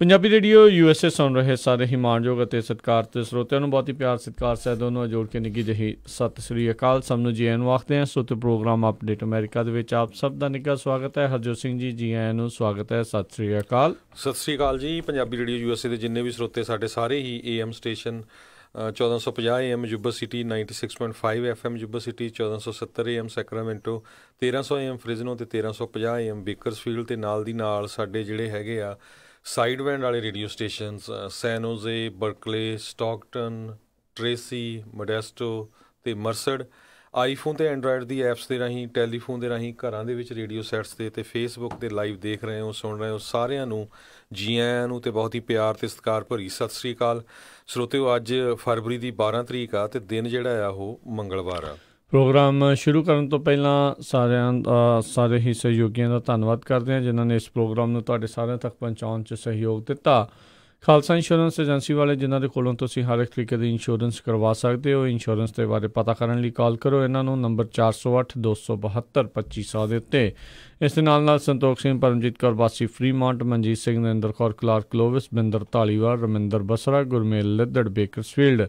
Punjabi radio USA ਸੁਣ ਰਹੇ ਸਾਰੇ ਹੀ ਮਾਣਯੋਗ ਅਤੇ ਸਤਿਕਾਰਯੋਗ ਸਰੋਤਿਆਂ ਨੂੰ ਬਹੁਤ ਹੀ ਪਿਆਰ ਸਤਿਕਾਰ ਸਹਿਤ ਨੂੰ ਜੋੜ ਕੇ ਨਿੱਘੀ ਜਿਹੀ ਸਤਿ ਸ੍ਰੀ ਅਕਾਲ। ਸਭ ਨੂੰ ਜੀ ਆਇਆਂ ਨੂੰ ਆਖਦੇ ਹਾਂ। ਸੋ ਤੇ ਪ੍ਰੋਗਰਾਮ ਅਪਡੇਟ ਅਮਰੀਕਾ ਦੇ ਵਿੱਚ ਆਪ ਸਭ ਦਾ ਨਿੱਘਾ ਸਵਾਗਤ ਹੈ। ਹਰਜੋਤ ਸਿੰਘ ਜੀ ਆਇਆਂ ਨੂੰ ਸਵਾਗਤ ਹੈ। ਸਤਿ ਸ੍ਰੀ ਅਕਾਲ। ਸਤਿ ਸ੍ਰੀ ਅਕਾਲ ਜੀ। ਪੰਜਾਬੀ ਰੇਡੀਓ USA ਦੇ ਜਿੰਨੇ ਵੀ ਸਰੋਤੇ ਸਾਡੇ ਸਾਰੇ ਹੀ AM station 1450 AM Yuba City, 96.5 FM Yuba City, 1470 AM Sacramento, 1300 AM Fresno ਅਤੇ 1350 AM ਬੇਕਰਸਫੀਲਡ ਅਤੇ ਨਾਲ ਦੀ ਨਾਲ ਸਾਡੇ ਜਿਹੜੇ ਹੈਗੇ ਆ ਸਾਈਡ ਵੈਂਡ ਵਾਲੇ ਰੇਡੀਓ ਸਟੇਸ਼ਨਸ ਸੈਨ ਹੋਜ਼ੇ, ਬਰਕਲੇ, ਸਟਾਕਟਨ, ਟ੍ਰੇਸੀ, ਮੋਡੈਸਟੋ ਅਤੇ ਮਰਸਡ ਆਈਫੋਨ ਅਤੇ ਐਂਡਰਾਇਡ ਦੀ ਐਪਸ ਦੇ ਰਾਹੀਂ, ਟੈਲੀਫੋਨ ਦੇ ਰਾਹੀਂ, ਘਰਾਂ ਦੇ ਵਿੱਚ ਰੇਡੀਓ ਸੈਟਸ 'ਤੇ ਅਤੇ ਫੇਸਬੁੱਕ 'ਤੇ ਲਾਈਵ ਦੇਖ ਰਹੇ ਹੋ, ਸੁਣ ਰਹੇ ਹੋ, ਸਾਰਿਆਂ ਨੂੰ ਜੀ ਆਇਆਂ ਨੂੰ ਅਤੇ ਬਹੁਤ ਹੀ ਪਿਆਰ ਅਤੇ ਸਤਿਕਾਰ ਭਰੀ ਸਤਿ ਸ਼੍ਰੀ ਅਕਾਲ। ਸਰੋਤਿਓ, ਅੱਜ ਫਰਵਰੀ ਦੀ 12 ਤਰੀਕ ਆ ਅਤੇ ਦਿਨ ਜਿਹੜਾ ਆ ਉਹ ਮੰਗਲਵਾਰ ਆ। ਪ੍ਰੋਗਰਾਮ ਸ਼ੁਰੂ ਕਰਨ ਤੋਂ ਪਹਿਲਾਂ ਸਾਰੇ ਹੀ ਸਹਿਯੋਗੀਆਂ ਦਾ ਧੰਨਵਾਦ ਕਰਦੇ ਹਾਂ ਜਿਨ੍ਹਾਂ ਨੇ ਇਸ ਪ੍ਰੋਗਰਾਮ ਨੂੰ ਤੁਹਾਡੇ ਸਾਰਿਆਂ ਤੱਕ ਪਹੁੰਚਾਉਣ 'ਚ ਸਹਿਯੋਗ ਦਿੱਤਾ। ਖਾਲਸਾ ਇੰਸ਼ੋਰੈਂਸ ਏਜੰਸੀ ਵਾਲੇ ਜਿਨ੍ਹਾਂ ਦੇ ਕੋਲੋਂ ਤੁਸੀਂ ਹਰ ਇੱਕ ਤਰੀਕੇ ਦੀ ਇੰਸ਼ੋਰੈਂਸ ਕਰਵਾ ਸਕਦੇ ਹੋ। ਇੰਸ਼ੋਰੈਂਸ ਦੇ ਬਾਰੇ ਪਤਾ ਕਰਨ ਲਈ ਕਾਲ ਕਰੋ ਇਹਨਾਂ ਨੂੰ ਨੰਬਰ 408-272-2500 ਦੇ ਉੱਤੇ। ਇਸ ਦੇ ਨਾਲ ਸੰਤੋਖ ਸਿੰਘ, ਪਰਮਜੀਤ ਕੌਰ ਵਾਸੀ Fremont, Manjit Singh, Narinder Kaur Clark Lewis, Binder Dhaliwal, Raminder Basra, Gurmel Liddar Bakersfield,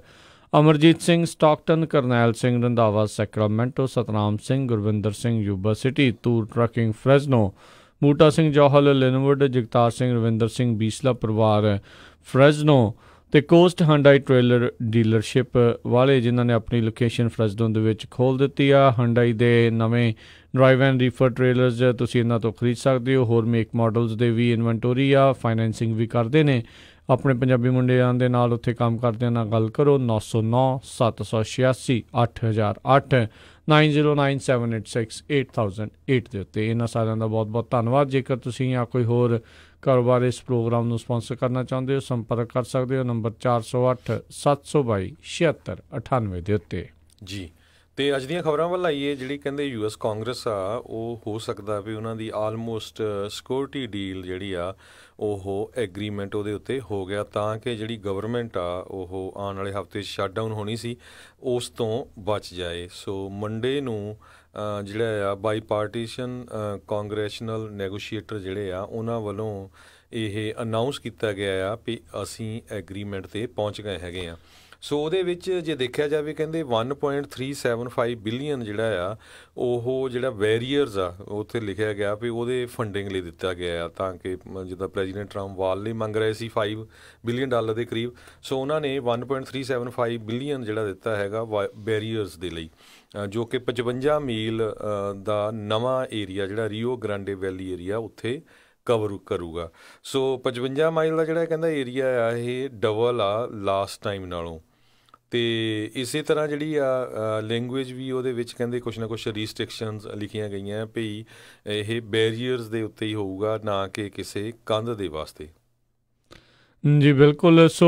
Amarjit Singh Stockton, Karnail Singh Randhawa Sacramento, Satnam Singh, Gurvinder Singh Yuba City, Toor trucking Fresno, Buta Singh Johal Lynnwood, Jagtar Singh, Ravinder Singh Bisla ਪਰਿਵਾਰ ਫਰੈਜ਼ਨੋ ਅਤੇ ਕੋਸਟ ਹੰਡਾਈ ਟ੍ਰੇਲਰ ਡੀਲਰਸ਼ਿਪ ਵਾਲੇ ਜਿਨ੍ਹਾਂ ਨੇ ਆਪਣੀ ਲੋਕੇਸ਼ਨ ਫਰੈਜ਼ਨੋ ਦੇ ਵਿੱਚ ਖੋਲ੍ਹ ਦਿੱਤੀ ਆ। ਹੰਡਾਈ ਦੇ ਨਵੇਂ ਡਰਾਈਵ ਐਂਡ ਰੀਫਰ ਟ੍ਰੇਲਰਸ ਤੁਸੀਂ ਇਹਨਾਂ ਤੋਂ ਖਰੀਦ ਸਕਦੇ ਹੋ। ਹੋਰ ਮੇਕ ਮਾਡਲਸ ਦੇ ਵੀ ਇਨਵੈਂਟੋਰੀ ਆ, ਫਾਈਨੈਂਸਿੰਗ ਵੀ ਕਰਦੇ ਨੇ। ਆਪਣੇ ਪੰਜਾਬੀ ਮੁੰਡਿਆਂ ਦੇ ਨਾਲ ਉੱਥੇ ਕੰਮ ਕਰਦਿਆਂ ਨਾਲ ਗੱਲ ਕਰੋ 909-786-8008 9097868008 ਦੇ ਉੱਤੇ। ਇਹਨਾਂ ਸਾਰਿਆਂ ਦਾ ਬਹੁਤ ਬਹੁਤ ਧੰਨਵਾਦ। ਜੇਕਰ ਤੁਸੀਂ ਜਾਂ ਕੋਈ ਹੋਰ ਕਾਰੋਬਾਰ ਇਸ ਪ੍ਰੋਗਰਾਮ ਨੂੰ ਸਪਾਂਸਰ ਕਰਨਾ ਚਾਹੁੰਦੇ ਹੋ, ਸੰਪਰਕ ਕਰ ਸਕਦੇ ਹੋ ਨੰਬਰ 408-722-7698 ਦੇ ਉੱਤੇ ਜੀ। ਅਤੇ ਅੱਜ ਦੀਆਂ ਖਬਰਾਂ ਵੱਲ ਆਈਏ। ਜਿਹੜੀ ਕਹਿੰਦੇ US ਕਾਂਗਰਸ ਆ ਉਹ ਹੋ ਸਕਦਾ ਵੀ ਉਹਨਾਂ ਦੀ ਆਲਮੋਸਟ ਸਿਕਿਉਰਿਟੀ ਡੀਲ ਜਿਹੜੀ ਆ ਉਹ ਐਗਰੀਮੈਂਟ ਉਹਦੇ ਉੱਤੇ ਹੋ ਗਿਆ ਤਾਂ ਕਿ ਜਿਹੜੀ ਗਵਰਨਮੈਂਟ ਆ ਉਹ ਆਉਣ ਵਾਲੇ ਹਫ਼ਤੇ 'ਚ ਸ਼ਟਡਾਊਨ ਹੋਣੀ ਸੀ ਉਸ ਤੋਂ ਬਚ ਜਾਏ। ਸੋ ਮੰਡੇ ਨੂੰ ਜਿਹੜਾ ਆ ਬਾਈ ਪਾਰਟੀਸ਼ਨ ਕਾਂਗਰੈਸ਼ਨਲ ਨੈਗੋਸ਼ੀਏਟਰ ਜਿਹੜੇ ਆ ਉਹਨਾਂ ਵੱਲੋਂ ਇਹ ਅਨਾਊਂਸ ਕੀਤਾ ਗਿਆ ਆ ਵੀ ਅਸੀਂ ਐਗਰੀਮੈਂਟ 'ਤੇ ਪਹੁੰਚ ਗਏ ਹੈਗੇ ਆ। ਸੋ ਉਹਦੇ ਵਿੱਚ ਜੇ ਦੇਖਿਆ ਜਾਵੇ ਕਹਿੰਦੇ 1.375 ਬਿਲੀਅਨ ਜਿਹੜਾ ਆ ਉਹ ਜਿਹੜਾ ਵੈਰੀਅਰਸ ਆ ਉੱਥੇ ਲਿਖਿਆ ਗਿਆ ਵੀ ਉਹਦੇ ਫੰਡਿੰਗ ਲਈ ਦਿੱਤਾ ਗਿਆ ਆ ਤਾਂ ਕਿ ਜਿੱਦਾਂ ਪ੍ਰੈਜ਼ੀਡੈਂਟ ਟਰੰਪ ਵਾਲ ਲਈ ਮੰਗ ਰਹੇ ਸੀ $5 ਬਿਲੀਅਨ ਦੇ ਕਰੀਬ। ਸੋ ਉਹਨਾਂ ਨੇ 1.375 ਬਿਲੀਅਨ ਜਿਹੜਾ ਦਿੱਤਾ ਹੈਗਾ ਬੈਰੀਅਰਸ ਦੇ ਲਈ, ਜੋ ਕਿ 55 ਮੀਲ ਦਾ ਨਵਾਂ ਏਰੀਆ ਜਿਹੜਾ ਰੀਓ ਗ੍ਰਾਂਡੇ ਵੈਲੀ ਏਰੀਆ ਉੱਥੇ ਕਵਰ ਕਰੂਗਾ। ਸੋ 55 ਮਾਈਲ ਦਾ ਜਿਹੜਾ ਕਹਿੰਦਾ ਏਰੀਆ ਆ ਇਹ ਡਬਲ ਆ ਲਾਸਟ ਟਾਈਮ ਨਾਲੋਂ। ਅਤੇ ਇਸੇ ਤਰ੍ਹਾਂ ਜਿਹੜੀ ਆ ਲੈਂਗੁਏਜ ਵੀ ਉਹਦੇ ਵਿੱਚ ਕਹਿੰਦੇ ਕੁਛ ਨਾ ਕੁਛ ਰੀਸਟ੍ਰਿਕਸ਼ਨਸ ਲਿਖੀਆਂ ਗਈਆਂ ਵੀ ਇਹ ਬੈਰੀਅਰਸ ਦੇ ਉੱਤੇ ਹੀ ਹੋਊਗਾ ਨਾ ਕਿ ਕਿਸੇ ਕੰਧ ਦੇ ਵਾਸਤੇ। ਜੀ ਬਿਲਕੁਲ। ਸੋ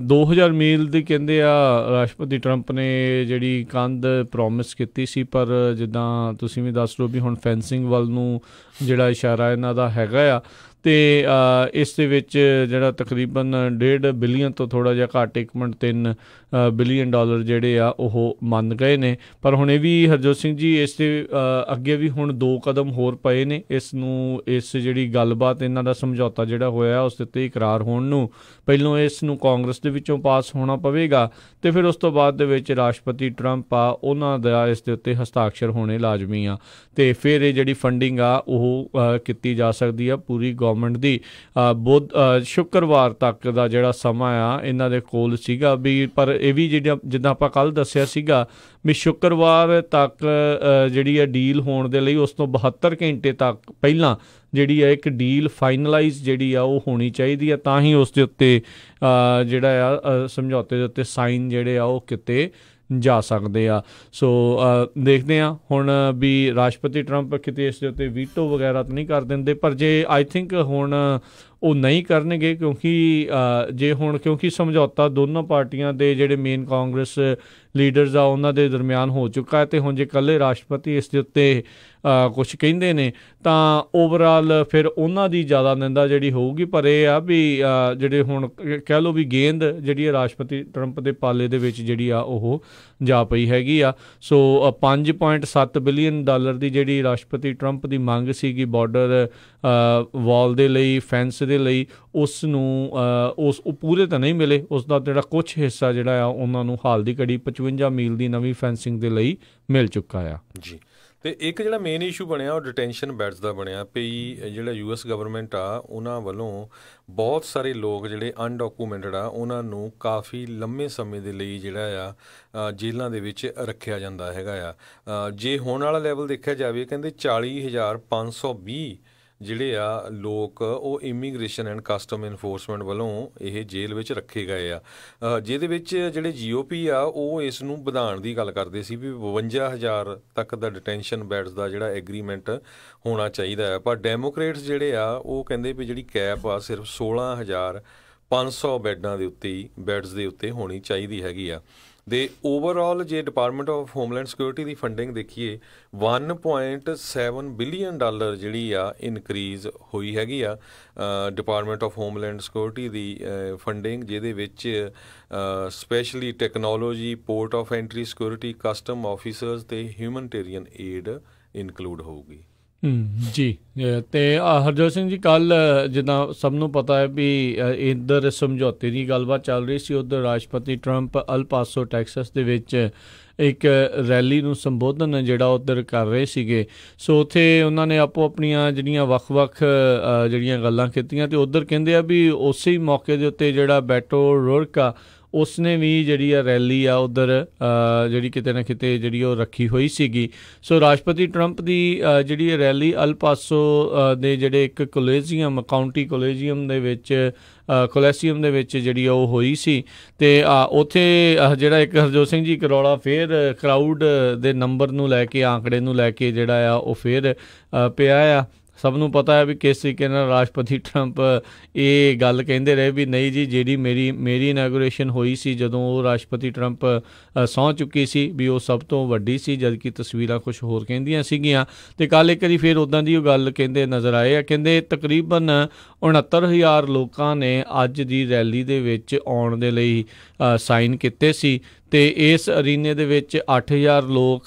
2000 ਮੀਲ ਦੀ ਕਹਿੰਦੇ ਆ ਰਾਸ਼ਟਰਪਤੀ ਟਰੰਪ ਨੇ ਜਿਹੜੀ ਕੰਧ ਪ੍ਰੋਮਿਸ ਕੀਤੀ ਸੀ, ਪਰ ਜਿੱਦਾਂ ਤੁਸੀਂ ਵੀ ਦੱਸ ਲਓ ਵੀ ਹੁਣ ਫੈਂਸਿੰਗ ਵੱਲ ਨੂੰ ਜਿਹੜਾ ਇਸ਼ਾਰਾ ਇਹਨਾਂ ਦਾ ਹੈਗਾ ਆ। ਅਤੇ ਇਸ ਦੇ ਵਿੱਚ ਜਿਹੜਾ ਤਕਰੀਬਨ $1.5 ਬਿਲੀਅਨ ਤੋਂ ਥੋੜ੍ਹਾ ਜਿਹਾ ਘੱਟ $1.3 ਬਿਲੀਅਨ ਜਿਹੜੇ ਆ ਉਹ ਮੰਨ ਗਏ ਨੇ। ਪਰ ਹੁਣ ਇਹ ਵੀ ਹਰਜੋਤ ਸਿੰਘ ਜੀ ਇਸ ਦੇ ਅੱਗੇ ਵੀ ਹੁਣ 2 ਕਦਮ ਹੋਰ ਪਏ ਨੇ ਇਸ ਨੂੰ, ਇਸ ਜਿਹੜੀ ਗੱਲਬਾਤ ਇਹਨਾਂ ਦਾ ਸਮਝੌਤਾ ਜਿਹੜਾ ਹੋਇਆ ਉਸ ਦੇ ਉੱਤੇ ਇਕਰਾਰ ਹੋਣ ਨੂੰ। ਪਹਿਲੋਂ ਇਸ ਨੂੰ ਕਾਂਗਰਸ ਦੇ ਵਿੱਚੋਂ ਪਾਸ ਹੋਣਾ ਪਵੇਗਾ ਅਤੇ ਫਿਰ ਉਸ ਤੋਂ ਬਾਅਦ ਦੇ ਵਿੱਚ ਰਾਸ਼ਟਰਪਤੀ ਟਰੰਪ ਆ ਉਹਨਾਂ ਦਾ ਇਸ ਦੇ ਉੱਤੇ ਹਸਤਾਖਰ ਹੋਣੇ ਲਾਜ਼ਮੀ ਆ ਅਤੇ ਫਿਰ ਇਹ ਜਿਹੜੀ ਫੰਡਿੰਗ ਆ ਉਹ ਕੀਤੀ ਜਾ ਸਕਦੀ ਆ ਪੂਰੀ ਗੌਰਮੈਂਟ ਦੀ। ਸ਼ੁੱਕਰਵਾਰ ਤੱਕ ਦਾ ਜਿਹੜਾ ਸਮਾਂ ਆ ਇਹਨਾਂ ਦੇ ਕੋਲ ਸੀਗਾ ਵੀ, ਪਰ ਇਹ ਵੀ ਜਿੱਦਾਂ ਆਪਾਂ ਕੱਲ੍ਹ ਦੱਸਿਆ ਸੀਗਾ ਵੀ ਸ਼ੁੱਕਰਵਾਰ ਤੱਕ ਜਿਹੜੀ ਆ ਡੀਲ ਹੋਣ ਦੇ ਲਈ ਉਸ ਤੋਂ 72 ਘੰਟੇ ਤੱਕ ਪਹਿਲਾਂ ਜਿਹੜੀ ਆ ਇੱਕ ਡੀਲ ਫਾਈਨਲਾਈਜ਼ ਜਿਹੜੀ ਆ ਉਹ ਹੋਣੀ ਚਾਹੀਦੀ ਆ ਤਾਂ ਹੀ ਉਸ ਦੇ ਉੱਤੇ ਜਿਹੜਾ ਆ ਸਮਝੌਤੇ ਦੇ ਉੱਤੇ ਸਾਈਨ ਜਿਹੜੇ ਆ ਉਹ ਕਿਤੇ ਜਾ ਸਕਦੇ ਆ। ਸੋ ਦੇਖਦੇ ਹਾਂ ਹੁਣ ਵੀ ਰਾਸ਼ਟਰਪਤੀ ਟਰੰਪ ਕਿਤੇ ਇਸ ਦੇ ਉੱਤੇ ਵੀਟੋ ਵਗੈਰਾ ਤਾਂ ਨਹੀਂ ਕਰ ਦਿੰਦੇ, ਪਰ ਜੇ ਆਈ ਥਿੰਕ ਹੁਣ ਉਹ ਨਹੀਂ ਕਰਨਗੇ ਕਿਉਂਕਿ ਸਮਝੌਤਾ ਦੋਨੋਂ ਪਾਰਟੀਆਂ ਦੇ ਜਿਹੜੇ ਮੇਨ ਕਾਂਗਰਸ ਲੀਡਰਸ ਆ ਉਹਨਾਂ ਦੇ ਦਰਮਿਆਨ ਹੋ ਚੁੱਕਾ ਹੈ ਅਤੇ ਹੁਣ ਜੇ ਇਕੱਲੇ ਰਾਸ਼ਟਰਪਤੀ ਇਸ ਦੇ ਉੱਤੇ ਕੁਛ ਕਹਿੰਦੇ ਨੇ ਤਾਂ ਓਵਰਆਲ ਫਿਰ ਉਹਨਾਂ ਦੀ ਜ਼ਿਆਦਾ ਨਿੰਦਾ ਜਿਹੜੀ ਹੋਊਗੀ। ਪਰ ਇਹ ਆ ਵੀ ਜਿਹੜੇ ਹੁਣ ਕਹਿ ਲਓ ਵੀ ਗੇਂਦ ਜਿਹੜੀ ਹੈ ਰਾਸ਼ਟਰਪਤੀ ਟਰੰਪ ਦੇ ਪਾਲੇ ਦੇ ਵਿੱਚ ਜਿਹੜੀ ਆ ਉਹ ਜਾ ਪਈ ਹੈਗੀ ਆ। ਸੋ $5.7 ਬਿਲੀਅਨ ਦੀ ਜਿਹੜੀ ਰਾਸ਼ਟਰਪਤੀ ਟਰੰਪ ਦੀ ਮੰਗ ਸੀਗੀ ਬਾਰਡਰ ਵਾਲ ਦੇ ਲਈ, ਫੈਂਸ ਦੇ ਲਈ ਉਸ ਨੂੰ ਉਹ ਪੂਰੇ ਤਾਂ ਨਹੀਂ ਮਿਲੇ, ਉਸ ਦਾ ਜਿਹੜਾ ਕੁਛ ਹਿੱਸਾ ਜਿਹੜਾ ਆ ਉਹਨਾਂ ਨੂੰ ਹਾਲ ਦੀ ਘੜੀ 55 ਮੀਲ ਦੀ ਨਵੀਂ ਫੈਂਸਿੰਗ ਦੇ ਲਈ ਮਿਲ ਚੁੱਕਾ ਆ ਜੀ। ਤੇ ਇੱਕ ਜਿਹੜਾ ਮੇਨ ਇਸ਼ੂ ਬਣਿਆ ਉਹ ਡਿਟੈਂਸ਼ਨ ਬੈਡਸ ਦਾ ਬਣਿਆ ਪਈ। ਜਿਹੜਾ US ਗਵਰਨਮੈਂਟ ਆ ਉਹਨਾਂ ਵੱਲੋਂ ਬਹੁਤ ਸਾਰੇ ਲੋਕ ਜਿਹੜੇ ਅਨਡਾਕੂਮੈਂਟਡ ਆ ਉਹਨਾਂ ਨੂੰ ਕਾਫੀ ਲੰਮੇ ਸਮੇਂ ਦੇ ਲਈ ਜਿਹੜਾ ਆ ਜੇਲ੍ਹਾਂ ਦੇ ਵਿੱਚ ਰੱਖਿਆ ਜਾਂਦਾ ਹੈਗਾ ਆ। ਜੇ ਹੁਣ ਵਾਲਾ ਲੈਵਲ ਦੇਖਿਆ ਜਾਵੇ ਕਹਿੰਦੇ 40,520 ਜਿਹੜੇ ਆ ਲੋਕ ਉਹ ਇਮੀਗ੍ਰੇਸ਼ਨ ਐਂਡ ਕਸਟਮ ਇਨਫੋਰਸਮੈਂਟ ਵੱਲੋਂ ਇਹ ਜੇਲ੍ਹ ਵਿੱਚ ਰੱਖੇ ਗਏ ਆ, ਜਿਹਦੇ ਵਿੱਚ ਜਿਹੜੇ GOP ਆ ਉਹ ਇਸ ਨੂੰ ਵਧਾਉਣ ਦੀ ਗੱਲ ਕਰਦੇ ਸੀ ਵੀ 52,000 ਤੱਕ ਦਾ ਡਿਟੈਂਸ਼ਨ ਬੈਡਸ ਦਾ ਜਿਹੜਾ ਐਗਰੀਮੈਂਟ ਹੋਣਾ ਚਾਹੀਦਾ ਹੈ। ਪਰ ਡੈਮੋਕ੍ਰੇਟਸ ਜਿਹੜੇ ਆ ਉਹ ਕਹਿੰਦੇ ਵੀ ਜਿਹੜੀ ਕੈਪ ਆ ਸਿਰਫ 16,500 ਬੈਡਸ ਦੇ ਉੱਤੇ ਹੋਣੀ ਚਾਹੀਦੀ ਹੈਗੀ ਆ। ਦੇ ਓਵਰਆਲ ਜੇ department of homeland security the funding ਦੇਖੀਏ $1.7 ਬਿਲੀਅਨ ਜਿਹੜੀ ਆ ਇਨਕਰੀਜ਼ ਹੋਈ ਹੈਗੀ ਆ department of homeland security the funding, ਜਿਹਦੇ ਵਿੱਚ specially technology, port of entry security, custom officers ਅਤੇ ਹਿਊਮਨਟੇਰੀਅਨ ਏਡ ਇਨਕਲੂਡ ਹੋਊਗੀ। ਜੀ। ਅਤੇ ਹਰਜੋਤ ਸਿੰਘ ਜੀ, ਕੱਲ੍ਹ ਜਿੱਦਾਂ ਸਭ ਨੂੰ ਪਤਾ ਹੈ ਵੀ ਇੱਧਰ ਸਮਝੌਤੇ ਦੀ ਗੱਲਬਾਤ ਚੱਲ ਰਹੀ ਸੀ, ਉੱਧਰ ਰਾਸ਼ਟਰਪਤੀ ਟਰੰਪ ਅਲ ਪਾਸੋ ਟੈਕਸਸ ਦੇ ਵਿੱਚ ਇੱਕ ਰੈਲੀ ਨੂੰ ਸੰਬੋਧਨ ਜਿਹੜਾ ਉੱਧਰ ਕਰ ਰਹੇ ਸੀਗੇ। ਸੋ ਉੱਥੇ ਉਹਨਾਂ ਨੇ ਆਪੋ ਆਪਣੀਆਂ ਜਿਹੜੀਆਂ ਵੱਖ-ਵੱਖ ਜਿਹੜੀਆਂ ਗੱਲਾਂ ਕੀਤੀਆਂ, ਅਤੇ ਉੱਧਰ ਕਹਿੰਦੇ ਆ ਵੀ ਉਸੇ ਮੌਕੇ ਦੇ ਉੱਤੇ ਜਿਹੜਾ ਬੈਟੋ ਰੋਰਕ ਆ ਉਸਨੇ ਵੀ ਜਿਹੜੀ ਆ ਰੈਲੀ ਆ ਉੱਧਰ ਜਿਹੜੀ ਕਿਤੇ ਨਾ ਕਿਤੇ ਜਿਹੜੀ ਉਹ ਰੱਖੀ ਹੋਈ ਸੀਗੀ। ਸੋ ਰਾਸ਼ਟਰਪਤੀ ਟਰੰਪ ਦੀ ਜਿਹੜੀ ਰੈਲੀ ਅਲ ਪਾਸੋ ਦੇ ਜਿਹੜੇ ਇੱਕ ਕੋਲੇਜੀਅਮ, ਕਾਊਂਟੀ ਕੋਲੇਜੀਅਮ ਦੇ ਵਿੱਚ ਕੋਲੈਸੀਅਮ ਦੇ ਵਿੱਚ ਜਿਹੜੀ ਉਹ ਹੋਈ ਸੀ। ਅਤੇ ਉੱਥੇ ਜਿਹੜਾ ਇੱਕ ਹਰਜੋਤ ਸਿੰਘ ਜੀ ਕਰੌਲਾ ਫੇਰ ਕਰਾਊਡ ਦੇ ਨੰਬਰ ਨੂੰ ਲੈ ਕੇ, ਆਂਕੜੇ ਨੂੰ ਲੈ ਕੇ ਜਿਹੜਾ ਆ ਉਹ ਫੇਰ ਪਿਆ ਆ। ਸਭ ਨੂੰ ਪਤਾ ਹੈ ਵੀ ਕਿਸ ਤਰੀਕੇ ਨਾਲ ਰਾਸ਼ਟਰਪਤੀ ਟਰੰਪ ਇਹ ਗੱਲ ਕਹਿੰਦੇ ਰਹੇ ਵੀ ਨਹੀਂ ਜੀ, ਜਿਹੜੀ ਮੇਰੀ ਇਨੈਗੋਰੇਸ਼ਨ ਹੋਈ ਸੀ ਜਦੋਂ ਉਹ ਰਾਸ਼ਟਰਪਤੀ ਟਰੰਪ ਸਹੁੰ ਚੁੱਕੀ ਸੀ ਵੀ ਉਹ ਸਭ ਤੋਂ ਵੱਡੀ ਸੀ, ਜਦਕਿ ਤਸਵੀਰਾਂ ਕੁਛ ਹੋਰ ਕਹਿੰਦੀਆਂ ਸੀਗੀਆਂ। ਅਤੇ ਕੱਲ੍ਹ ਇੱਕ ਵਾਰੀ ਫਿਰ ਉੱਦਾਂ ਦੀ ਉਹ ਗੱਲ ਕਹਿੰਦੇ ਨਜ਼ਰ ਆਏ ਆ। ਕਹਿੰਦੇ ਤਕਰੀਬਨ 69,000 ਲੋਕਾਂ ਨੇ ਅੱਜ ਦੀ ਰੈਲੀ ਦੇ ਵਿੱਚ ਆਉਣ ਦੇ ਲਈ ਸਾਈਨ ਕੀਤੇ ਸੀ, ਅਤੇ ਇਸ ਅਰੀਨੇ ਦੇ ਵਿੱਚ 8,000 ਲੋਕ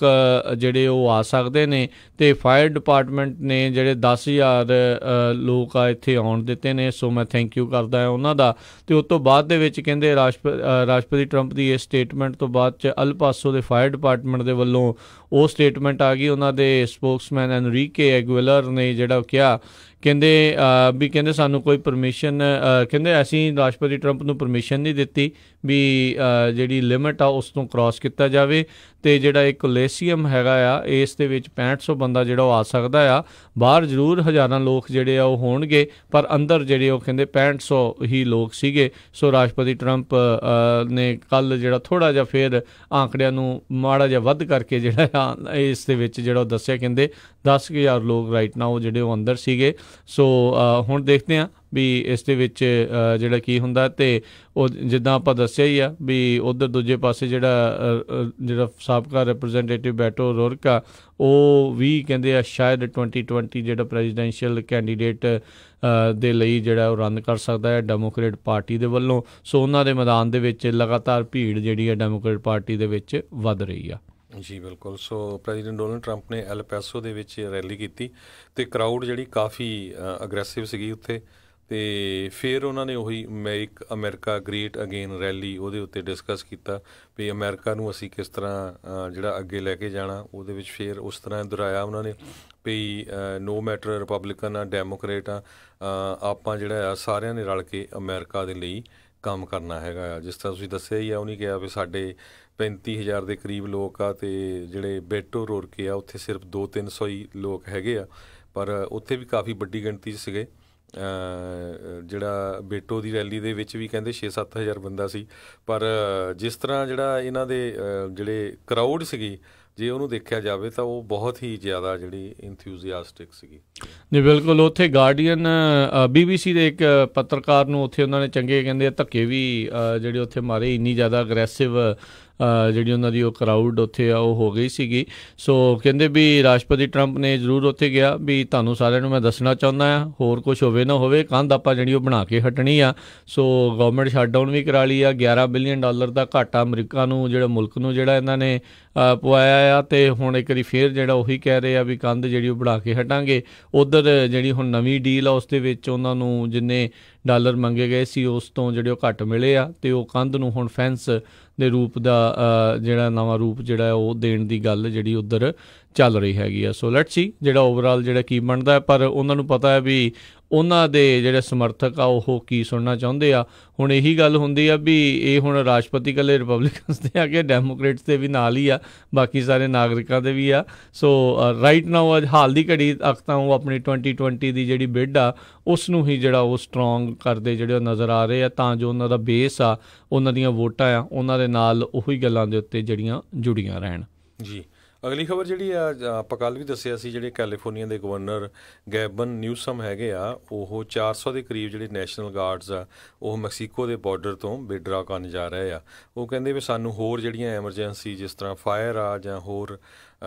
ਜਿਹੜੇ ਉਹ ਆ ਸਕਦੇ ਨੇ, ਅਤੇ ਫਾਇਰ ਡਿਪਾਰਟਮੈਂਟ ਨੇ ਜਿਹੜੇ 10,000 ਲੋਕ ਆ ਇੱਥੇ ਆਉਣ ਦਿੱਤੇ ਨੇ। ਸੋ ਮੈਂ ਥੈਂਕ ਯੂ ਕਰਦਾ ਹਾਂ ਉਹਨਾਂ ਦਾ। ਅਤੇ ਉਸ ਤੋਂ ਬਾਅਦ ਦੇ ਵਿੱਚ ਕਹਿੰਦੇ ਰਾਸ਼ਟਰਪਤੀ ਟਰੰਪ ਦੀ ਇਸ ਸਟੇਟਮੈਂਟ ਤੋਂ ਬਾਅਦ 'ਚ ਅਲ ਪਾਸੋ ਦੇ ਫਾਇਰ ਡਿਪਾਰਟਮੈਂਟ ਦੇ ਵੱਲੋਂ ਉਹ ਸਟੇਟਮੈਂਟ ਆ ਗਈ। ਉਹਨਾਂ ਦੇ ਸਪੋਕਸਮੈਨ ਐਨਰੀਕੇ ਐਗੁਇਲਰ ਨੇ ਜਿਹੜਾ ਕਿਹਾ, ਕਹਿੰਦੇ ਸਾਨੂੰ ਕੋਈ ਪਰਮਿਸ਼ਨ, ਕਹਿੰਦੇ ਅਸੀਂ ਰਾਸ਼ਟਰਪਤੀ ਟਰੰਪ ਨੂੰ ਪਰਮਿਸ਼ਨ ਨਹੀਂ ਦਿੱਤੀ ਵੀ ਜਿਹੜੀ ਲਿਮਿਟ ਆ ਉਸ ਤੋਂ ਕ੍ਰਾਸ ਕੀਤਾ ਜਾਵੇ। ਅਤੇ ਜਿਹੜਾ ਇਹ ਕੋਲੇਸੀਅਮ ਹੈਗਾ ਆ ਇਸ ਦੇ ਵਿੱਚ 6500 ਬੰਦਾ ਜਿਹੜਾ ਉਹ ਆ ਸਕਦਾ ਆ। ਬਾਹਰ ਜ਼ਰੂਰ ਹਜ਼ਾਰਾਂ ਲੋਕ ਜਿਹੜੇ ਆ ਉਹ ਹੋਣਗੇ, ਪਰ ਅੰਦਰ ਜਿਹੜੇ ਉਹ ਕਹਿੰਦੇ 6500 ਹੀ ਲੋਕ ਸੀਗੇ। ਸੋ ਰਾਸ਼ਟਰਪਤੀ ਟਰੰਪ ਨੇ ਕੱਲ੍ਹ ਜਿਹੜਾ ਥੋੜ੍ਹਾ ਜਿਹਾ ਫਿਰ ਆਂਕੜਿਆਂ ਨੂੰ ਮਾੜਾ ਜਿਹਾ ਵੱਧ ਕਰਕੇ ਜਿਹੜਾ ਆ ਇਸ ਦੇ ਵਿੱਚ ਜਿਹੜਾ ਉਹ ਦੱਸਿਆ, ਕਹਿੰਦੇ 10,000 ਲੋਕ ਰਾਈਟ ਨਾਓ ਜਿਹੜੇ ਉਹ ਅੰਦਰ ਸੀਗੇ। ਸੋ ਹੁਣ ਦੇਖਦੇ ਹਾਂ ਵੀ ਇਸ ਦੇ ਵਿੱਚ ਜਿਹੜਾ ਕੀ ਹੁੰਦਾ। ਅਤੇ ਉਹ ਜਿੱਦਾਂ ਆਪਾਂ ਦੱਸਿਆ ਹੀ ਆ ਵੀ ਉੱਧਰ ਦੂਜੇ ਪਾਸੇ ਜਿਹੜਾ ਸਾਬਕਾ ਰਿਪਰੈਜ਼ੈਂਟੇਟਿਵ ਬੈਟੋ ਰੋਰਕ ਆ ਉਹ ਵੀ ਕਹਿੰਦੇ ਆ ਸ਼ਾਇਦ 2020 ਜਿਹੜਾ ਪ੍ਰੈਜ਼ੀਡੈਂਸ਼ੀਅਲ ਕੈਂਡੀਡੇਟ ਦੇ ਲਈ ਜਿਹੜਾ ਉਹ ਰਨ ਕਰ ਸਕਦਾ ਹੈ ਡੈਮੋਕ੍ਰੇਟ ਪਾਰਟੀ ਦੇ ਵੱਲੋਂ। ਸੋ ਉਹਨਾਂ ਦੇ ਮੈਦਾਨ ਦੇ ਵਿੱਚ ਲਗਾਤਾਰ ਭੀੜ ਜਿਹੜੀ ਹੈ ਡੈਮੋਕ੍ਰੇਟ ਪਾਰਟੀ ਦੇ ਵਿੱਚ ਵੱਧ ਰਹੀ ਆ। ਜੀ ਬਿਲਕੁਲ। ਸੋ ਪ੍ਰੈਜ਼ੀਡੈਂਟ ਡੋਨਲਡ ਟਰੰਪ ਨੇ ਐਲ ਪਾਸੋ ਦੇ ਵਿੱਚ ਰੈਲੀ ਕੀਤੀ ਅਤੇ ਕਰਾਊਡ ਜਿਹੜੀ ਕਾਫੀ ਅਗਰੈਸਿਵ ਸੀਗੀ ਉੱਥੇ। ਅਤੇ ਫਿਰ ਉਹਨਾਂ ਨੇ ਉਹੀ make America great again rally ਉਹਦੇ ਉੱਤੇ ਡਿਸਕਸ ਕੀਤਾ ਵੀ ਅਮਰੀਕਾ ਨੂੰ ਅਸੀਂ ਕਿਸ ਤਰ੍ਹਾਂ ਜਿਹੜਾ ਅੱਗੇ ਲੈ ਕੇ ਜਾਣਾ। ਉਹਦੇ ਵਿੱਚ ਫਿਰ ਉਸ ਤਰ੍ਹਾਂ ਦੁਹਰਾਇਆ ਉਹਨਾਂ ਨੇ ਵੀ ਨੋ ਮੈਟਰ ਰਿਪਬਲਿਕਨ ਆ, ਡੈਮੋਕਰੇਟ ਆ, ਆਪਾਂ ਜਿਹੜਾ ਆ ਸਾਰਿਆਂ ਨੇ ਰਲ ਕੇ ਅਮਰੀਕਾ ਦੇ ਲਈ ਕੰਮ ਕਰਨਾ ਹੈਗਾ ਆ। ਜਿਸ ਤਰ੍ਹਾਂ ਤੁਸੀਂ ਦੱਸਿਆ ਹੀ ਆ, ਉਹਨੇ ਕਿਹਾ ਵੀ ਸਾਡੇ 35,000 ਦੇ ਕਰੀਬ ਲੋਕ ਆ, ਅਤੇ ਜਿਹੜੇ ਬੈਟੋ ਰੋਰਕੇ ਆ ਉੱਥੇ ਸਿਰਫ 200-300 ਹੀ ਲੋਕ ਹੈਗੇ ਆ, ਪਰ ਉੱਥੇ ਵੀ ਕਾਫੀ ਵੱਡੀ ਗਿਣਤੀ 'ਚ ਸੀਗੇ। ਜਿਹੜਾ ਬੇਟੋ ਦੀ ਰੈਲੀ ਦੇ ਵਿੱਚ ਵੀ ਕਹਿੰਦੇ 6-7 ਹਜ਼ਾਰ ਬੰਦਾ ਸੀ, ਪਰ ਜਿਸ ਤਰ੍ਹਾਂ ਜਿਹੜਾ ਇਹਨਾਂ ਦੇ ਜਿਹੜੇ ਕਰਾਊਡ ਸੀਗੀ ਜੇ ਉਹਨੂੰ ਦੇਖਿਆ ਜਾਵੇ ਤਾਂ ਉਹ ਬਹੁਤ ਹੀ ਜ਼ਿਆਦਾ ਜਿਹੜੀ ਇੰਥੂਜ਼ੀਆਸਟਿਕ ਸੀਗੀ। ਜੀ ਬਿਲਕੁਲ। ਉੱਥੇ ਗਾਰਡੀਅਨ BBC ਦੇ ਇੱਕ ਪੱਤਰਕਾਰ ਨੂੰ ਉੱਥੇ ਉਹਨਾਂ ਨੇ ਚੰਗੇ ਕਹਿੰਦੇ ਧੱਕੇ ਵੀ ਜਿਹੜੇ ਉੱਥੇ ਮਾਰੇ, ਇੰਨੀ ਜ਼ਿਆਦਾ ਅਗਰੈਸਿਵ ਜਿਹੜੀ ਉਹਨਾਂ ਦੀ ਉਹ ਕਰਾਊਡ ਉੱਥੇ ਆ ਉਹ ਹੋ ਗਈ ਸੀਗੀ। ਸੋ ਕਹਿੰਦੇ ਵੀ ਰਾਸ਼ਟਰਪਤੀ ਟਰੰਪ ਨੇ ਜ਼ਰੂਰ ਉੱਥੇ ਗਿਆ ਵੀ ਤੁਹਾਨੂੰ ਸਾਰਿਆਂ ਨੂੰ ਮੈਂ ਦੱਸਣਾ ਚਾਹੁੰਦਾ ਹਾਂ, ਹੋਰ ਕੁਝ ਹੋਵੇ ਨਾ ਹੋਵੇ, ਕੰਧ ਆਪਾਂ ਜਿਹੜੀ ਉਹ ਬਣਾ ਕੇ ਹਟਣੀ ਆ। ਸੋ ਗਵਰਨਮੈਂਟ ਸ਼ਟਡਾਊਨ ਵੀ ਕਰਾ ਲਈ ਆ। $11 ਬਿਲੀਅਨ ਦਾ ਘਾਟਾ ਅਮਰੀਕਾ ਨੂੰ, ਜਿਹੜਾ ਮੁਲਕ ਨੂੰ ਜਿਹੜਾ ਇਹਨਾਂ ਨੇ ਪਵਾਇਆ ਆ। ਅਤੇ ਹੁਣ ਇੱਕ ਵਾਰੀ ਫੇਰ ਜਿਹੜਾ ਉਹੀ ਕਹਿ ਰਹੇ ਆ ਵੀ ਕੰਧ ਜਿਹੜੀ ਉਹ ਬਣਾ ਕੇ ਹਟਾਂਗੇ। ਉੱਧਰ ਜਿਹੜੀ ਹੁਣ ਨਵੀਂ ਡੀਲ ਆ ਉਸ ਦੇ ਵਿੱਚ ਉਹਨਾਂ ਨੂੰ ਜਿੰਨੇ ਡਾਲਰ ਮੰਗੇ ਗਏ ਸੀ ਉਸ ਤੋਂ ਜਿਹੜੇ ਉਹ ਘੱਟ ਮਿਲੇ ਆ, ਅਤੇ ਉਹ ਕੰਧ ਨੂੰ ਹੁਣ ਫੈਂਸ ਦੇ ਰੂਪ ਦਾ ਜਿਹੜਾ ਨਵਾਂ ਰੂਪ ਜਿਹੜਾ ਉਹ ਦੇਣ ਦੀ ਗੱਲ ਜਿਹੜੀ ਉੱਧਰ ਚੱਲ ਰਹੀ ਹੈਗੀ ਆ। ਸੋ ਲੈਟਸ ਸੀ ਜਿਹੜਾ ਓਵਰਆਲ ਜਿਹੜਾ ਕੀ ਬਣਦਾ, ਪਰ ਉਹਨਾਂ ਨੂੰ ਪਤਾ ਹੈ ਵੀ ਉਹਨਾਂ ਦੇ ਜਿਹੜੇ ਸਮਰਥਕ ਆ ਉਹ ਕੀ ਸੁਣਨਾ ਚਾਹੁੰਦੇ ਆ। ਹੁਣ ਇਹੀ ਗੱਲ ਹੁੰਦੀ ਆ ਵੀ ਇਹ ਹੁਣ ਰਾਸ਼ਟਰਪਤੀ ਇਕੱਲੇ ਰਿਪਬਲਿਕਨਸ ਦੇ ਆ ਕਿ ਡੈਮੋਕ੍ਰੇਟਸ ਦੇ ਵੀ ਨਾਲ ਹੀ ਆ, ਬਾਕੀ ਸਾਰੇ ਨਾਗਰਿਕਾਂ ਦੇ ਵੀ ਆ। ਸੋ ਰਾਈਟ ਨਾਓ ਹਾਲ ਦੀ ਘੜੀ ਤੱਕ ਤਾਂ ਉਹ ਆਪਣੀ 2020 ਦੀ ਜਿਹੜੀ ਬਿਡ ਆ ਉਸ ਨੂੰ ਹੀ ਜਿਹੜਾ ਉਹ ਸਟਰੋਂਗ ਕਰਦੇ ਜਿਹੜੇ ਨਜ਼ਰ ਆ ਰਹੇ ਆ, ਤਾਂ ਜੋ ਉਹਨਾਂ ਦਾ ਬੇਸ ਆ, ਉਹਨਾਂ ਦੀਆਂ ਵੋਟਾਂ ਆ, ਉਹਨਾਂ ਦੇ ਨਾਲ ਉਹੀ ਗੱਲਾਂ ਦੇ ਉੱਤੇ ਜਿਹੜੀਆਂ ਜੁੜੀਆਂ ਰਹਿਣ। ਜੀ ਅਗਲੀ ਖਬਰ ਜਿਹੜੀ ਆ ਆਪਾਂ ਕੱਲ੍ਹ ਵੀ ਦੱਸਿਆ ਸੀ, ਜਿਹੜੇ ਕੈਲੀਫੋਰਨੀਆ ਦੇ ਗਵਰਨਰ ਗੈਬਨ ਨਿਊਸਮ ਹੈਗੇ ਆ, ਉਹ 400 ਦੇ ਕਰੀਬ ਜਿਹੜੇ ਨੈਸ਼ਨਲ ਗਾਰਡਸ ਆ ਉਹ ਮੈਕਸੀਕੋ ਦੇ ਬਾਰਡਰ ਤੋਂ ਵਿਡਰਾ ਕਰਨ ਜਾ ਰਹੇ ਆ। ਉਹ ਕਹਿੰਦੇ ਵੀ ਸਾਨੂੰ ਹੋਰ ਜਿਹੜੀਆਂ ਐਮਰਜੈਂਸੀ ਜਿਸ ਤਰ੍ਹਾਂ ਫਾਇਰ ਆ ਜਾਂ ਹੋਰ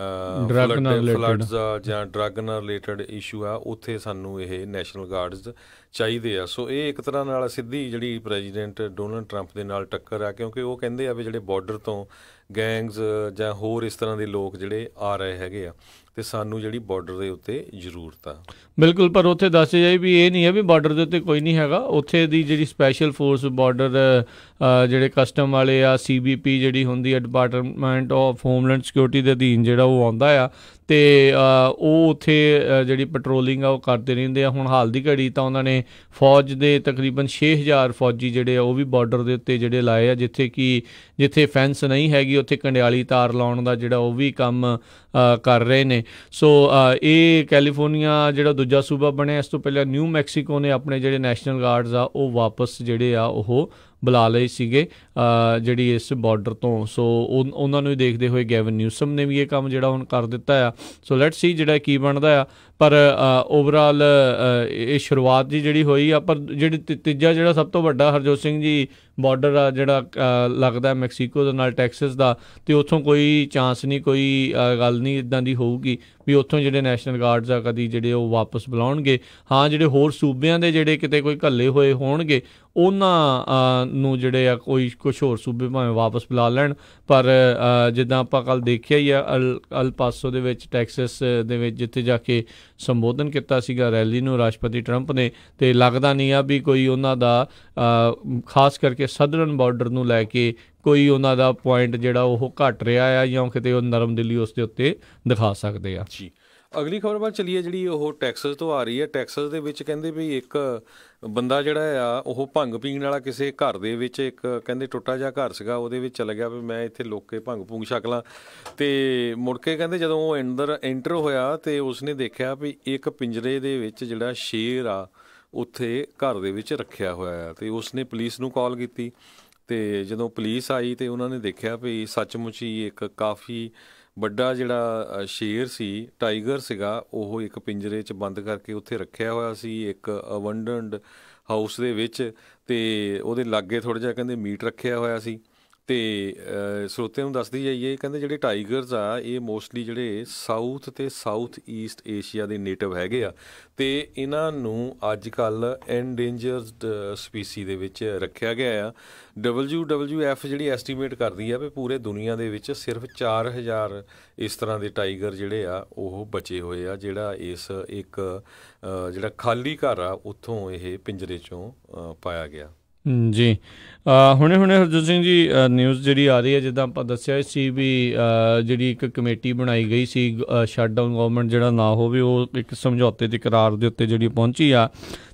ਫਲੱਡਸ ਆ ਜਾਂ ਡਰੱਗ ਨਾਲ ਰਿਲੇਟਡ ਇਸ਼ੂ ਆ, ਉੱਥੇ ਸਾਨੂੰ ਇਹ ਨੈਸ਼ਨਲ ਗਾਰਡਸ ਚਾਹੀਦੇ ਆ। ਸੋ ਇਹ ਇੱਕ ਤਰ੍ਹਾਂ ਨਾਲ ਸਿੱਧੀ ਜਿਹੜੀ ਪ੍ਰੈਜ਼ੀਡੈਂਟ ਡੋਨਲਡ ਟਰੰਪ ਦੇ ਨਾਲ ਟੱਕਰ ਆ, ਕਿਉਂਕਿ ਉਹ ਕਹਿੰਦੇ ਆ ਵੀ ਜਿਹੜੇ ਬਾਰਡਰ ਤੋਂ ਗੈਂਗਸ ਜਾਂ ਹੋਰ ਇਸ ਤਰ੍ਹਾਂ ਦੇ ਲੋਕ ਜਿਹੜੇ ਆ ਰਹੇ ਹੈਗੇ ਆ, ਅਤੇ ਸਾਨੂੰ ਜਿਹੜੀ ਬਾਰਡਰ ਦੇ ਉੱਤੇ ਜ਼ਰੂਰਤ ਆ। ਬਿਲਕੁਲ, ਪਰ ਉੱਥੇ ਦੱਸਿਆ ਜਾਏ ਵੀ ਇਹ ਨਹੀਂ ਹੈ ਵੀ ਬਾਰਡਰ ਦੇ ਉੱਤੇ ਕੋਈ ਨਹੀਂ ਹੈਗਾ। ਉੱਥੇ ਦੀ ਜਿਹੜੀ ਸਪੈਸ਼ਲ ਫੋਰਸ ਬਾਰਡਰ ਜਿਹੜੇ ਕਸਟਮ ਵਾਲੇ ਆ, CBP ਜਿਹੜੀ ਹੁੰਦੀ ਆ, ਡਿਪਾਰਟਮੈਂਟ ਆਫ ਹੋਮਲੈਂਡ ਸਿਕਿਉਰਿਟੀ ਦੇ ਅਧੀਨ ਜਿਹੜਾ ਉਹ ਆਉਂਦਾ ਆ, ਅਤੇ ਉਹ ਉੱਥੇ ਜਿਹੜੀ ਪੈਟਰੋਲਿੰਗ ਆ ਉਹ ਕਰਦੇ ਰਹਿੰਦੇ ਆ। ਹੁਣ ਹਾਲ ਦੀ ਘੜੀ ਤਾਂ ਉਹਨਾਂ ਨੇ ਫੌਜ ਦੇ ਤਕਰੀਬਨ 6000 ਫੌਜੀ ਜਿਹੜੇ ਆ ਉਹ ਵੀ ਬਾਰਡਰ ਦੇ ਉੱਤੇ ਜਿਹੜੇ ਲਾਏ ਆ, ਜਿੱਥੇ ਫੈਂਸ ਨਹੀਂ ਹੈਗੀ ਉੱਥੇ ਕੰਡਿਆਲੀ ਤਾਰ ਲਾਉਣ ਦਾ ਜਿਹੜਾ ਉਹ ਵੀ ਕੰਮ ਕਰ ਰਹੇ ਨੇ। ਸੋ ਇਹ ਕੈਲੀਫੋਰਨੀਆ ਜਿਹੜਾ ਦੂਜਾ ਸੂਬਾ ਬਣਿਆ, ਇਸ ਤੋਂ ਪਹਿਲਾਂ ਨਿਊ ਮੈਕਸੀਕੋ ਨੇ ਆਪਣੇ ਜਿਹੜੇ ਨੈਸ਼ਨਲ ਗਾਰਡਸ ਆ ਉਹ ਵਾਪਸ ਜਿਹੜੇ ਆ ਉਹ ਬੁਲਾ ਲਏ ਸੀਗੇ ਜਿਹੜੀ ਇਸ ਬਾਰਡਰ ਤੋਂ। ਸੋ ਉਹਨਾਂ ਨੂੰ ਹੀ ਦੇਖਦੇ ਹੋਏ ਗੈਵਨ ਨਿਊਸਮ ਨੇ ਵੀ ਇਹ ਕੰਮ ਜਿਹੜਾ ਹੁਣ ਕਰ ਦਿੱਤਾ ਆ। ਸੋ ਲੈਟਸ ਸੀ ਜਿਹੜਾ ਕੀ ਬਣਦਾ ਆ, ਪਰ ਓਵਰਆਲ ਇਹ ਸ਼ੁਰੂਆਤ ਦੀ ਜਿਹੜੀ ਹੋਈ ਆ। ਪਰ ਜਿਹੜੀ ਤੀਜਾ ਜਿਹੜਾ ਸਭ ਤੋਂ ਵੱਡਾ ਹਰਜੋਤ ਸਿੰਘ ਜੀ ਬਾਰਡਰ ਆ ਜਿਹੜਾ ਲੱਗਦਾ ਮੈਕਸੀਕੋ ਦੇ ਨਾਲ ਟੈਕਸਸ ਦਾ, ਅਤੇ ਉੱਥੋਂ ਕੋਈ ਚਾਂਸ ਨਹੀਂ, ਕੋਈ ਗੱਲ ਨਹੀਂ ਇੱਦਾਂ ਦੀ ਹੋਊਗੀ ਵੀ ਉੱਥੋਂ ਜਿਹੜੇ ਨੈਸ਼ਨਲ ਗਾਰਡਸ ਆ ਕਦੀ ਜਿਹੜੇ ਉਹ ਵਾਪਸ ਬੁਲਾਉਣਗੇ। ਹਾਂ, ਜਿਹੜੇ ਹੋਰ ਸੂਬਿਆਂ ਦੇ ਜਿਹੜੇ ਕਿਤੇ ਕੋਈ ਘੱਲੇ ਹੋਏ ਹੋਣਗੇ ਉਹਨਾਂ ਨੂੰ ਜਿਹੜੇ ਆ ਕੁਛ ਹੋਰ ਸੂਬੇ ਭਾਵੇਂ ਵਾਪਸ ਬੁਲਾ ਲੈਣ, ਪਰ ਜਿੱਦਾਂ ਆਪਾਂ ਕੱਲ੍ਹ ਦੇਖਿਆ ਹੀ ਆ ਅਲ ਪਾਸੋ ਦੇ ਵਿੱਚ ਟੈਕਸਸ ਦੇ ਵਿੱਚ ਜਿੱਥੇ ਜਾ ਕੇ ਸੰਬੋਧਨ ਕੀਤਾ ਸੀਗਾ ਰੈਲੀ ਨੂੰ ਰਾਸ਼ਟਰਪਤੀ ਟਰੰਪ ਨੇ, ਅਤੇ ਲੱਗਦਾ ਨਹੀਂ ਆ ਵੀ ਕੋਈ ਉਹਨਾਂ ਦਾ ਖਾਸ ਕਰਕੇ ਸਦਰਨ ਬਾਰਡਰ ਨੂੰ ਲੈ ਕੇ ਕੋਈ ਉਹਨਾਂ ਦਾ ਪੁਆਇੰਟ ਜਿਹੜਾ ਉਹ ਘੱਟ ਰਿਹਾ ਆ ਜਾਂ ਕਿਤੇ ਉਹ ਨਰਮ ਦਿਲੀ ਉਸ ਦੇ ਉੱਤੇ ਦਿਖਾ ਸਕਦੇ ਆ। ਜੀ ਅਗਲੀ ਖਬਰ ਵੱਲ ਚੱਲੀਏ, ਜਿਹੜੀ ਉਹ ਟੈਕਸਸ ਤੋਂ ਆ ਰਹੀ ਹੈ। ਟੈਕਸਸ ਦੇ ਵਿੱਚ ਕਹਿੰਦੇ ਵੀ ਇੱਕ ਬੰਦਾ ਜਿਹੜਾ ਆ ਉਹ ਭੰਗ ਪੀਣ ਵਾਲਾ ਕਿਸੇ ਘਰ ਦੇ ਵਿੱਚ, ਇੱਕ ਕਹਿੰਦੇ ਟੁੱਟਾ ਜਿਹਾ ਘਰ ਸੀਗਾ, ਉਹਦੇ ਵਿੱਚ ਚਲਾ ਗਿਆ ਵੀ ਮੈਂ ਇੱਥੇ ਲੁੱਕ ਕੇ ਭੰਗ ਭੂੰਗ ਛਕ ਲਾਂ, ਅਤੇ ਮੁੜ ਕੇ ਕਹਿੰਦੇ ਜਦੋਂ ਉਹ ਐਂਟਰ ਹੋਇਆ ਅਤੇ ਉਸਨੇ ਦੇਖਿਆ ਵੀ ਇੱਕ ਪਿੰਜਰੇ ਦੇ ਵਿੱਚ ਜਿਹੜਾ ਸ਼ੇਰ ਆ ਉੱਥੇ ਘਰ ਦੇ ਵਿੱਚ ਰੱਖਿਆ ਹੋਇਆ ਆ, ਅਤੇ ਉਸਨੇ ਪੁਲਿਸ ਨੂੰ ਕਾਲ ਕੀਤੀ। ਅਤੇ ਜਦੋਂ ਪੁਲਿਸ ਆਈ ਅਤੇ ਉਹਨਾਂ ਨੇ ਦੇਖਿਆ ਵੀ ਸੱਚਮੁੱਚ ਹੀ ਇੱਕ ਕਾਫੀ ਵੱਡਾ ਜਿਹੜਾ ਸ਼ੇਰ ਸੀ, ਟਾਈਗਰ ਸੀਗਾ, ਉਹ ਇੱਕ ਪਿੰਜਰੇ 'ਚ ਬੰਦ ਕਰਕੇ ਉੱਥੇ ਰੱਖਿਆ ਹੋਇਆ ਸੀ ਇੱਕ ਅਬੰਡਨਡ ਹਾਊਸ ਦੇ ਵਿੱਚ, ਅਤੇ ਉਹਦੇ ਲਾਗੇ ਥੋੜ੍ਹਾ ਜਿਹਾ ਕਹਿੰਦੇ ਮੀਟ ਰੱਖਿਆ ਹੋਇਆ ਸੀ। ਅਤੇ ਸਰੋਤਿਆਂ ਨੂੰ ਦੱਸਦੀ ਜਾਈਏ, ਕਹਿੰਦੇ ਜਿਹੜੇ ਟਾਈਗਰਸ ਆ ਇਹ ਮੋਸਟਲੀ ਜਿਹੜੇ ਸਾਊਥ ਅਤੇ ਸਾਊਥ ਈਸਟ ਏਸ਼ੀਆ ਦੇ ਨੇਟਿਵ ਹੈਗੇ ਆ, ਅਤੇ ਇਹਨਾਂ ਨੂੰ ਅੱਜ ਕੱਲ੍ਹ ਐਨਡੇਂਜਰਡ ਸਪੀਸੀ ਦੇ ਵਿੱਚ ਰੱਖਿਆ ਗਿਆ ਆ। WWF ਜਿਹੜੀ ਐਸਟੀਮੇਟ ਕਰਦੀ ਆ ਵੀ ਪੂਰੇ ਦੁਨੀਆ ਦੇ ਵਿੱਚ ਸਿਰਫ 4000 ਇਸ ਤਰ੍ਹਾਂ ਦੇ ਟਾਈਗਰ ਜਿਹੜੇ ਆ ਉਹ ਬਚੇ ਹੋਏ ਆ, ਜਿਹੜਾ ਇਸ ਇੱਕ ਜਿਹੜਾ ਖਾਲੀ ਘਰ ਆ ਉੱਥੋਂ ਇਹ ਪਿੰਜਰੇ 'ਚੋਂ ਪਾਇਆ ਗਿਆ। ਜੀ ਹੁਣੇ ਹਰਜੋਤ ਸਿੰਘ ਜੀ ਨਿਊਜ਼ ਜਿਹੜੀ ਆ ਰਹੀ ਹੈ, ਜਿੱਦਾਂ ਆਪਾਂ ਦੱਸਿਆ ਸੀ ਵੀ ਜਿਹੜੀ ਇੱਕ ਕਮੇਟੀ ਬਣਾਈ ਗਈ ਸੀ ਸ਼ਟਡਾਊਨ ਗਵਰਨਮੈਂਟ ਜਿਹੜਾ ਨਾ ਹੋਵੇ, ਉਹ ਇੱਕ ਸਮਝੌਤੇ ਦੇ ਕਰਾਰ ਦੇ ਉੱਤੇ ਜਿਹੜੀ ਪਹੁੰਚੀ ਆ,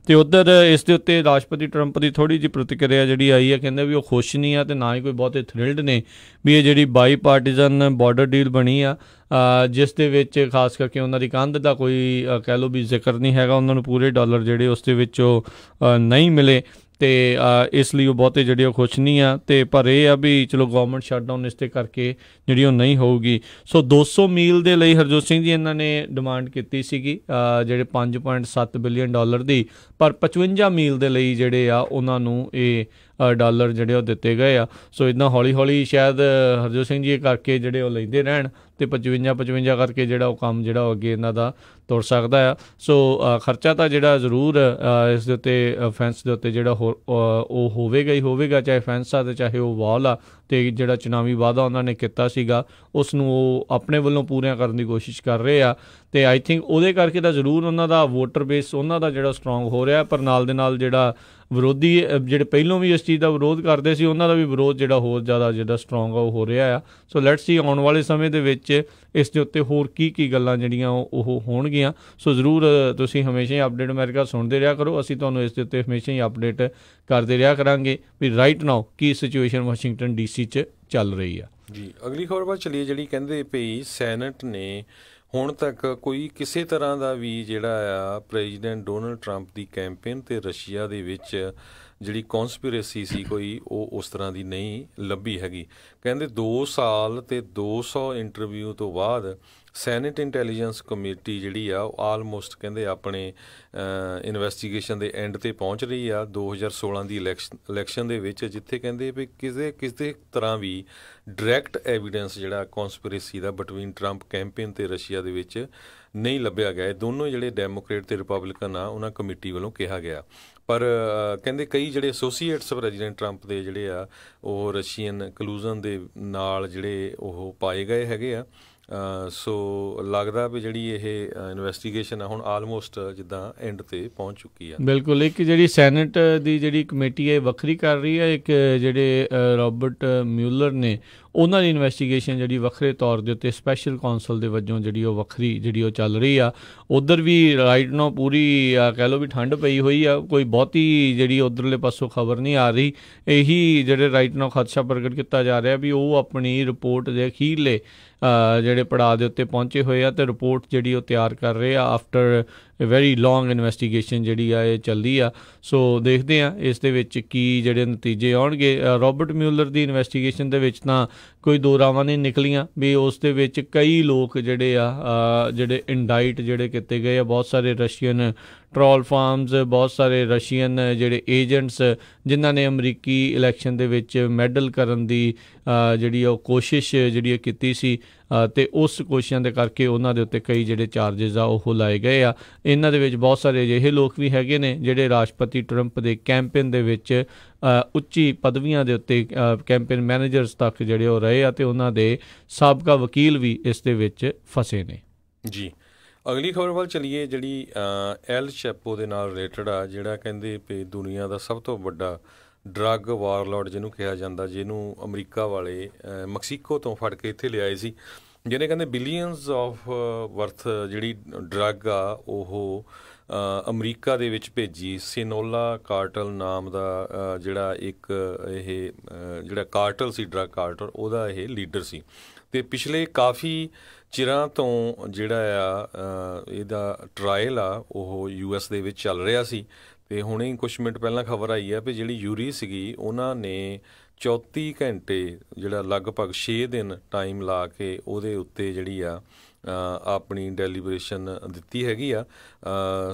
ਅਤੇ ਉੱਧਰ ਇਸ ਦੇ ਉੱਤੇ ਰਾਸ਼ਟਰਪਤੀ ਟਰੰਪ ਦੀ ਥੋੜ੍ਹੀ ਜਿਹੀ ਪ੍ਰਤੀਕਿਰਿਆ ਜਿਹੜੀ ਆਈ ਹੈ, ਕਹਿੰਦੇ ਵੀ ਉਹ ਖੁਸ਼ ਨਹੀਂ ਆ ਅਤੇ ਨਾ ਹੀ ਕੋਈ ਬਹੁਤੇ ਥ੍ਰਿਲਡ ਨੇ ਵੀ ਇਹ ਜਿਹੜੀ ਬਾਈ ਪਾਰਟੀਜ਼ਨ ਬਾਰਡਰ ਡੀਲ ਬਣੀ ਆ, ਜਿਸ ਦੇ ਵਿੱਚ ਖਾਸ ਕਰਕੇ ਉਹਨਾਂ ਦੀ ਕੰਧ ਦਾ ਕੋਈ ਕਹਿ ਲਓ ਵੀ ਜ਼ਿਕਰ ਨਹੀਂ ਹੈਗਾ, ਉਹਨਾਂ ਨੂੰ ਪੂਰੇ ਡਾਲਰ ਜਿਹੜੇ ਉਸ ਦੇ ਵਿੱਚੋਂ ਨਹੀਂ ਮਿਲੇ, ਅਤੇ ਇਸ ਲਈ ਉਹ ਬਹੁਤੇ ਜਿਹੜੇ ਉਹ ਖੁਸ਼ ਨਹੀਂ ਆ। ਅਤੇ ਪਰ ਇਹ ਆ ਵੀ ਚਲੋ ਗਵਰਨਮੈਂਟ ਸ਼ਟਡਾਊਨ ਇਸ 'ਤੇ ਕਰਕੇ ਜਿਹੜੀ ਉਹ ਨਹੀਂ ਹੋਊਗੀ। ਸੋ 200 ਮੀਲ ਦੇ ਲਈ ਹਰਜੋਤ ਸਿੰਘ ਜੀ ਇਹਨਾਂ ਨੇ ਡਿਮਾਂਡ ਕੀਤੀ ਸੀਗੀ ਜਿਹੜੇ $5.7 ਬਿਲੀਅਨ ਦੀ, ਪਰ 55 ਮੀਲ ਦੇ ਲਈ ਜਿਹੜੇ ਆ ਉਹਨਾਂ ਨੂੰ ਇਹ ਡਾਲਰ ਜਿਹੜੇ ਉਹ ਦਿੱਤੇ ਗਏ ਆ। ਸੋ ਇੱਦਾਂ ਹੌਲੀ ਹੌਲੀ ਸ਼ਾਇਦ ਹਰਜੋਤ ਸਿੰਘ ਜੀ ਇਹ ਕਰਕੇ ਜਿਹੜੇ ਉਹ ਲੈਂਦੇ ਰਹਿਣ ਅਤੇ 55 ਕਰਕੇ ਜਿਹੜਾ ਉਹ ਕੰਮ ਜਿਹੜਾ ਉਹ ਅੱਗੇ ਇਹਨਾਂ ਦਾ ਤੁਰ ਸਕਦਾ ਆ। ਸੋ ਖਰਚਾ ਤਾਂ ਜਿਹੜਾ ਜ਼ਰੂਰ ਇਸ ਦੇ ਉੱਤੇ ਫੈਂਸ ਦੇ ਉੱਤੇ ਜਿਹੜਾ ਉਹ ਹੋਵੇਗਾ ਹੀ ਹੋਵੇਗਾ, ਚਾਹੇ ਫੈਂਸ ਆ ਅਤੇ ਚਾਹੇ ਉਹ ਵਾਲ ਆ। ਅਤੇ ਜਿਹੜਾ ਚੁਣਾਵੀ ਵਾਅਦਾ ਉਹਨਾਂ ਨੇ ਕੀਤਾ ਸੀਗਾ ਉਸ ਨੂੰ ਉਹ ਆਪਣੇ ਵੱਲੋਂ ਪੂਰੀਆਂ ਕਰਨ ਦੀ ਕੋਸ਼ਿਸ਼ ਕਰ ਰਹੇ ਆ। ਅਤੇ ਆਈ ਥਿੰਕ ਉਹਦੇ ਕਰਕੇ ਤਾਂ ਜ਼ਰੂਰ ਉਹਨਾਂ ਦਾ ਵੋਟਰ ਬੇਸ ਉਹਨਾਂ ਦਾ ਜਿਹੜਾ ਸਟਰੋਂਗ ਹੋ ਰਿਹਾ, ਪਰ ਨਾਲ ਦੇ ਨਾਲ ਜਿਹੜਾ ਵਿਰੋਧੀ ਜਿਹੜੇ ਪਹਿਲੋਂ ਵੀ ਇਸ ਚੀਜ਼ ਦਾ ਵਿਰੋਧ ਕਰਦੇ ਸੀ ਉਹਨਾਂ ਦਾ ਵੀ ਵਿਰੋਧ ਜਿਹੜਾ ਹੋਰ ਜ਼ਿਆਦਾ ਜਿਹੜਾ ਸਟਰੋਂਗ ਆ ਉਹ ਹੋ ਰਿਹਾ ਆ। ਸੋ ਲੈਟਸ ਸੀ ਆਉਣ ਵਾਲੇ ਸਮੇਂ ਦੇ ਵਿੱਚ ਇਸ ਦੇ ਉੱਤੇ ਹੋਰ ਕੀ ਗੱਲਾਂ ਜਿਹੜੀਆਂ ਉਹ ਹੋਣਗੀਆਂ। ਸੋ ਜ਼ਰੂਰ ਤੁਸੀਂ ਹਮੇਸ਼ਾ ਹੀ ਅਪਡੇਟ ਅਮਰੀਕਾ ਸੁਣਦੇ ਰਿਹਾ ਕਰੋ, ਅਸੀਂ ਤੁਹਾਨੂੰ ਇਸ ਦੇ ਉੱਤੇ ਹਮੇਸ਼ਾ ਹੀ ਅਪਡੇਟ ਕਰਦੇ ਰਿਹਾ ਕਰਾਂਗੇ ਵੀ ਰਾਈਟ ਨਾਓ ਕੀ ਸਿਚੁਏਸ਼ਨ ਵਾਸ਼ਿੰਗਟਨ DC 'ਚ ਚੱਲ ਰਹੀ ਆ। ਜੀ ਅਗਲੀ ਖਬਰ ਵੱਲ ਚੱਲੀਏ, ਜਿਹੜੀ ਕਹਿੰਦੇ ਪਈ ਸੈਨੇਟ ਨੇ ਹੁਣ ਤੱਕ ਕੋਈ ਕਿਸੇ ਤਰ੍ਹਾਂ ਦਾ ਵੀ ਜਿਹੜਾ ਆ ਪ੍ਰੈਜ਼ੀਡੈਂਟ ਡੋਨਲਡ ਟਰੰਪ ਦੀ ਕੈਂਪੇਨ ਅਤੇ ਰਸ਼ੀਆ ਦੇ ਵਿੱਚ ਜਿਹੜੀ ਕੌਂਸਪੀਰੇਸੀ ਸੀ ਕੋਈ ਉਹ ਉਸ ਤਰ੍ਹਾਂ ਦੀ ਨਹੀਂ ਲੱਭੀ ਹੈਗੀ। ਕਹਿੰਦੇ 2 ਸਾਲ ਅਤੇ 200 ਇੰਟਰਵਿਊ ਤੋਂ ਬਾਅਦ ਸੈਨੇਟ ਇੰਟੈਲੀਜੈਂਸ ਕਮੇਟੀ ਜਿਹੜੀ ਆ ਉਹ ਆਲਮੋਸਟ ਕਹਿੰਦੇ ਆਪਣੇ ਇਨਵੈਸਟੀਗੇਸ਼ਨ ਦੇ ਐਂਡ 'ਤੇ ਪਹੁੰਚ ਰਹੀ ਆ 2016 ਦੀ ਇਲੈਕਸ਼ਨ ਦੇ ਵਿੱਚ, ਜਿੱਥੇ ਕਹਿੰਦੇ ਵੀ ਕਿਸੇ ਤਰ੍ਹਾਂ ਵੀ ਡਾਇਰੈਕਟ ਐਵੀਡੈਂਸ ਜਿਹੜਾ ਕੌਂਸਪੀਰੇਸੀ ਦਾ ਬਿਟਵੀਨ ਟਰੰਪ ਕੈਂਪੇਨ ਅਤੇ ਰਸ਼ੀਆ ਦੇ ਵਿੱਚ ਨਹੀਂ ਲੱਭਿਆ ਗਿਆ। ਇਹ ਦੋਨੋਂ ਜਿਹੜੇ ਡੈਮੋਕ੍ਰੇਟ ਅਤੇ ਰਿਪਬਲਿਕਨ ਆ ਉਹਨਾਂ ਕਮੇਟੀ ਵੱਲੋਂ ਕਿਹਾ ਗਿਆ। ਪਰ ਕਹਿੰਦੇ ਕਈ ਜਿਹੜੇ ਐਸੋਸੀਏਟਸ ਪ੍ਰੈਜ਼ੀਡੈਂਟ ਟਰੰਪ ਦੇ ਜਿਹੜੇ ਆ ਉਹ ਰਸ਼ੀਅਨ ਕਲੂਜ਼ਨ ਦੇ ਨਾਲ ਜਿਹੜੇ ਉਹ ਪਾਏ ਗਏ ਹੈਗੇ ਆ। ਸੋ ਲੱਗਦਾ ਵੀ ਜਿਹੜੀ ਇਹ ਇਨਵੈਸਟੀਗੇਸ਼ਨ ਆ ਹੁਣ ਆਲਮੋਸਟ ਜਿੱਦਾਂ ਐਂਡ 'ਤੇ ਪਹੁੰਚ ਚੁੱਕੀ ਆ। ਬਿਲਕੁਲ, ਇੱਕ ਜਿਹੜੀ ਸੈਨੇਟ ਦੀ ਜਿਹੜੀ ਕਮੇਟੀ ਹੈ ਵੱਖਰੀ ਕਰ ਰਹੀ ਹੈ, ਇੱਕ ਜਿਹੜੇ ਰੋਬਰਟ ਮਿਊਲਰ ਨੇ ਉਹਨਾਂ ਦੀ ਇਨਵੈਸਟੀਗੇਸ਼ਨ ਜਿਹੜੀ ਵੱਖਰੇ ਤੌਰ ਦੇ ਉੱਤੇ ਸਪੈਸ਼ਲ ਕੌਂਸਲ ਦੇ ਵਜੋਂ ਜਿਹੜੀ ਉਹ ਵੱਖਰੀ ਜਿਹੜੀ ਉਹ ਚੱਲ ਰਹੀ ਆ। ਉੱਧਰ ਵੀ ਰਾਈਟ ਨਾਓ ਪੂਰੀ ਕਹਿ ਲਓ ਵੀ ਠੰਡ ਪਈ ਹੋਈ ਆ, ਕੋਈ ਬਹੁਤੀ ਜਿਹੜੀ ਉੱਧਰਲੇ ਪਾਸੋਂ ਖਬਰ ਨਹੀਂ ਆ ਰਹੀ। ਇਹੀ ਜਿਹੜੇ ਰਾਈਟ ਨਾਓ ਖਦਸ਼ਾ ਪ੍ਰਗਟ ਕੀਤਾ ਜਾ ਰਿਹਾ ਵੀ ਉਹ ਆਪਣੀ ਰਿਪੋਰਟ ਦੇ ਅਖੀਰਲੇ ਜਿਹੜੇ ਪੜਾਅ ਦੇ ਉੱਤੇ ਪਹੁੰਚੇ ਹੋਏ ਆ ਅਤੇ ਰਿਪੋਰਟ ਜਿਹੜੀ ਉਹ ਤਿਆਰ ਕਰ ਰਹੇ ਆ ਆਫਟਰ ਵੈਰੀ ਲੌਂਗ ਇਨਵੈਸਟੀਗੇਸ਼ਨ ਜਿਹੜੀ ਆ ਇਹ ਚੱਲਦੀ ਆ। ਸੋ ਦੇਖਦੇ ਆ ਇਸ ਦੇ ਵਿੱਚ ਕੀ ਜਿਹੜੇ ਨਤੀਜੇ ਆਉਣਗੇ। ਰੋਬਰਟ ਮਿਊਲਰ ਦੀ ਇਨਵੈਸਟੀਗੇਸ਼ਨ ਦੇ ਵਿੱਚ ਤਾਂ ਕੋਈ ਦੋ ਰਾਵਾਂ ਨਹੀਂ ਨਿਕਲੀਆਂ ਵੀ ਉਸ ਦੇ ਵਿੱਚ ਕਈ ਲੋਕ ਜਿਹੜੇ ਆ ਜਿਹੜੇ ਇੰਡਾਈਟ ਜਿਹੜੇ ਕੀਤੇ ਗਏ ਆ, ਬਹੁਤ ਸਾਰੇ ਰਸ਼ੀਅਨ ਟਰੋਲ ਫਾਰਮਸ, ਬਹੁਤ ਸਾਰੇ ਰਸ਼ੀਅਨ ਜਿਹੜੇ ਏਜੰਟਸ ਜਿਨ੍ਹਾਂ ਨੇ ਅਮਰੀਕੀ ਇਲੈਕਸ਼ਨ ਦੇ ਵਿੱਚ ਮੈਡਲ ਕਰਨ ਦੀ ਜਿਹੜੀ ਉਹ ਕੋਸ਼ਿਸ਼ ਜਿਹੜੀ ਕੀਤੀ ਸੀ ਅਤੇ ਉਸ ਕੋਸ਼ਿਸ਼ਾਂ ਦੇ ਕਰਕੇ ਉਹਨਾਂ ਦੇ ਉੱਤੇ ਕਈ ਜਿਹੜੇ ਚਾਰਜਿਸ ਆ ਉਹ ਲਾਏ ਗਏ ਆ। ਇਹਨਾਂ ਦੇ ਵਿੱਚ ਬਹੁਤ ਸਾਰੇ ਅਜਿਹੇ ਲੋਕ ਵੀ ਹੈਗੇ ਨੇ ਜਿਹੜੇ ਰਾਸ਼ਟਰਪਤੀ ਟਰੰਪ ਦੇ ਕੈਂਪੇਨ ਦੇ ਵਿੱਚ ਉੱਚੀ ਪਦਵੀਆਂ ਦੇ ਉੱਤੇ ਕੈਂਪੇਨ ਮੈਨੇਜਰਸ ਤੱਕ ਜਿਹੜੇ ਉਹ ਰਹੇ ਆ ਅਤੇ ਉਹਨਾਂ ਦੇ ਸਾਬਕਾ ਵਕੀਲ ਵੀ ਇਸ ਦੇ ਵਿੱਚ ਫਸੇ ਨੇ। ਜੀ ਅਗਲੀ ਖਬਰ ਵੱਲ ਚੱਲੀਏ, ਜਿਹੜੀ ਐਲ ਚੈਪੋ ਦੇ ਨਾਲ ਰਿਲੇਟਡ ਆ, ਜਿਹੜਾ ਕਹਿੰਦੇ ਵੀ ਦੁਨੀਆ ਦਾ ਸਭ ਤੋਂ ਵੱਡਾ ਡਰੱਗ ਵਾਰਲੌਰਡ ਜਿਹਨੂੰ ਕਿਹਾ ਜਾਂਦਾ, ਜਿਹਨੂੰ ਅਮਰੀਕਾ ਵਾਲੇ ਮੈਕਸੀਕੋ ਤੋਂ ਫੜ ਕੇ ਇੱਥੇ ਲਿਆਏ ਸੀ, ਜਿਹਨੇ ਕਹਿੰਦੇ ਬਿਲੀਅਨਸ ਆਫ ਵਰਥ ਜਿਹੜੀ ਡਰੱਗ ਆ ਉਹ ਅਮਰੀਕਾ ਦੇ ਵਿੱਚ ਭੇਜੀ। ਸਿਨੋਲਾ ਕਾਰਟਲ ਨਾਮ ਦਾ ਜਿਹੜਾ ਇੱਕ ਇਹ ਜਿਹੜਾ ਕਾਰਟਲ ਸੀ, ਡਰੱਗ ਕਾਰਟਲ, ਉਹਦਾ ਇਹ ਲੀਡਰ ਸੀ ਅਤੇ ਪਿਛਲੇ ਕਾਫੀ ਚਿਰਾਂ ਤੋਂ ਜਿਹੜਾ ਆ ਇਹਦਾ ਟਰਾਇਲ ਆ ਉਹ US ਦੇ ਵਿੱਚ ਚੱਲ ਰਿਹਾ ਸੀ। ਅਤੇ ਹੁਣੇ ਕੁਛ ਮਿੰਟ ਪਹਿਲਾਂ ਖਬਰ ਆਈ ਆ ਵੀ ਜਿਹੜੀ ਯੂਰੀ ਸੀਗੀ ਉਹਨਾਂ ਨੇ 34 ਘੰਟੇ ਜਿਹੜਾ ਲਗਭਗ 6 ਦਿਨ ਟਾਈਮ ਲਾ ਕੇ ਉਹਦੇ ਉੱਤੇ ਜਿਹੜੀ ਆ ਆਪਣੀ ਡੈਲੀਬਰੇਸ਼ਨ ਦਿੱਤੀ ਹੈਗੀ ਆ।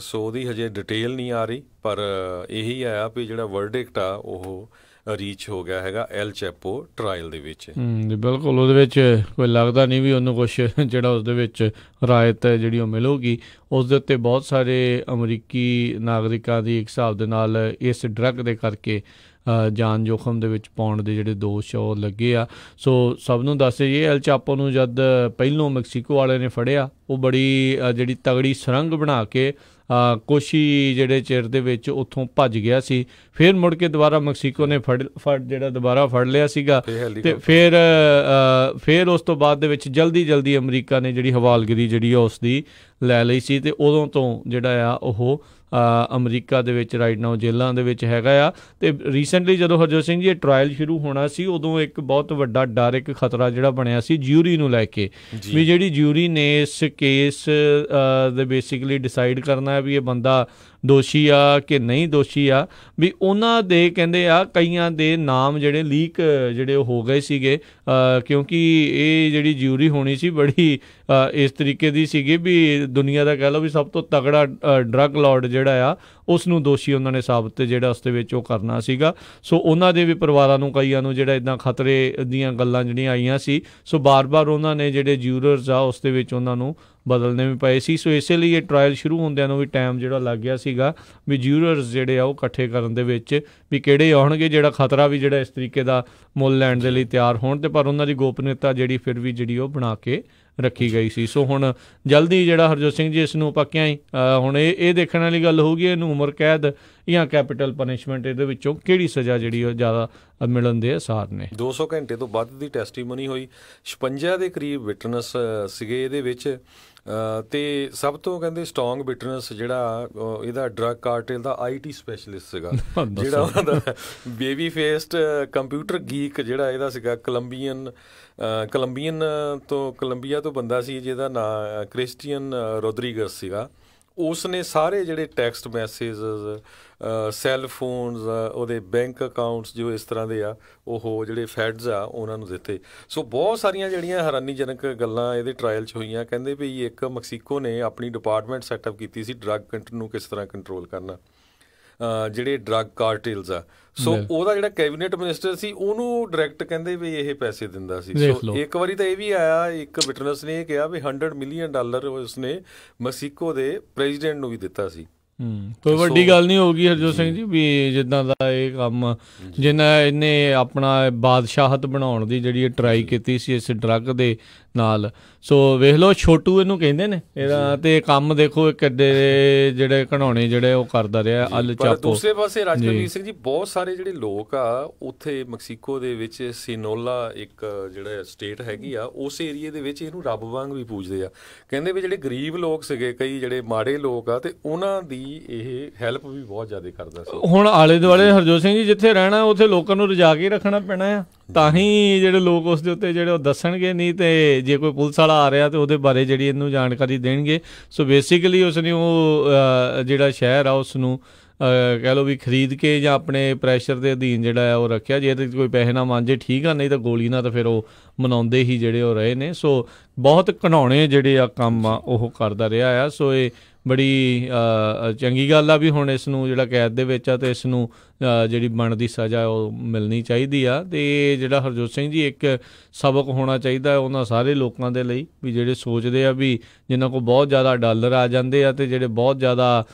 ਸੋ ਉਹਦੀ ਹਜੇ ਡਿਟੇਲ ਨਹੀਂ ਆ ਰਹੀ, ਪਰ ਇਹੀ ਆ ਵੀ ਜਿਹੜਾ ਵਰਡਿਕਟ ਆ ਉਹ ਰੀਚ ਹੋ ਗਿਆ ਹੈਗਾ ਐਲ ਚੈਪੋ ਟਰਾਇਲ ਦੇ ਵਿੱਚ। ਬਿਲਕੁਲ, ਉਹਦੇ ਵਿੱਚ ਕੋਈ ਲੱਗਦਾ ਨਹੀਂ ਵੀ ਉਹਨੂੰ ਕੁਛ ਜਿਹੜਾ ਉਸਦੇ ਵਿੱਚ ਰਾਇਤ ਜਿਹੜੀ ਉਹ ਮਿਲੂਗੀ। ਉਸ ਦੇ ਉੱਤੇ ਬਹੁਤ ਸਾਰੇ ਅਮਰੀਕੀ ਨਾਗਰਿਕਾਂ ਦੀ ਇੱਕ ਹਿਸਾਬ ਦੇ ਨਾਲ ਇਸ ਡਰੱਗ ਦੇ ਕਰਕੇ ਜਾਨ ਜੋਖਮ ਦੇ ਵਿੱਚ ਪਾਉਣ ਦੇ ਜਿਹੜੇ ਦੋਸ਼ ਉਹ ਲੱਗੇ ਆ। ਸੋ ਸਭ ਨੂੰ ਦੱਸ ਦਈਏ, ਐਲ ਚਾਪੋ ਨੂੰ ਜਦ ਪਹਿਲੋਂ ਮੈਕਸੀਕੋ ਵਾਲੇ ਨੇ ਫੜਿਆ, ਉਹ ਬੜੀ ਜਿਹੜੀ ਤਗੜੀ ਸੁਰੰਗ ਬਣਾ ਕੇ ਕੁਛ ਹੀ ਜਿਹੜੇ ਚਿਰ ਦੇ ਵਿੱਚ ਉੱਥੋਂ ਭੱਜ ਗਿਆ ਸੀ। ਫਿਰ ਮੁੜ ਕੇ ਦੁਬਾਰਾ ਮੈਕਸੀਕੋ ਨੇ ਜਿਹੜਾ ਦੁਬਾਰਾ ਫੜ ਲਿਆ ਸੀਗਾ ਅਤੇ ਫਿਰ ਉਸ ਤੋਂ ਬਾਅਦ ਦੇ ਵਿੱਚ ਜਲਦੀ ਅਮਰੀਕਾ ਨੇ ਜਿਹੜੀ ਹਵਾਲਗਿਰੀ ਜਿਹੜੀ ਆ ਉਸ ਦੀ ਲੈ ਲਈ ਸੀ ਅਤੇ ਉਦੋਂ ਤੋਂ ਜਿਹੜਾ ਆ ਉਹ ਅਮਰੀਕਾ ਦੇ ਵਿੱਚ ਰਾਈਟ ਨਾਓ ਜੇਲ੍ਹਾਂ ਦੇ ਵਿੱਚ ਹੈਗਾ ਆ। ਅਤੇ ਰੀਸੈਂਟਲੀ ਜਦੋਂ ਹਰਜੋਤ ਸਿੰਘ ਜੀ ਇਹ ਟਰਾਇਲ ਸ਼ੁਰੂ ਹੋਣਾ ਸੀ, ਉਦੋਂ ਇੱਕ ਬਹੁਤ ਵੱਡਾ ਡਰ, ਇੱਕ ਖਤਰਾ ਜਿਹੜਾ ਬਣਿਆ ਸੀ ਜਿਊਰੀ ਨੂੰ ਲੈ ਕੇ, ਵੀ ਜਿਹੜੀ ਜਿਊਰੀ ਨੇ ਇਸ ਕੇਸ ਦੇ ਬੇਸਿਕਲੀ ਡਿਸਾਈਡ ਕਰਨਾ ਹੈ ਵੀ ਇਹ ਬੰਦਾ ਦੋਸ਼ੀ ਆ ਕਿ ਨਹੀਂ ਦੋਸ਼ੀ ਆ, ਵੀ ਉਹਨਾਂ ਦੇ ਕਹਿੰਦੇ ਆ ਕਈਆਂ ਦੇ ਨਾਮ ਜਿਹੜੇ ਲੀਕ ਜਿਹੜੇ ਉਹ ਹੋ ਗਏ ਸੀਗੇ, ਕਿਉਂਕਿ ਇਹ ਜਿਹੜੀ ਜਿਊਰੀ ਹੋਣੀ ਸੀ ਬੜੀ ਇਸ ਤਰੀਕੇ ਦੀ ਸੀਗੀ ਵੀ ਦੁਨੀਆ ਦਾ ਕਹਿ ਲਓ ਵੀ ਸਭ ਤੋਂ ਤਗੜਾ ਡਰੱਗ ਲਾਰਡ ਜਿਹੜਾ ਆ ਉਸ ਨੂੰ ਦੋਸ਼ੀ ਉਹਨਾਂ ਨੇ ਸਾਬਤ ਜਿਹੜਾ ਉਸ ਦੇ ਵਿੱਚ ਉਹ ਕਰਨਾ ਸੀਗਾ। ਸੋ ਉਹਨਾਂ ਦੇ ਵੀ ਪਰਿਵਾਰਾਂ ਨੂੰ ਕਈਆਂ ਨੂੰ ਜਿਹੜਾ ਇੱਦਾਂ ਖਤਰੇ ਦੀਆਂ ਗੱਲਾਂ ਜਿਹੜੀਆਂ ਆਈਆਂ ਸੀ, ਸੋ ਬਾਰ-ਬਾਰ ਉਹਨਾਂ ਨੇ ਜਿਹੜੇ ਜਿਊਰਰਸ ਆ ਉਸ ਦੇ ਵਿੱਚ ਉਹਨਾਂ ਨੂੰ ਬਦਲਣੇ ਵੀ ਪਏ ਸੀ। ਸੋ ਇਸੇ ਲਈ ਇਹ ਟਰਾਇਲ ਸ਼ੁਰੂ ਹੁੰਦਿਆਂ ਨੂੰ ਵੀ ਟਾਈਮ ਜਿਹੜਾ ਲੱਗ ਗਿਆ ਸੀਗਾ ਵੀ ਜਿਊਰਰਸ ਜਿਹੜੇ ਆ ਉਹ ਇਕੱਠੇ ਕਰਨ ਦੇ ਵਿੱਚ ਵੀ ਕਿਹੜੇ ਆਉਣਗੇ ਜਿਹੜਾ ਖਤਰਾ ਵੀ ਜਿਹੜਾ ਇਸ ਤਰੀਕੇ ਦਾ ਮੁੱਲ ਲੈਣ ਦੇ ਲਈ ਤਿਆਰ ਹੋਣ, ਤੇ ਪਰ ਉਹਨਾਂ ਦੀ ਗੋਪਨੀਯਤਾ ਜਿਹੜੀ ਫਿਰ ਵੀ ਜਿਹੜੀ ਉਹ ਬਣਾ ਕੇ ਰੱਖੀ ਗਈ ਸੀ। ਸੋ ਹੁਣ ਜਲਦੀ ਜਿਹੜਾ ਹਰਜੋਤ ਸਿੰਘ ਜੀ ਇਸ ਨੂੰ ਪੱਕਿਆਂ ਹੀ ਹੁਣ ਇਹ ਦੇਖਣ ਵਾਲੀ ਗੱਲ ਹੋਊਗੀ ਇਹਨੂੰ ਉਮਰ ਕੈਦ ਜਾਂ ਕੈਪੀਟਲ ਪਨਿਸ਼ਮੈਂਟ ਇਹਦੇ ਵਿੱਚੋਂ ਕਿਹੜੀ ਸਜ਼ਾ ਜਿਹੜੀ ਉਹ ਜ਼ਿਆਦਾ ਮਿਲਣ ਦੇ ਆਸਾਰ ਨੇ। 200 ਘੰਟੇ ਤੋਂ ਵੱਧ ਦੀ ਟੈਸਟੀਮਨੀ ਹੋਈ, 56 ਦੇ ਕਰੀਬ ਵਿਟਨੈਸ ਸੀਗੇ ਇਹਦੇ ਵਿੱਚ, ਤੇ ਸਭ ਤੋਂ ਕਹਿੰਦੇ ਸਟਰੋਂਗ ਵਿਟਨੈਸ ਜਿਹੜਾ ਇਹਦਾ ਡਰੱਗ ਕਾਰਟੇਲ ਦਾ IT ਸਪੈਸ਼ਲਿਸਟ ਸੀਗਾ ਜਿਹੜਾ ਉਹਨਾਂ ਦਾ ਬੇਬੀ ਫੇਸਡ ਕੰਪਿਊਟਰ ਗੀਕ ਜਿਹੜਾ ਇਹਦਾ ਸੀਗਾ ਕੋਲੰਬੀਆ ਤੋਂ ਬੰਦਾ ਸੀ ਜਿਹਦਾ ਨਾਂ ਕ੍ਰਿਸਟੀਅਨ ਰੋਦਰੀਗਸ ਸੀਗਾ। ਉਸ ਨੇ ਸਾਰੇ ਜਿਹੜੇ ਟੈਕਸਟ ਮੈਸੇਜਸ, ਸੈੱਲ ਫੋਨਸ, ਉਹਦੇ ਬੈਂਕ ਅਕਾਊਂਟਸ ਜੋ ਇਸ ਤਰ੍ਹਾਂ ਦੇ ਆ ਉਹ ਜਿਹੜੇ ਫੈਡਸ ਆ ਉਹਨਾਂ ਨੂੰ ਦਿੱਤੇ। ਸੋ ਬਹੁਤ ਸਾਰੀਆਂ ਜਿਹੜੀਆਂ ਹੈਰਾਨੀਜਨਕ ਗੱਲਾਂ ਇਹਦੇ ਟਰਾਇਲ 'ਚ ਹੋਈਆਂ। ਕਹਿੰਦੇ ਵੀ ਇੱਕ ਮੈਕਸੀਕੋ ਨੇ ਆਪਣੀ ਡਿਪਾਰਟਮੈਂਟ ਸੈਟਅਪ ਕੀਤੀ ਸੀ ਡਰੱਗ ਨੂੰ ਕਿਸ ਤਰ੍ਹਾਂ ਕੰਟਰੋਲ ਕਰਨਾ, ਜਿਹੜੇ ਡਰੱਗ ਕਾਰਟੇਲਸ ਆ। ਸੋ ਉਹਦਾ ਜਿਹੜਾ ਕੈਬਨਿਟ ਮਿਨਿਸਟਰ ਸੀ ਉਹਨੂੰ ਡਾਇਰੈਕਟ ਕਹਿੰਦੇ ਵੀ ਇਹ ਪੈਸੇ ਦਿੰਦਾ ਸੀ। ਸੋ ਇੱਕ ਵਾਰੀ ਤਾਂ ਇਹ ਵੀ ਆਇਆ, ਇੱਕ ਵਿਟਨੈਸ ਨੇ ਇਹ ਕਿਹਾ ਵੀ $100 ਮਿਲੀਅਨ ਉਸਨੇ ਮੈਕਸੀਕੋ ਦੇ ਪ੍ਰੈਜ਼ੀਡੈਂਟ ਨੂੰ ਵੀ ਦਿੱਤਾ ਸੀ। ਕੋਈ ਵੱਡੀ ਗੱਲ ਨਹੀਂ ਹੋਊਗੀ ਹਰਜੋਤ ਸਿੰਘ ਜੀ ਵੀ ਜਿੱਦਾਂ ਦਾ ਇਹ ਕੰਮ ਜਿੰਨਾ ਇਹਨੇ ਆਪਣਾ ਬਾਦਸ਼ਾਹਤ ਬਣਾਉਣ ਦੀ ਜਿਹੜੀ ਟਰਾਈ ਕੀਤੀ ਸੀ ਇਸ ਡਰੱਗ ਦੇ ਨਾਲ। ਸੋ ਵੇਖ ਲਓ ਛੋਟੂ ਇਹਨੂੰ ਕਹਿੰਦੇ ਨੇ ਇਹਦਾ, ਤੇ ਕੰਮ ਦੇਖੋ ਕਿੱਡੇ ਜਿਹੜੇ ਘਣਾਉਣੇ ਜਿਹੜੇ ਉਹ ਕਰਦਾ ਰਿਹਾ ਅਲ ਚਾਪੋ। ਦੂਸਰੇ ਪਾਸੇ ਰਾਜਕਵੀਰ ਸਿੰਘ ਜੀ ਬਹੁਤ ਸਾਰੇ ਜਿਹੜੇ ਲੋਕ ਆ ਉੱਥੇ ਮੈਕਸੀਕੋ ਦੇ ਵਿੱਚ ਸਿਨੋਲਾ ਇੱਕ ਜਿਹੜਾ ਸਟੇਟ ਹੈਗੀ ਆ ਉਸ ਏਰੀਏ ਦੇ ਵਿੱਚ ਇਹਨੂੰ ਰੱਬ ਵਾਂਗ ਵੀ ਪੂਜਦੇ ਆ। ਕਹਿੰਦੇ ਵੀ ਜਿਹੜੇ ਗਰੀਬ ਲੋਕ ਸੀਗੇ, ਕਈ ਜਿਹੜੇ ਮਾੜੇ ਲੋਕ ਆ, ਤੇ ਉਹਨਾਂ ਦੀ ਇਹ ਹੈਲਪ ਵੀ ਬਹੁਤ ਜ਼ਿਆਦਾ ਕਰਦਾ ਸੀ। ਹੁਣ ਆਲੇ ਦੁਆਲੇ ਹਰਜੋਤ ਸਿੰਘ ਜੀ ਜਿੱਥੇ ਰਹਿਣਾ ਉੱਥੇ ਲੋਕਾਂ ਨੂੰ ਰਜਾ ਕੇ ਰੱਖਣਾ ਪੈਣਾ ਆ, ਤਾਂ ਹੀ ਜਿਹੜੇ ਲੋਕ ਉਸ ਦੇ ਉੱਤੇ ਜਿਹੜੇ ਉਹ ਦੱਸਣਗੇ, ਨਹੀਂ ਤੇ ਜੇ ਕੋਈ ਪੁਲਿਸ ਵਾਲਾ ਆ ਰਿਹਾ ਤੇ ਉਹਦੇ ਬਾਰੇ ਜਿਹੜੀ ਇਹਨੂੰ ਜਾਣਕਾਰੀ ਦੇਣਗੇ। ਸੋ ਬੇਸਿਕਲੀ ਉਸਨੇ ਉਹ ਜਿਹੜਾ ਸ਼ਹਿਰ ਆ ਉਸ ਨੂੰ ਕਹਿ ਲਓ ਵੀ ਖਰੀਦ ਕੇ ਜਾਂ ਆਪਣੇ ਪ੍ਰੈਸ਼ਰ ਦੇ ਅਧੀਨ ਜਿਹੜਾ ਆ ਉਹ ਰੱਖਿਆ। ਜੇ ਤੇ ਕੋਈ ਪੈਸੇ ਨਾ ਮੰਨ ਜੇ ਠੀਕ ਆ, ਨਹੀਂ ਤਾਂ ਗੋਲੀ ਨਾਲ ਤਾਂ ਫਿਰ ਉਹ ਮਨਾਉਂਦੇ ਹੀ ਜਿਹੜੇ ਉਹ ਰਹੇ ਨੇ। ਸੋ ਬਹੁਤ ਘਿਨਾਉਣੇ ਜਿਹੜੇ ਆ ਕੰਮ ਆ ਉਹ ਕਰਦਾ ਰਿਹਾ ਆ। ਸੋ ਇਹ ਬੜੀ ਚੰਗੀ ਗੱਲ ਆ ਵੀ ਹੁਣ ਇਸ ਨੂੰ ਜਿਹੜਾ ਕੈਦ ਦੇ ਵਿੱਚ ਆ ਤੇ ਇਸ ਨੂੰ ਜਿਹੜੀ ਬਣਦੀ ਸਜ਼ਾ ਉਹ ਮਿਲਣੀ ਚਾਹੀਦੀ ਆ। ਤੇ ਜਿਹੜਾ ਹਰਜੋਤ ਸਿੰਘ ਜੀ ਇੱਕ ਸਬਕ ਹੋਣਾ ਚਾਹੀਦਾ ਉਹਨਾਂ ਸਾਰੇ ਲੋਕਾਂ ਦੇ ਲਈ ਵੀ ਜਿਹੜੇ ਸੋਚਦੇ ਆ ਵੀ ਜਿਨ੍ਹਾਂ ਕੋਲ ਬਹੁਤ ਜ਼ਿਆਦਾ ਡਾਲਰ ਆ ਜਾਂਦੇ ਆ ਤੇ ਜਿਹੜੇ ਬਹੁਤ ਜ਼ਿਆਦਾ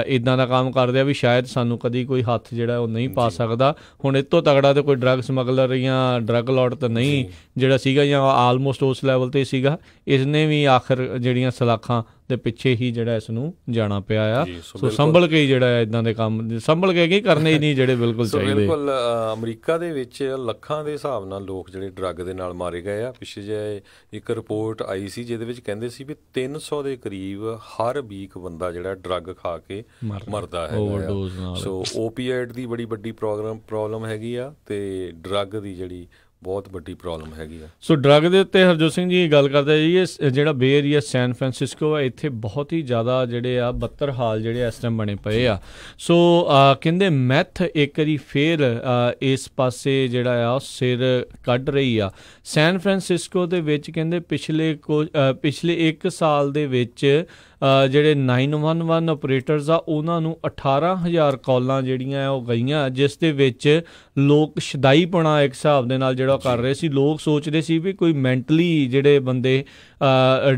ਇੱਦਾਂ ਦਾ ਕੰਮ ਕਰਦੇ ਆ ਵੀ ਸ਼ਾਇਦ ਸਾਨੂੰ ਕਦੀ ਕੋਈ ਹੱਥ ਜਿਹੜਾ ਉਹ ਨਹੀਂ ਪਾ ਸਕਦਾ। ਹੁਣ ਇਹ ਤੋਂ ਤਗੜਾ ਤੇ ਕੋਈ ਡਰੱਗ ਸਮਗਲਰ ਜਾਂ ਡਰੱਗ ਲਾਰਡ ਤਾਂ ਨਹੀਂ ਜਿਹੜਾ ਸੀਗਾ, ਜਾਂ ਆਲਮੋਸਟ ਉਸ ਲੈਵਲ 'ਤੇ ਸੀਗਾ। ਇਸਨੇ ਵੀ ਆਖਰ ਜਿਹੜੀਆਂ ਸਲਾਖਾਂ ਦੇ ਪਿੱਛੇ ਹੀ ਜਿਹੜਾ ਇਸ ਨੂੰ ਜਾਣਾ ਪਿਆ ਆ। ਸੋ ਸੰਭਲ ਕੇ ਹੀ ਜਿਹੜਾ ਇੱਦਾਂ ਦੇ ਕੰਮ ਸੰਭਲ ਕੇ ਕੀ ਕਰਨੇ ਹੀ ਨਹੀਂ ਜਿਹੜੇ ਬਿਲਕੁਲ ਚਾਹੀਦੇ। ਬਿਲਕੁਲ ਅਮਰੀਕਾ ਦੇ ਵਿੱਚ ਲੱਖਾਂ ਦੇ ਹਿਸਾਬ ਨਾਲ ਲੋਕ ਜਿਹੜੇ ਡਰੱਗ ਦੇ ਨਾਲ ਮਾਰੇ ਗਏ ਆ। ਪਿੱਛੇ ਜਿਹੇ ਇੱਕ ਰਿਪੋਰਟ ਆਈ ਸੀ ਜਿਹਦੇ ਵਿੱਚ ਕਹਿੰਦੇ ਸੀ ਵੀ 300 ਦੇ ਕਰੀਬ ਹਰ ਵੀਕ ਬੰਦਾ ਜਿਹੜਾ ਡਰੱਗ ਖਾ ਕੇ ਮਰਦਾ ਹੈਗਾ। ਸੋ ਓਪੀਆਈਡ ਦੀ ਬੜੀ ਵੱਡੀ ਪ੍ਰੋਬਲਮ ਹੈਗੀ ਆ ਤੇ ਡਰੱਗ ਦੀ ਜਿਹੜੀ ਬਹੁਤ ਵੱਡੀ ਪ੍ਰੋਬਲਮ ਹੈਗੀ ਆ। ਸੋ ਡਰੱਗ ਦੇ ਉੱਤੇ ਹਰਜੋਤ ਸਿੰਘ ਜੀ ਗੱਲ ਕਰਦੇ ਜੀ, ਇਹ ਜਿਹੜਾ ਬੇ ਏਰੀਆ ਸੈਨ ਫਰਾਂਸਿਸਕੋ ਆ ਇੱਥੇ ਬਹੁਤ ਹੀ ਜ਼ਿਆਦਾ ਜਿਹੜੇ ਆ ਬੱਤਰ ਹਾਲ ਜਿਹੜੇ ਇਸ ਟਾਈਮ ਬਣੇ ਪਏ ਆ। ਸੋ ਕਹਿੰਦੇ ਮੈਥ ਇੱਕ ਵਾਰੀ ਫੇਰ ਇਸ ਪਾਸੇ ਜਿਹੜਾ ਆ ਸਿਰ ਕੱਢ ਰਹੀ ਆ। ਸੈਨ ਫਰਾਂਸਿਸਕੋ ਦੇ ਵਿੱਚ ਕਹਿੰਦੇ ਪਿਛਲੇ 1 ਸਾਲ ਦੇ ਵਿੱਚ ਜਿਹੜੇ 911 ਆਪਰੇਟਰਸ ਆ ਉਹਨਾਂ ਨੂੰ 18,000 ਕਾਲਾਂ ਜਿਹੜੀਆਂ ਉਹ ਗਈਆਂ, ਜਿਸ ਦੇ ਵਿੱਚ ਲੋਕ ਸ਼ਦਾਈਪਣਾ ਇੱਕ ਹਿਸਾਬ ਦੇ ਨਾਲ ਜਿਹੜਾ ਕਰ ਰਹੇ ਸੀ। ਲੋਕ ਸੋਚ ਰਹੇ ਸੀ ਵੀ ਕੋਈ ਮੈਂਟਲੀ ਜਿਹੜੇ ਬੰਦੇ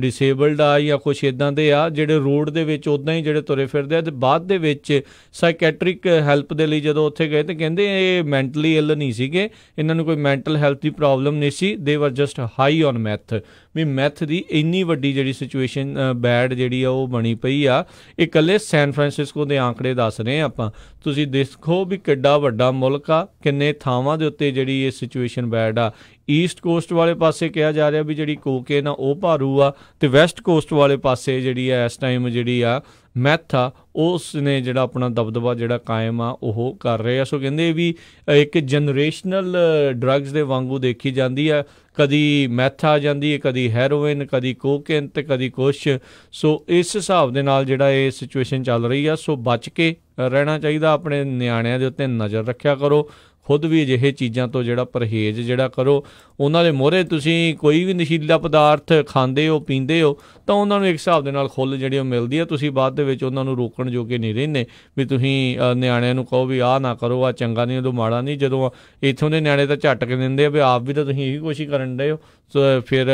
ਡਿਸੇਬਲਡ ਆ ਜਾਂ ਕੁਛ ਇੱਦਾਂ ਦੇ ਆ ਜਿਹੜੇ ਰੋਡ ਦੇ ਵਿੱਚ ਉੱਦਾਂ ਹੀ ਜਿਹੜੇ ਤੁਰੇ ਫਿਰਦੇ ਆ, ਤੇ ਬਾਅਦ ਦੇ ਵਿੱਚ ਸਾਈਕੈਟਰਿਕ ਹੈਲਪ ਦੇ ਲਈ ਜਦੋਂ ਉੱਥੇ ਗਏ ਤੇ ਕਹਿੰਦੇ ਇਹ ਮੈਂਟਲੀ ਇਲ ਨਹੀਂ ਸੀਗੇ, ਇਹਨਾਂ ਨੂੰ ਕੋਈ ਮੈਂਟਲ ਹੈਲਥ ਦੀ ਪ੍ਰੋਬਲਮ ਨਹੀਂ ਸੀ, they were just high on math. ਵੀ ਮੈਥ ਦੀ ਇੰਨੀ ਵੱਡੀ ਜਿਹੜੀ ਸਿਚੁਏਸ਼ਨ ਬੈਡ ਜਿਹੜੀ ਆ ਉਹ ਬਣੀ ਪਈ ਆ। ਇਹ ਇਕੱਲੇ ਸੈਨ ਫਰਾਂਸਿਸਕੋ ਦੇ ਆંકੜੇ ਦੱਸ ਰਹੇ ਆਪਾਂ। ਤੁਸੀਂ ਦੇਖੋ ਵੀ ਕਿੱਡਾ ਵੱਡਾ ਮੁਲਕ ਆ, ਕਿੰਨੇ ਥਾਵਾਂ ਦੇ ਉੱਤੇ ਜਿਹੜੀ ਇਹ ਸਿਚੁਏਸ਼ਨ ਬੈਡ ਆ। ਈਸਟ ਕੋਸਟ ਵਾਲੇ ਪਾਸੇ ਕਿਹਾ ਜਾ ਰਿਹਾ ਵੀ ਜਿਹੜੀ ਕੋਕੇਨ ਆ ਉਹ ਭਾਰੂ ਆ, ਤੇ ਵੈਸਟ ਕੋਸਟ ਵਾਲੇ ਪਾਸੇ ਜਿਹੜੀ ਆ ਇਸ ਟਾਈਮ ਜਿਹੜੀ ਆ ਮੈਥ ਆ ਉਸ ਨੇ ਜਿਹੜਾ ਆਪਣਾ ਦਬਦਬਾ ਜਿਹੜਾ ਕਾਇਮ ਆ ਉਹ ਕਰ ਰਹੇ ਆ। ਸੋ ਕਹਿੰਦੇ ਵੀ ਇੱਕ ਜਨਰੇਸ਼ਨਲ ਡਰੱਗਸ ਦੇ ਵਾਂਗੂ ਦੇਖੀ ਜਾਂਦੀ ਆ। ਕਦੀ ਮੈਥ ਆ ਜਾਂਦੀ ਹੈ, ਕਦੀ ਹੈਰੋਇਨ, ਕਦੀ ਕੋਕੇਨ ਤੇ ਕਦੀ ਕੁਛ। ਸੋ ਇਸ ਹਿਸਾਬ ਦੇ ਨਾਲ ਜਿਹੜਾ ਇਹ ਸਿਚੁਏਸ਼ਨ ਚੱਲ ਰਹੀ ਆ। ਸੋ ਬਚ ਕੇ ਰਹਿਣਾ ਚਾਹੀਦਾ, ਆਪਣੇ ਨਿਆਣਿਆਂ ਦੇ ਉੱਤੇ ਨਜ਼ਰ ਰੱਖਿਆ ਕਰੋ। ਖੁਦ ਵੀ ਅਜਿਹੇ ਚੀਜ਼ਾਂ ਤੋਂ ਜਿਹੜਾ ਪਰਹੇਜ਼ ਜਿਹੜਾ ਕਰੋ। ਉਹਨਾਂ ਦੇ ਮੋਹਰੇ ਤੁਸੀਂ ਕੋਈ ਵੀ ਨਸ਼ੀਲਾ ਪਦਾਰਥ ਖਾਂਦੇ ਹੋ ਪੀਂਦੇ ਹੋ ਤਾਂ ਉਹਨਾਂ ਨੂੰ ਇੱਕ ਹਿਸਾਬ ਦੇ ਨਾਲ ਖੁੱਲ੍ਹ ਜਿਹੜੀ ਉਹ ਮਿਲਦੀ ਹੈ। ਤੁਸੀਂ ਬਾਅਦ ਦੇ ਵਿੱਚ ਉਹਨਾਂ ਨੂੰ ਰੋਕਣ ਜੋਗੇ ਨਹੀਂ ਰਹਿੰਦੇ ਵੀ ਤੁਸੀਂ ਨਿਆਣਿਆਂ ਨੂੰ ਕਹੋ ਵੀ ਆਹ ਨਾ ਕਰੋ, ਆਹ ਚੰਗਾ ਨਹੀਂ, ਉਦੋਂ ਮਾੜਾ ਨਹੀਂ। ਜਦੋਂ ਇੱਥੋਂ ਦੇ ਨਿਆਣੇ ਤਾਂ ਝੱਟ ਕੇ ਦਿੰਦੇ ਆ ਵੀ ਆਪ ਵੀ ਤਾਂ ਤੁਸੀਂ ਇਹੀ ਕੋਸ਼ਿਸ਼ ਕਰਨ ਡਏ ਹੋ। ਸੋ ਫਿਰ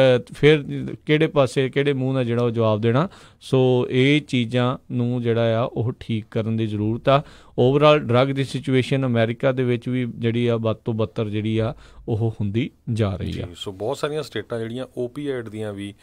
ਕਿਹੜੇ ਪਾਸੇ ਕਿਹੜੇ ਮੂੰਹ ਨਾਲ ਜਿਹੜਾ ਉਹ ਜਵਾਬ ਦੇਣਾ। ਸੋ ਇਹ ਚੀਜ਼ਾਂ ਨੂੰ ਜਿਹੜਾ ਆ ਉਹ ਠੀਕ ਕਰਨ ਦੀ ਜ਼ਰੂਰਤ ਆ। ਓਵਰਆਲ ਡਰੱਗ ਦੀ ਸਿਚੁਏਸ਼ਨ ਅਮਰੀਕਾ ਦੇ ਵਿੱਚ ਵੀ ਜਿਹੜੀ ਆ ਵੱਧ ਤੋਂ ਬੱਤਰ ਜਿਹੜੀ ਆ ਉਹ ਹੁੰਦੀ ਜਾ ਰਹੀ ਆ। ਸੋ ਬਹੁਤ ਸਾਰੀਆਂ ਸਟੇਟਾਂ ਜਿਹੜੀਆਂ ਓਪੀਆਈਡ ਦੀਆਂ ਵੀ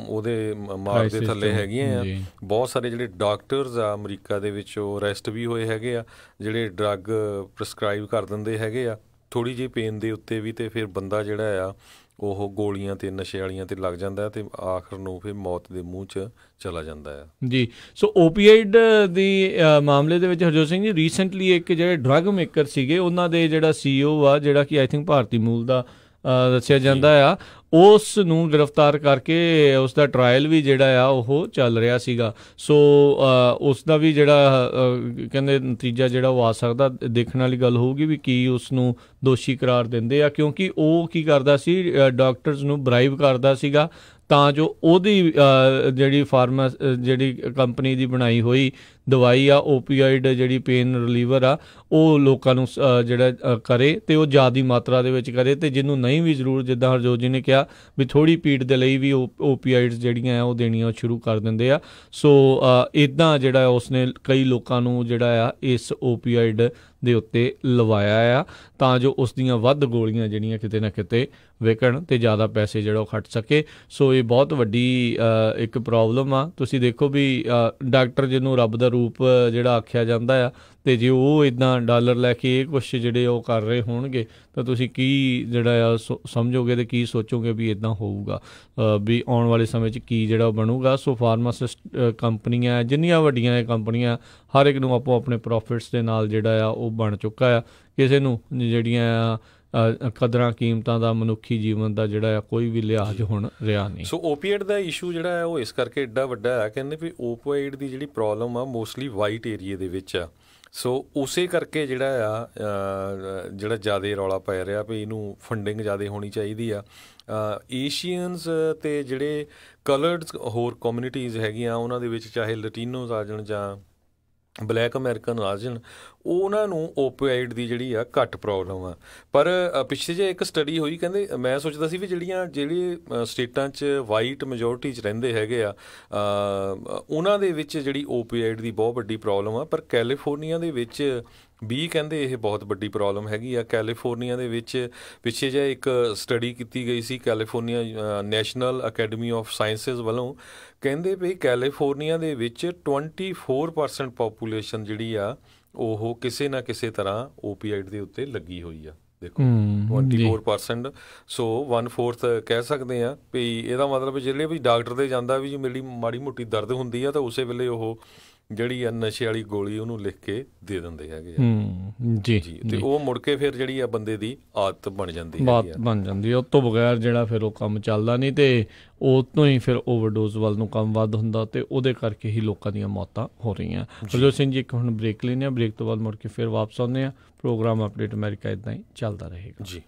ਉਹਦੇ ਮਾਰ ਦੇ ਥੱਲੇ ਹੈਗੀਆਂ ਆ। ਬਹੁਤ ਸਾਰੇ ਜਿਹੜੇ ਡਾਕਟਰਸ ਆ ਅਮਰੀਕਾ ਦੇ ਵਿੱਚ ਉਹ ਅਰੈਸਟ ਵੀ ਹੋਏ ਹੈਗੇ ਆ, ਜਿਹੜੇ ਡਰੱਗ ਪ੍ਰਸਕ੍ਰਾਈਬ ਕਰ ਦਿੰਦੇ ਹੈਗੇ ਆ ਥੋੜ੍ਹੀ ਜਿਹੀ ਪੇਨ ਦੇ ਉੱਤੇ ਵੀ, ਅਤੇ ਫਿਰ ਬੰਦਾ ਜਿਹੜਾ ਆ ਉਹ ਗੋਲੀਆਂ ਅਤੇ ਨਸ਼ੇ ਵਾਲੀਆਂ 'ਤੇ ਲੱਗ ਜਾਂਦਾ ਅਤੇ ਆਖਰ ਨੂੰ ਫਿਰ ਮੌਤ ਦੇ ਮੂੰਹ 'ਚ ਚਲਾ ਜਾਂਦਾ ਆ ਜੀ। ਸੋ ਓਪੀਆਈਡ ਦੀ ਮਾਮਲੇ ਦੇ ਵਿੱਚ ਹਰਜੋਤ ਸਿੰਘ ਜੀ ਰੀਸੈਂਟਲੀ ਇੱਕ ਜਿਹੜੇ ਡਰੱਗ ਮੇਕਰ ਸੀਗੇ ਉਹਨਾਂ ਦੇ ਜਿਹੜਾ CEO ਆ, ਜਿਹੜਾ ਕਿ ਆਈ ਥਿੰਕ ਭਾਰਤੀ ਮੂਲ ਦਾ ਦੱਸਿਆ ਜਾਂਦਾ ਆ, ਉਸ ਨੂੰ ਗ੍ਰਿਫਤਾਰ ਕਰਕੇ ਉਸ ਦਾ ਟਰਾਇਲ ਵੀ ਜਿਹੜਾ ਆ ਉਹ ਚੱਲ ਰਿਹਾ ਸੀਗਾ। ਸੋ ਉਸ ਦਾ ਵੀ ਜਿਹੜਾ ਕਹਿੰਦੇ ਨਤੀਜਾ ਜਿਹੜਾ ਉਹ ਆ ਸਕਦਾ। ਦੇਖਣ ਵਾਲੀ ਗੱਲ ਹੋਊਗੀ ਵੀ ਕੀ ਉਸ ਨੂੰ ਦੋਸ਼ੀ ਕਰਾਰ ਦਿੰਦੇ ਆ, ਕਿਉਂਕਿ ਉਹ ਕੀ ਕਰਦਾ ਸੀ, ਡਾਕਟਰਸ ਨੂੰ ਬਰਾਈਬ ਕਰਦਾ ਸੀਗਾ ਤਾਂ ਜੋ ਉਹਦੀ ਜਿਹੜੀ ਜਿਹੜੀ ਕੰਪਨੀ ਦੀ ਬਣਾਈ ਹੋਈ ਦਵਾਈ ਆ ਓਪੀਆਈਡ ਜਿਹੜੀ ਪੇਨ ਰਿਲੀਵਰ ਆ ਉਹ ਲੋਕਾਂ ਨੂੰ ਜਿਹੜਾ ਕਰੇ ਅਤੇ ਉਹ ਜ਼ਿਆਦਾ ਮਾਤਰਾ ਦੇ ਵਿੱਚ ਕਰੇ, ਅਤੇ ਜਿਹਨੂੰ ਨਹੀਂ ਵੀ ਜ਼ਰੂਰ, ਜਿੱਦਾਂ ਹਰਜੋਤ ਜੀ ਨੇ ਕਿਹਾ ਵੀ ਥੋੜ੍ਹੀ ਪੀੜ ਦੇ ਲਈ ਵੀ ਓਪੀਆਈਡਸ ਜਿਹੜੀਆਂ ਆ ਉਹ ਦੇਣੀਆਂ ਸ਼ੁਰੂ ਕਰ ਦਿੰਦੇ ਆ। ਸੋ ਇੱਦਾਂ ਜਿਹੜਾ ਉਸਨੇ ਕਈ ਲੋਕਾਂ ਨੂੰ ਜਿਹੜਾ ਆ ਇਸ ਓਪੀਆਈਡ ਦੇ ਉੱਤੇ ਲਵਾਇਆ ਆ ਤਾਂ ਜੋ ਉਸ ਦੀਆਂ ਵੱਧ ਗੋਲੀਆਂ ਜਿਹੜੀਆਂ ਕਿਤੇ ਨਾ ਕਿਤੇ ਵਿਕਣ ਅਤੇ ਜ਼ਿਆਦਾ ਪੈਸੇ ਜਿਹੜਾ ਉਹ ਖੱਟ ਸਕੇ। ਸੋ ਇਹ ਬਹੁਤ ਵੱਡੀ ਇੱਕ ਪ੍ਰੋਬਲਮ ਆ। ਤੁਸੀਂ ਦੇਖੋ ਵੀ ਡਾਕਟਰ ਜਿਹਨੂੰ ਰੱਬ ਦਾ ਰੂਪ ਜਿਹੜਾ ਆਖਿਆ ਜਾਂਦਾ ਆ, ਅਤੇ ਜੇ ਉਹ ਇੱਦਾਂ ਡਾਲਰ ਲੈ ਕੇ ਇਹ ਕੁਛ ਜਿਹੜੇ ਉਹ ਕਰ ਰਹੇ ਹੋਣਗੇ ਤਾਂ ਤੁਸੀਂ ਕੀ ਜਿਹੜਾ ਆ ਸਮਝੋਗੇ ਅਤੇ ਕੀ ਸੋਚੋਗੇ ਵੀ ਇੱਦਾਂ ਹੋਊਗਾ ਵੀ ਆਉਣ ਵਾਲੇ ਸਮੇਂ 'ਚ ਕੀ ਜਿਹੜਾ ਬਣੂਗਾ। ਸੋ ਫਾਰਮਾਸਿਸਟ ਕੰਪਨੀਆਂ ਜਿੰਨੀਆਂ ਵੱਡੀਆਂ ਇਹ ਕੰਪਨੀਆਂ ਹਰ ਇੱਕ ਨੂੰ ਆਪੋ ਆਪਣੇ ਪ੍ਰੋਫਿਟਸ ਦੇ ਨਾਲ ਜਿਹੜਾ ਆ ਉਹ ਬਣ ਚੁੱਕਾ ਆ। ਕਿਸੇ ਨੂੰ ਜਿਹੜੀਆਂ ਕਦਰਾਂ ਕੀਮਤਾਂ ਦਾ ਮਨੁੱਖੀ ਜੀਵਨ ਦਾ ਜਿਹੜਾ ਆ ਕੋਈ ਵੀ ਲਿਹਾਜ਼ ਹੁਣ ਰਿਹਾ ਨਹੀਂ। ਸੋ ਓਪੀਆਈਡ ਦਾ ਇਸ਼ੂ ਜਿਹੜਾ ਹੈ ਉਹ ਇਸ ਕਰਕੇ ਐਡਾ ਵੱਡਾ ਹੈ, ਕਹਿੰਦੇ ਵੀ ਓਪੀਆਈਡ ਦੀ ਜਿਹੜੀ ਪ੍ਰੋਬਲਮ ਆ ਮੋਸਟਲੀ ਵਾਈਟ ਏਰੀਏ ਦੇ ਵਿੱਚ ਆ। ਸੋ ਉਸੇ ਕਰਕੇ ਜਿਹੜਾ ਆ ਜਿਹੜਾ ਜ਼ਿਆਦਾ ਰੌਲਾ ਪੈ ਰਿਹਾ ਵੀ ਇਹਨੂੰ ਫੰਡਿੰਗ ਜ਼ਿਆਦਾ ਹੋਣੀ ਚਾਹੀਦੀ ਆ। ਏਸ਼ੀਅਨਸ ਅਤੇ ਜਿਹੜੇ ਕਲਰਡ ਹੋਰ ਕਮਿਊਨਿਟੀਜ਼ ਹੈਗੀਆਂ ਉਹਨਾਂ ਦੇ ਵਿੱਚ, ਚਾਹੇ ਲਟੀਨੋਜ਼ ਆ ਜਾਣ ਜਾਂ ਬਲੈਕ ਅਮਰੀਕਨ ਆ ਜਾਣ, ਉਹਨਾਂ ਨੂੰ ਓਪੀਆਈਡ ਦੀ ਜਿਹੜੀ ਆ ਘੱਟ ਪ੍ਰੋਬਲਮ ਆ। ਪਰ ਪਿੱਛੇ ਜੇ ਇੱਕ ਸਟੱਡੀ ਹੋਈ, ਕਹਿੰਦੇ ਮੈਂ ਸੋਚਦਾ ਸੀ ਵੀ ਜਿਹੜੇ ਸਟੇਟਾਂ 'ਚ ਵਾਈਟ ਮੈਜੋਰਟੀ 'ਚ ਰਹਿੰਦੇ ਹੈਗੇ ਆ ਉਹਨਾਂ ਦੇ ਵਿੱਚ ਜਿਹੜੀ ਓਪੀਆਈਡ ਦੀ ਬਹੁਤ ਵੱਡੀ ਪ੍ਰੋਬਲਮ ਆ, ਪਰ ਕੈਲੀਫੋਰਨੀਆ ਦੇ ਵਿੱਚ ਵੀ ਕਹਿੰਦੇ ਇਹ ਬਹੁਤ ਵੱਡੀ ਪ੍ਰੋਬਲਮ ਹੈਗੀ ਆ। ਕੈਲੀਫੋਰਨੀਆ ਦੇ ਵਿੱਚ ਪਿੱਛੇ ਜਿਹੇ ਇੱਕ ਸਟੱਡੀ ਕੀਤੀ ਗਈ ਸੀ California National Academy of Sciences ਵੱਲੋਂ, ਕਹਿੰਦੇ ਵੀ ਕੈਲੀਫੋਰਨੀਆ ਦੇ ਵਿੱਚ 24% ਪਾਪੂਲੇਸ਼ਨ ਜਿਹੜੀ ਆ ਉਹ ਕਿਸੇ ਨਾ ਕਿਸੇ ਤਰ੍ਹਾਂ ਓਪੀਆਈਡ ਦੇ ਉੱਤੇ ਲੱਗੀ ਹੋਈ ਆ। ਦੇਖੋ 24%, ਸੋ 1/4 ਕਹਿ ਸਕਦੇ ਹਾਂ ਵੀ ਇਹਦਾ ਮਤਲਬ ਜਿਹੜੇ ਵੀ ਡਾਕਟਰ ਦੇ ਜਾਂਦਾ ਵੀ ਮੇਰੀ ਮਾੜੀ ਮੋਟੀ ਦਰਦ ਹੁੰਦੀ ਆ ਤਾਂ ਉਸੇ ਵੇਲੇ ਉਹ ਜਿਹੜੀ ਆ ਨਸ਼ੇ ਵਾਲੀ ਗੋਲੀ ਉਹਨੂੰ ਲਿਖ ਕੇ ਦੇ ਦਿੰਦੇ ਹੈਗੇ ਆ ਜੀ। ਤੇ ਉਹ ਮੁੜ ਕੇ ਫਿਰ ਜਿਹੜੀ ਆ ਬੰਦੇ ਦੀ ਆਦਤ ਬਣ ਜਾਂਦੀ ਹੈ। ਉਸ ਤੋਂ ਬਗੈਰ ਜਿਹੜਾ ਫਿਰ ਉਹ ਕੰਮ ਚੱਲਦਾ ਨਹੀਂ ਅਤੇ ਉਹ ਤੋਂ ਹੀ ਫਿਰ ਓਵਰਡੋਜ਼ ਵੱਲ ਨੂੰ ਕੰਮ ਵੱਧ ਹੁੰਦਾ ਅਤੇ ਉਹਦੇ ਕਰਕੇ ਹੀ ਲੋਕਾਂ ਦੀਆਂ ਮੌਤਾਂ ਹੋ ਰਹੀਆਂ। ਹਰਜੋਤ ਸਿੰਘ ਜੀ, ਇੱਕ ਹੁਣ ਬ੍ਰੇਕ ਲੈਂਦੇ ਹਾਂ, ਬ੍ਰੇਕ ਤੋਂ ਬਾਅਦ ਮੁੜ ਕੇ ਫਿਰ ਵਾਪਸ ਆਉਂਦੇ ਹਾਂ। ਪ੍ਰੋਗਰਾਮ ਅਪਡੇਟ ਅਮਰੀਕਾ ਇੱਦਾਂ ਹੀ ਚੱਲਦਾ ਰਹੇਗਾ ਜੀ।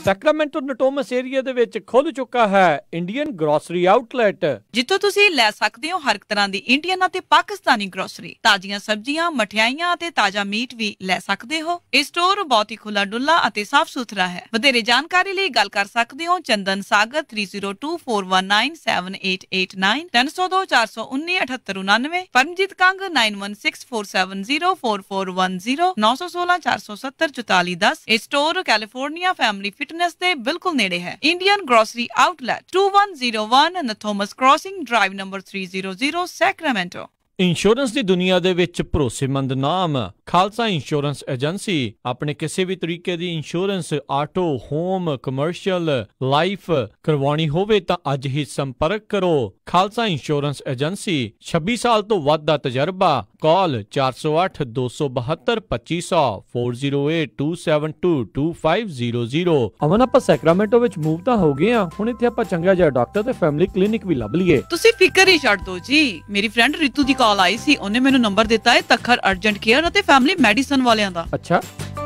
ਸੈਕਰਾਮੈਂਟੋ ਨਟੋਮਸ ਏਰੀਆ ਦੇ ਵਿੱਚ ਖੁੱਲ ਚੁੱਕਾ ਹੈ ਇੰਡੀਅਨ ਗਰੋਸਰੀ ਆਊਟਲੈਟ, ਜਿੱਥੋਂ ਤੁਸੀਂ ਲੈ ਸਕਦੇ ਹੋ ਹਰ ਇੱਕ ਤਰ੍ਹਾਂ ਦੀ ਇੰਡੀਅਨ ਅਤੇ ਪਾਕਿਸਤਾਨੀ ਗਰੋਸਰੀ, ਤਾਜ਼ੀਆਂ ਸਬਜ਼ੀਆਂ, ਮਠਿਆਈਆਂ ਅਤੇ ਤਾਜ਼ਾ ਮੀਟ ਵੀ ਲੈ ਸਕਦੇ ਹੋ। ਇਹ ਸਟੋਰ ਬਹੁਤ ਹੀ ਖੁੱਲਾ ਡੁੱਲਾ ਅਤੇ ਸਾਫ਼ ਸੁਥਰਾ ਹੈ। ਵਧੇਰੇ ਜਾਣਕਾਰੀ ਲਈ ਗੱਲ ਕਰ ਸਕਦੇ ਹੋ ਚੰਦਨ ਸਾਗਰ 3024197889, 302-419-7899, ਪਰਮਜੀਤ ਕੰਗ 9164704410, 916-470-4410। ਇਹ ਸਟੋਰ ਕੈਲੀਫੋਰਨੀਆ ਫੈਮਿਲੀ ਫਿਟਨੈਸ ਦੇ ਬਿਲਕੁਲ ਨੇੜੇ ਹੈ। Indian grocery outlet 2101 N Thomas crossing drive number 300 Sacramento. Insurance ਦੀ ਦੁਨੀਆ ਦੇ ਵਿੱਚ ਭਰੋਸੇਮੰਦ ਨਾਮ ਖਾਲਸਾ ਇੰਸ਼ੋਰੈਂਸ ਏਜੰਸੀ। ਆਪਣੇ ਕਿਸੇ ਵੀ ਤਰੀਕੇ ਦੀ insurance, auto, home, commercial, life ਕਰਵਾਉਣੀ ਹੋਵੇ ਤਾਂ ਅੱਜ ਹੀ ਸੰਪਰਕ ਕਰੋ। ਖਾਲਸਾ ਇੰਸ਼ੋਰੈਂਸ ਏਜੰਸੀ 26 ਸਾਲ ਤੋਂ ਵੱਧ ਦਾ ਤਜਰਬਾ, Call 408-272-2500 408-272-2500। ਅਮਨ ਆਪਾਂ ਸੈਕਰਾਮੈਂਟੋ ਵਿੱਚ ਮੂਵ ਤਾਂ ਹੋ ਗਏ ਆ, ਹੁਣ ਇੱਥੇ ਆਪਾਂ ਚੰਗਾ ਜਿਹਾ ਡਾਕਟਰ ਤੇ ਫੈਮਿਲੀ ਕਲੀਨਿਕ ਵੀ ਲੱਭ ਲਈਏ। ਤੁਸੀਂ ਫਿਕਰ ਹੀ ਛੱਡ ਦਿਓ ਜੀ, ਮੇਰੀ ਫਰੈਂਡ ਰਿਤੂ ਦੀ ਕਾਲ ਆਈ ਸੀ, ਉਹਨੇ ਮੈਨੂੰ ਨੰਬਰ ਦਿੱਤਾ ਹੈ ਤੱਖਰ ਅਰਜੈਂਟ ਕੇਅਰ ਅਤੇ ਫੈਮਿਲੀ ਮੈਡੀਸਨ ਵਾਲਿਆਂ ਦਾ। ਅੱਛਾ,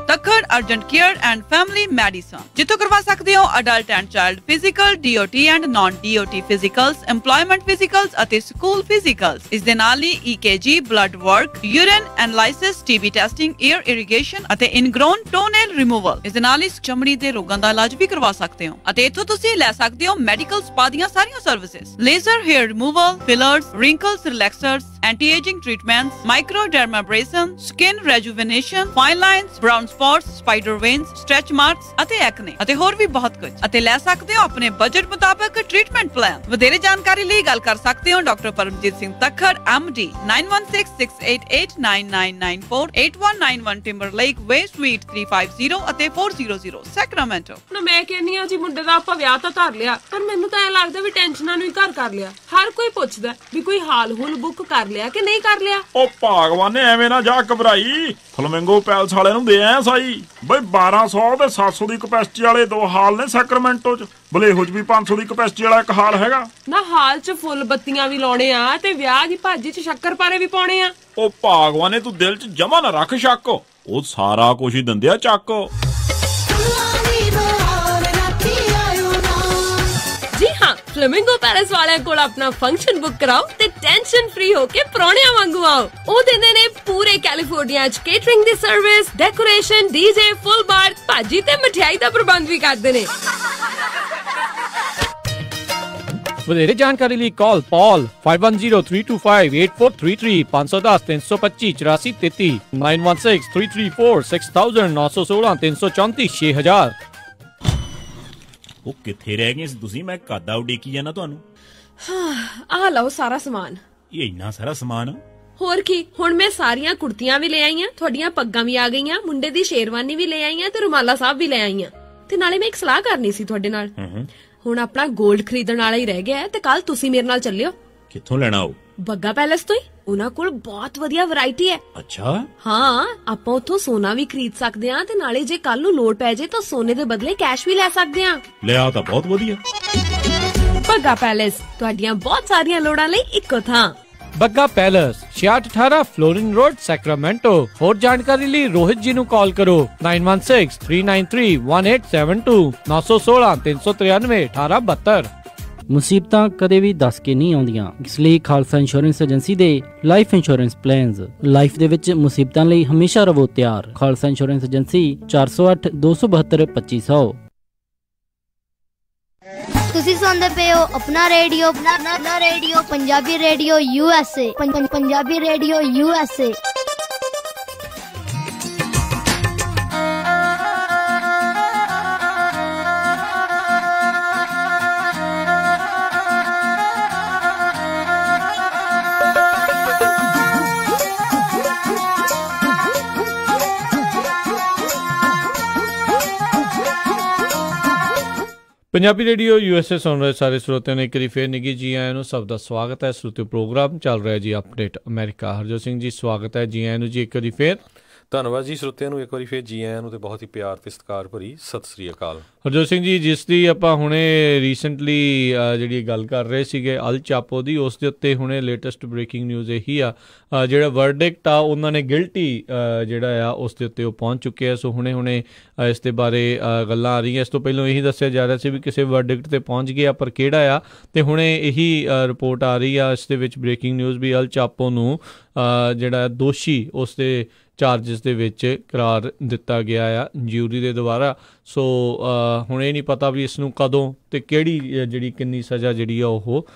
Takhar urgent care and family medicine, ਜਿੱਥੋਂ ਕਰਵਾ ਸਕਦੇ ਹੋ adult and child physical, DOT and naan DOT ਫਿਜ਼ੀਕਲਸ, EMPLOYMENT ਫਿਜ਼ੀਕਲਸ ਅਤੇ ਸਕੂਲ ਫਿਜ਼ੀਕਲਸ। ਇਸ ਦੇ ਨਾਲ ਹੀ EKG, blood work, urine analysis, TB testing, air irrigation ਅਤੇ ਇਨਗ੍ਰੋਨ ਟੋਨੇਲ ਰਿਮੂਵਲ। ਇਸ ਦੇ ਨਾਲ ਹੀ ਚਮੜੀ ਦੇ ਰੋਗਾਂ ਦਾ ਇਲਾਜ ਵੀ ਕਰਵਾ ਸਕਦੇ ਹੋ ਅਤੇ ਇੱਥੋਂ ਤੁਸੀਂ ਲੈ ਸਕਦੇ ਹੋ ਮੈਡੀਕਲ ਸਪਾ ਦੀਆਂ ਸਾਰੀਆਂ services, laser hair removal, fillers, wrinkles relaxers, anti aging treatments, microdermabrasion, skin rejuvenation, fine lines, brown spots, spider veins, stretch marks ਅਤੇ ਐਕਨੇ ਅਤੇ ਹੋਰ ਵੀ ਬਹੁਤ ਕੁਝ। ਅਤੇ ਲੈ ਸਕਦੇ ਹੋ ਆਪਣੇ ਬਜਟ ਮੁਤਾਬਕ ਟ੍ਰੀਟਮੈਂਟ ਪਲਾਨ। ਵਧੇਰੇ ਜਾਣਕਾਰੀ ਲਈ ਗੱਲ ਕਰ ਸਕਦੇ ਹੋ ਡਾਕਟਰ ਪਰਮਜੀਤ ਸਿੰਘ ਤੱਖਰ MD 9166889994 8191 ਟਿੰਬਰਲੇਕ ਵੇ ਸਵੀਟ 350 ਅਤੇ 400 ਸੈਕਰਾਮੈਂਟੋ। ਮੈਂ ਕਹਿੰਨੀ ਆ ਜੀ ਮੁੰਡੇ ਦਾ ਆਪਾਂ ਵਿਆਹ ਤਾਂ ਧਰ ਲਿਆ, ਪਰ ਮੈਨੂੰ ਤਾਂ ਐ ਲੱਗਦਾ ਵੀ ਟੈਨਸ਼ਨਾਂ ਨੂੰ ਹੀ ਘਰ ਕਰ ਲਿਆ। ਹਰ ਕੋਈ ਪੁੱਛਦਾ ਵੀ ਕੋਈ ਹਾਲ ਹੁਲ ਬੁੱਕ ਕਰ ਲਿਆ ਕਿ ਨਹੀਂ ਕਰ ਲਿਆ। ਉਹ ਭਾਗਵਾਨੇ ਐਵੇਂ ਨਾ ਜਾ ਘਬਰਾਈ, ਫਲਮਿੰਗੋ ਪੈਲਸ ਵਾਲਿਆਂ ਨੂੰ ਦੇ ਆਇਆ ਸਾਈ ਬਈ 1200 ਤੇ 700 ਦੀ ਕਪੈਸਿਟੀ ਵਾਲੇ 2 ਹਾਲ ਨੇ ਸੈਕਰਾਮੈਂਟੋ ਚ। ਬਲੇਹੋ ਚ ਵੀ 500 ਦੀ ਕਪੈਸਿਟੀ ਵਾਲਾ 1 ਹਾਲ ਹੈਗਾ ਨਾ। ਹਾਲ ਚ ਫੁੱਲ ਬੱਤੀਆਂ ਵੀ ਲਾਉਣੇ ਆ ਤੇ ਵਿਆਹ ਦੀ ਭਾਜੀ ਚ ਸ਼ੱਕਰਪਾਰੇ ਵੀ ਪਾਉਣੇ ਆ। ਉਹ ਭਾਗਵਾਨੇ ਤੂੰ ਦਿਲ ਚ ਜਮਾ ਨਾ ਰੱਖ ਸ਼ੱਕ, ਉਹ ਸਾਰਾ ਕੁਝ ਹੀ ਦਿੰਦੇ ਆ ਚੱਕ। ਜੀ ਹਾਂ, ਫਲੇਮਿੰਗੋ ਪੈਲਸ ਵਾਲਿਆਂ ਕੋਲ ਆਪਣਾ ਫੰਕਸ਼ਨ ਬੁੱਕ ਕਰਾਓ ਤੇ ਟੈਨਸ਼ਨ ਫ੍ਰੀ ਹੋ ਕੇ ਪ੍ਰਾਹੁਣਿਆਂ ਵਾਂਗੂ ਆਓ। ਉਹ ਦਿੰਦੇ ਨੇ ਪੂਰੇ ਕੈਲੀਫੋਰਨੀਆ ਚ ਕੇਟਰਿੰਗ ਦੀ ਸਰਵਿਸ, ਡੈਕੋਰੇਸ਼ਨ, DJ, ਫੁੱਲ ਬਾਰ, ਭਾਜੀ ਤੇ ਮਠਿਆਈ ਦਾ ਪ੍ਰਬੰਧ ਵੀ ਕਰਦੇ ਨੇ। ਵਧੇਰੇ ਜਾਣਕਾਰੀ ਲਈ ਕਾਲ Paul 5103258433 510-325-8433 9163346000 916-334-6000। ਉਹ ਕਿੱਥੇ ਰਹਿ ਗਏ ਸੀ ਤੁਸੀਂ? ਮੈਂ ਕਾਦਾ ਉਡੀਕੀ ਜਾਣਾ ਤੁਹਾਨੂੰ। ਆਹ ਲਓ ਸਾਰਾ ਸਮਾਨ। ਇਹ ਇੰਨਾ ਸਾਰਾ ਸਮਾਨ? ਹੋਰ ਕੀ, ਹੁਣ ਮੈਂ ਸਾਰੀਆਂ ਕੁੜਤੀਆਂ ਵੀ ਲੈ ਆਈਆਂ, ਤੁਹਾਡੀਆਂ ਪੱਗਾਂ ਵੀ ਆ ਗਈਆਂ, ਮੁੰਡੇ ਦੀ ਸ਼ੇਰਵਾਨੀ ਵੀ ਲੈ ਆਈਆਂ ਤੇ ਰੁਮਾਲਾ ਸਾਹਿਬ ਵੀ ਲੈ ਆਈਆਂ। ਤੇ ਨਾਲੇ ਮੈਂ ਇੱਕ ਸਲਾਹ ਕਰਨੀ ਸੀ ਤੁਹਾਡੇ ਨਾਲ। ਹੁਣ ਆਪਣਾ 골ਡ ਖਰੀਦਣ ਵਾਲਾ ਹੀ ਰਹਿ ਗਿਆ ਤੇ ਕੱਲ ਤੁਸੀਂ ਮੇਰੇ ਨਾਲ ਚੱਲਿਓ। ਕਿੱਥੋਂ ਲੈਣਾ ਉਹ? ਬੱਗਾ ਪੈਲਸ ਤੋਂ ਹੀ। ਉਹਨਾਂ ਕੋਲ ਬਹੁਤ ਵਧੀਆ ਵੈਰਾਈਟੀ ਹੈ। ਅੱਛਾ। ਹਾਂ, ਆਪਾਂ ਉੱਥੋਂ ਸੋਨਾ ਵੀ ਖਰੀਦ ਸਕਦੇ ਆ ਤੇ ਨਾਲੇ ਜੇ ਕੱਲ ਨੂੰ ਲੋੜ ਪੈ ਜੇ ਤਾਂ ਸੋਨੇ ਦੇ ਬਦਲੇ ਕੈਸ਼ ਵੀ ਲੈ ਸਕਦੇ ਆ। ਲਿਆ ਤਾਂ ਬਹੁਤ ਵਧੀਆ। ਬੱਗਾ ਪੈਲਸ, ਤੁਹਾਡੀਆਂ ਬਹੁਤ ਸਾਰੀਆਂ ਲੋੜਾਂ ਲਈ ਇੱਕੋ ਥਾਂ। Bagga palace 6618 Florin road Sacramento. ਹੋਰ ਜਾਣਕਾਰੀ ਲਈ ਰੋਹਿਤ ਜੀ ਨੂੰ ਕਾਲ ਕਰੋ 9163931872 916-393-1872। ਮੁਸੀਬਤਾਂ ਕਦੇ ਵੀ ਦੱਸ ਕੇ ਨਹੀਂ ਆਉਂਦੀਆਂ, ਇਸ ਲਈ ਖਾਲਸਾ ਇੰਸ਼ੋਰੈਂਸ ਏਜੰਸੀ ਦੇ ਲਾਈਫ ਇੰਸ਼ੋਰੈਂਸ ਪਲਾਨਸ। ਲਾਈਫ ਦੇ ਵਿੱਚ ਮੁਸੀਬਤਾਂ ਲਈ ਹਮੇਸ਼ਾ ਰਹੋ ਤਿਆਰ। Khalsa insurance agency 408-272-2500। ਤੁਸੀਂ ਸੁਣਦੇ ਪਏ ਹੋ ਆਪਣਾ radio Punjabi radio USA Punjabi radio USA। Punjabi radio USA ਸੁਣ ਰਹੇ ਸਾਰੇ ਸਰੋਤਿਆਂ ਨੂੰ ਇੱਕ ਵਾਰੀ ਫੇਰ ਨਿੱਘੀ ਜੀ ਆਇਆਂ ਨੂੰ। ਸਭ ਦਾ ਸਵਾਗਤ ਹੈ। ਸਰੋਤਿਓ, ਪ੍ਰੋਗਰਾਮ ਚੱਲ ਰਿਹਾ ਜੀ ਅਪਡੇਟ ਅਮਰੀਕਾ। ਹਰਜੋਤ ਸਿੰਘ ਜੀ ਸਵਾਗਤ ਹੈ, ਜੀ ਆਇਆਂ ਨੂੰ ਜੀ ਇੱਕ ਵਾਰੀ ਫੇਰ। ਧੰਨਵਾਦ ਜੀ ਸਰੋਤਿਆਂ ਨੂੰ ਇੱਕ ਵਾਰੀ ਫੇਰ ਜੀ ਆਇਆਂ ਨੂੰ ਤੇ ਬਹੁਤ ਹੀ ਪਿਆਰ ਤੇ ਸਤਿਕਾਰ ਭਰੀ ਸਤਿ ਸ੍ਰੀ ਅਕਾਲ। ਹਰਜੋਤ ਸਿੰਘ ਜੀ, ਜਿਸ ਦੀ ਆਪਾਂ ਹੁਣੇ ਰੀਸੈਂਟਲੀ ਜਿਹੜੀ ਗੱਲ ਕਰ ਰਹੇ ਸੀਗੇ ਅਲ ਚਾਪੋ ਦੀ, ਉਸ ਦੇ ਉੱਤੇ ਹੁਣੇ ਲੇਟੈਸਟ ਬ੍ਰੇਕਿੰਗ ਨਿਊਜ਼ ਇਹੀ ਆ, ਜਿਹੜਾ ਵਰਡਿਕਟ ਆ ਉਹਨਾਂ ਨੇ ਗਿਲਟੀ ਜਿਹੜਾ ਆ ਉਸ ਦੇ ਉੱਤੇ ਉਹ ਪਹੁੰਚ ਚੁੱਕੇ ਆ। ਸੋ ਹੁਣੇ ਇਸ ਦੇ ਬਾਰੇ ਗੱਲਾਂ ਆ ਰਹੀਆਂ। ਇਸ ਤੋਂ ਪਹਿਲਾਂ ਇਹੀ ਦੱਸਿਆ ਜਾ ਰਿਹਾ ਸੀ ਵੀ ਕਿਸੇ ਵਰਡਿਕਟ ਤੇ ਪਹੁੰਚ ਗਿਆ, ਪਰ ਕਿਹੜਾ ਆ, ਤੇ ਹੁਣੇ ਇਹੀ ਰਿਪੋਰਟ ਆ ਰਹੀ ਆ ਇਸ ਦੇ ਵਿੱਚ ਬ੍ਰੇਕਿੰਗ ਨਿਊਜ਼ ਵੀ ਅਲ ਚਾਪੋ ਨੂੰ ਜਿਹੜਾ ਦੋਸ਼ੀ ਉਸ ਦੇ ਚਾਰਜਸ ਦੇ ਵਿੱਚ ਕਰਾਰ ਦਿੱਤਾ ਗਿਆ ਆ ਜਿਊਰੀ ਦੇ ਦੁਆਰਾ। ਸੋ ਹੁਣ ਇਹ ਨਹੀਂ ਪਤਾ ਵੀ ਇਸ ਨੂੰ ਕਦੋਂ ਤੇ ਕਿਹੜੀ ਜਿਹੜੀ ਕਿੰਨੀ ਸਜ਼ਾ ਜਿਹੜੀ ਆ ਉਹ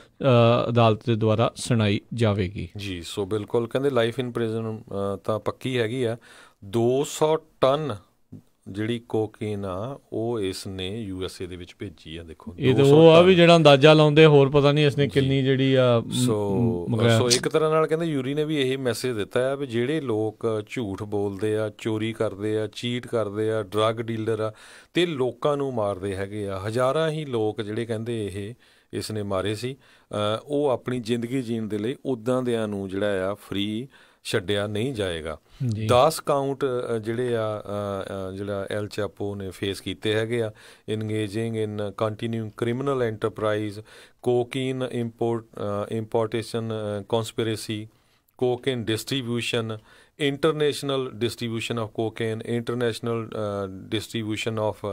ਅਦਾਲਤ ਦੇ ਦੁਆਰਾ ਸੁਣਾਈ ਜਾਵੇਗੀ ਜੀ। ਸੋ ਬਿਲਕੁਲ ਕਹਿੰਦੇ ਲਾਈਫ ਇਨ ਪ੍ਰਿਜ਼ਨ ਤਾਂ ਪੱਕੀ ਹੈਗੀ ਆ। 200 ਟਨ ਜਿਹੜੀ ਕੋਕੇਨ ਆ ਉਹ ਇਸ ਨੇ USA ਦੇ ਵਿੱਚ ਭੇਜੀ ਆ। ਦੇਖੋ ਇਹ ਤਾਂ ਉਹ ਆ ਵੀ ਜਿਹੜਾ ਅੰਦਾਜ਼ਾ ਲਾਉਂਦੇ, ਹੋਰ ਪਤਾ ਨਹੀਂ ਇਸਨੇ ਕਿੰਨੀ ਜਿਹੜੀ ਆ। ਸੋ ਇੱਕ ਤਰ੍ਹਾਂ ਨਾਲ ਕਹਿੰਦੇ ਯੂਰੀ ਨੇ ਵੀ ਇਹ ਮੈਸੇਜ ਦਿੱਤਾ ਆ ਵੀ ਜਿਹੜੇ ਲੋਕ ਝੂਠ ਬੋਲਦੇ ਆ, ਚੋਰੀ ਕਰਦੇ ਆ, ਚੀਟ ਕਰਦੇ ਆ, ਡਰੱਗ ਡੀਲਰ ਆ ਤੇ ਲੋਕਾਂ ਨੂੰ ਮਾਰਦੇ ਹੈਗੇ ਆ, ਹਜ਼ਾਰਾਂ ਹੀ ਲੋਕ ਜਿਹੜੇ ਕਹਿੰਦੇ ਇਹ ਇਸ ਨੇ ਮਾਰੇ ਸੀ, ਉਹ ਆਪਣੀ ਜ਼ਿੰਦਗੀ ਜੀਣ ਦੇ ਲਈ ਉੱਦਾਂ ਦਿਆਂ ਨੂੰ ਜਿਹੜਾ ਆ ਫਰੀ ਛੱਡਿਆ ਨਹੀਂ ਜਾਏਗਾ। 10 ਕਾਊਂਟ ਜਿਹੜੇ ਆ ਜਿਹੜਾ ਐਲ ਚਾਪੋ ਨੇ ਫੇਸ ਕੀਤੇ ਹੈਗੇ ਆ, engaging in continuing criminal enterprise, cocaine importation conspiracy, cocaine distribution, international distribution of cocaine, international distribution of